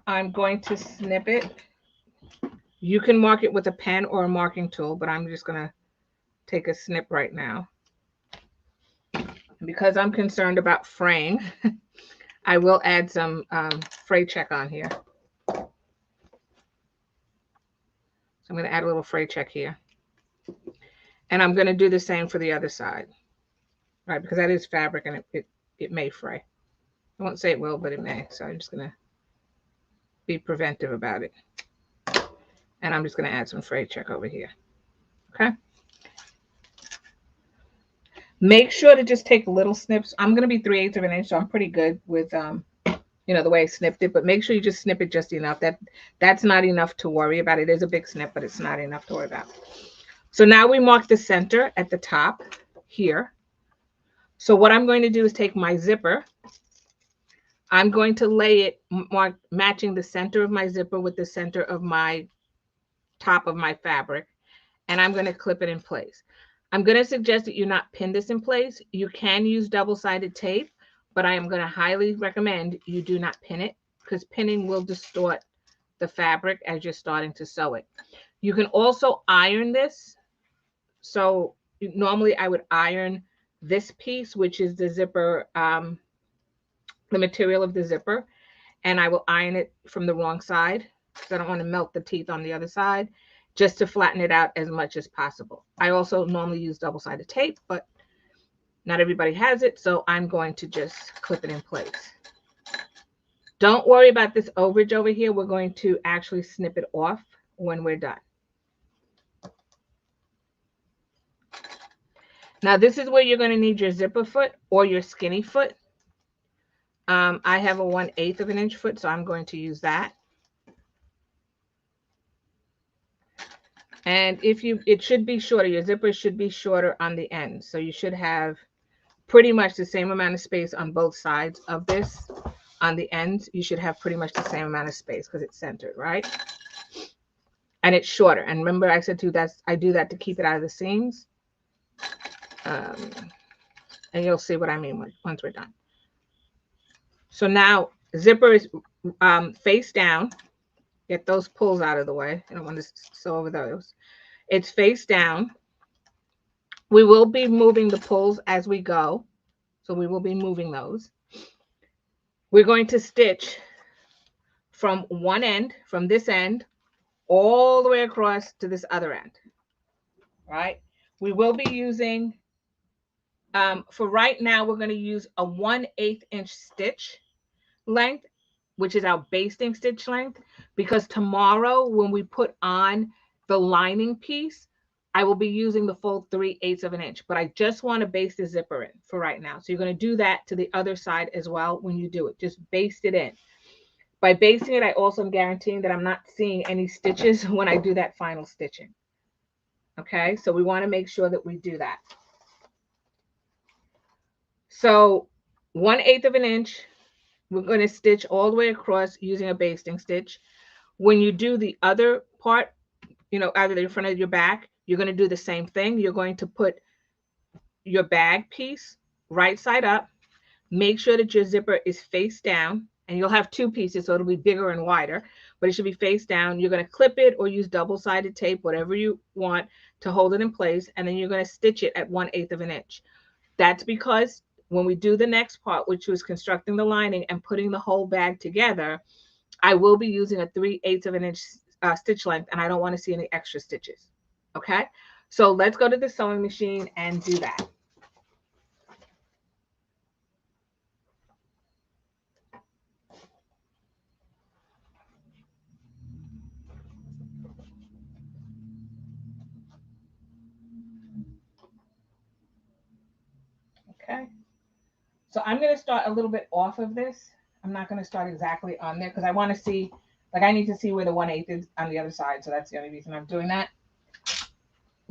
I'm going to snip it. You can mark it with a pen or a marking tool, but I'm just going to take a snip right now. Because I'm concerned about fraying, I will add some fray check on here. So I'm going to add a little fray check here. And I'm going to do the same for the other side, right? Because that is fabric and it may fray. I won't say it will, but it may. So I'm just going to be preventive about it. And I'm just going to add some fray check over here. Okay. Make sure to just take little snips. I'm going to be 3/8 of an inch, so I'm pretty good with, you know, the way I snipped it. But make sure you just snip it just enough. That's not enough to worry about. It is a big snip, but it's not enough to worry about. So now we mark the center at the top here. So what I'm going to do is take my zipper. I'm going to lay it matching the center of my zipper with the center of my top of my fabric. And I'm going to clip it in place. I'm going to suggest that you not pin this in place. You can use double-sided tape, but I am going to highly recommend you do not pin it because pinning will distort the fabric as you're starting to sew it. You can also iron this. So normally I would iron this piece, which is the zipper, the material of the zipper, and I will iron it from the wrong side because I don't want to melt the teeth on the other side, just to flatten it out as much as possible. I also normally use double-sided tape, but not everybody has it, so I'm going to just clip it in place. Don't worry about this overage over here. We're going to actually snip it off when we're done. Now, this is where you're going to need your zipper foot or your skinny foot. I have a 1/8 of an inch foot, so I'm going to use that. And it should be shorter. Your zipper should be shorter on the end. So you should have pretty much the same amount of space on both sides of this. On the ends, you should have pretty much the same amount of space because it's centered, right? And it's shorter. And remember I said to you I do that to keep it out of the seams. And you'll see what I mean once we're done. So now zipper is face down. Get those pulls out of the way. I don't want to sew over those. It's face down. We will be moving the pulls as we go. So we will be moving those. We're going to stitch from one end, from this end, all the way across to this other end. Right? We will be using, for right now, we're going to use a 1/8 inch stitch length, which is our basting stitch length, because tomorrow when we put on the lining piece, I will be using the full 3/8 of an inch, but I just want to baste the zipper in for right now. So you're going to do that to the other side as well when you do it. Just baste it in. By basting it, I also am guaranteeing that I'm not seeing any stitches when I do that final stitching. Okay, so we want to make sure that we do that. So 1/8 of an inch, we're going to stitch all the way across using a basting stitch. When you do the other part, you know, either the front or your back, you're going to do the same thing. You're going to put your bag piece right side up. Make sure that your zipper is face down, and you'll have two pieces, so it'll be bigger and wider, but it should be face down. You're going to clip it or use double-sided tape, whatever you want to hold it in place, and then you're going to stitch it at 1/8 of an inch. That's because when we do the next part, which was constructing the lining and putting the whole bag together, I will be using a 3/8 of an inch stitch length, and I don't want to see any extra stitches. Okay, so let's go to the sewing machine and do that. Okay, so I'm going to start a little bit off of this. I'm not going to start exactly on there because I want to see, like, I need to see where the 1/8 is on the other side. So that's the only reason I'm doing that.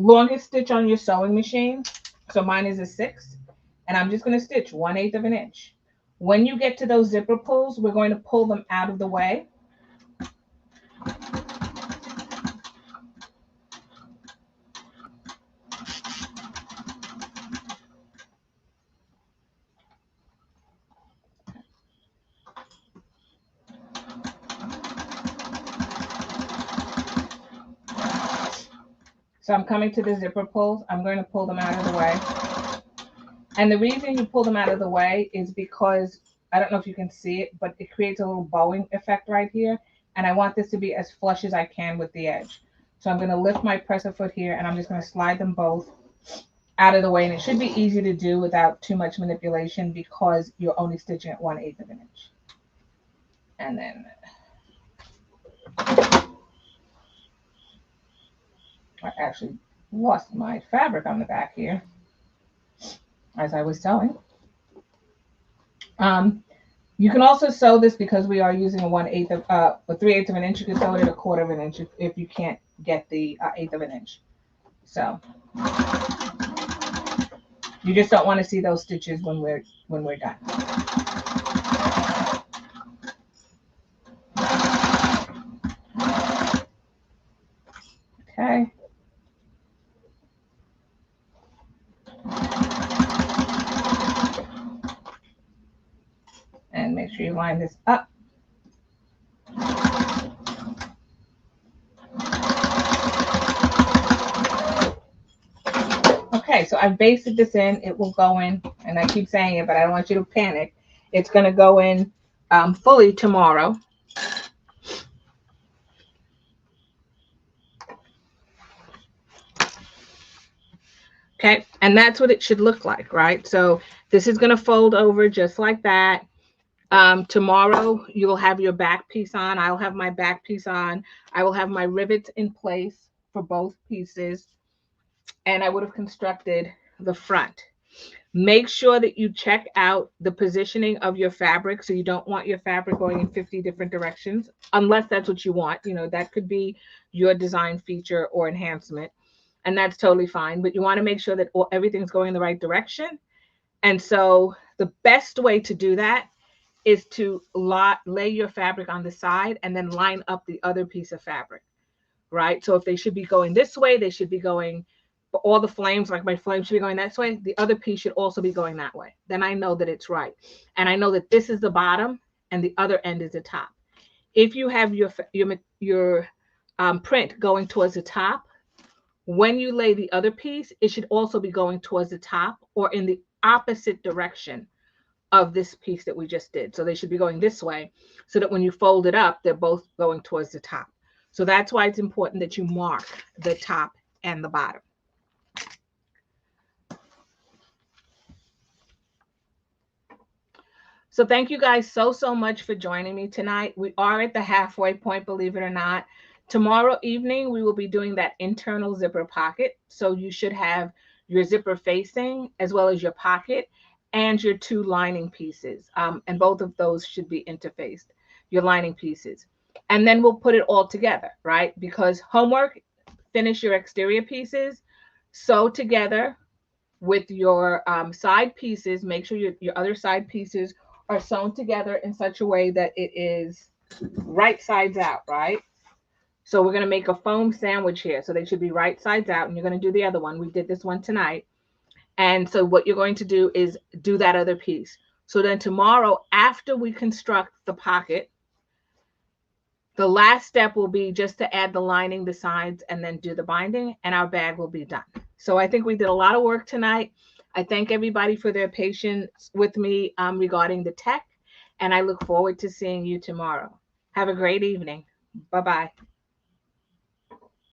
Longest stitch on your sewing machine. So mine is a 6, and I'm just going to stitch 1/8 of an inch. When you get to those zipper pulls, we're going to pull them out of the way. So I'm coming to the zipper pulls. I'm going to pull them out of the way. And the reason you pull them out of the way is because, I don't know if you can see it, but it creates a little bowing effect right here. And I want this to be as flush as I can with the edge. So I'm going to lift my presser foot here, and I'm just going to slide them both out of the way. And it should be easy to do without too much manipulation because you're only stitching at 1/8 of an inch. And then I actually lost my fabric on the back here, as I was telling. You can also sew this because we are using a 1/8 of a 3/8 of an inch. You can sew it at 1/4 of an inch if you can't get the 1/8 of an inch. So you just don't want to see those stitches when we're done. Okay. And make sure you line this up. Okay, so I've basted this in. It will go in, and I keep saying it, but I don't want you to panic. It's going to go in fully tomorrow. Okay, and that's what it should look like, right? So this is going to fold over just like that. Tomorrow you will have your back piece on. I'll have my back piece on. I will have my rivets in place for both pieces, and I would have constructed the front. Make sure that you check out the positioning of your fabric. So you don't want your fabric going in 50 different directions, unless that's what you want. You know, that could be your design feature or enhancement, and that's totally fine. But you want to make sure that everything's going in the right direction. And so the best way to do that is to lay your fabric on the side and then line up the other piece of fabric, right? So if they should be going this way, they should be going, all the flames, like my flame should be going this way, the other piece should also be going that way. Then I know that it's right. And I know that this is the bottom and the other end is the top. If you have your print going towards the top, when you lay the other piece, it should also be going towards the top or in the opposite direction of this piece that we just did. So they should be going this way so that when you fold it up, they're both going towards the top. So that's why it's important that you mark the top and the bottom. So thank you guys so much for joining me tonight. We are at the halfway point, believe it or not. Tomorrow evening, we will be doing that internal zipper pocket. So you should have your zipper facing as well as your pocket and your two lining pieces. And both of those should be interfaced, your lining pieces. And then we'll put it all together, right? Because homework, finish your exterior pieces, sew together with your side pieces. Make sure your other side pieces are sewn together in such a way that it is right sides out, right? So we're going to make a foam sandwich here. So they should be right sides out, and you're going to do the other one. We did this one tonight. And so what you're going to do is do that other piece. So then tomorrow, after we construct the pocket, the last step will be just to add the lining, the sides, and then do the binding, and our bag will be done. So I think we did a lot of work tonight. I thank everybody for their patience with me regarding the tech, and I look forward to seeing you tomorrow. Have a great evening. Bye-bye.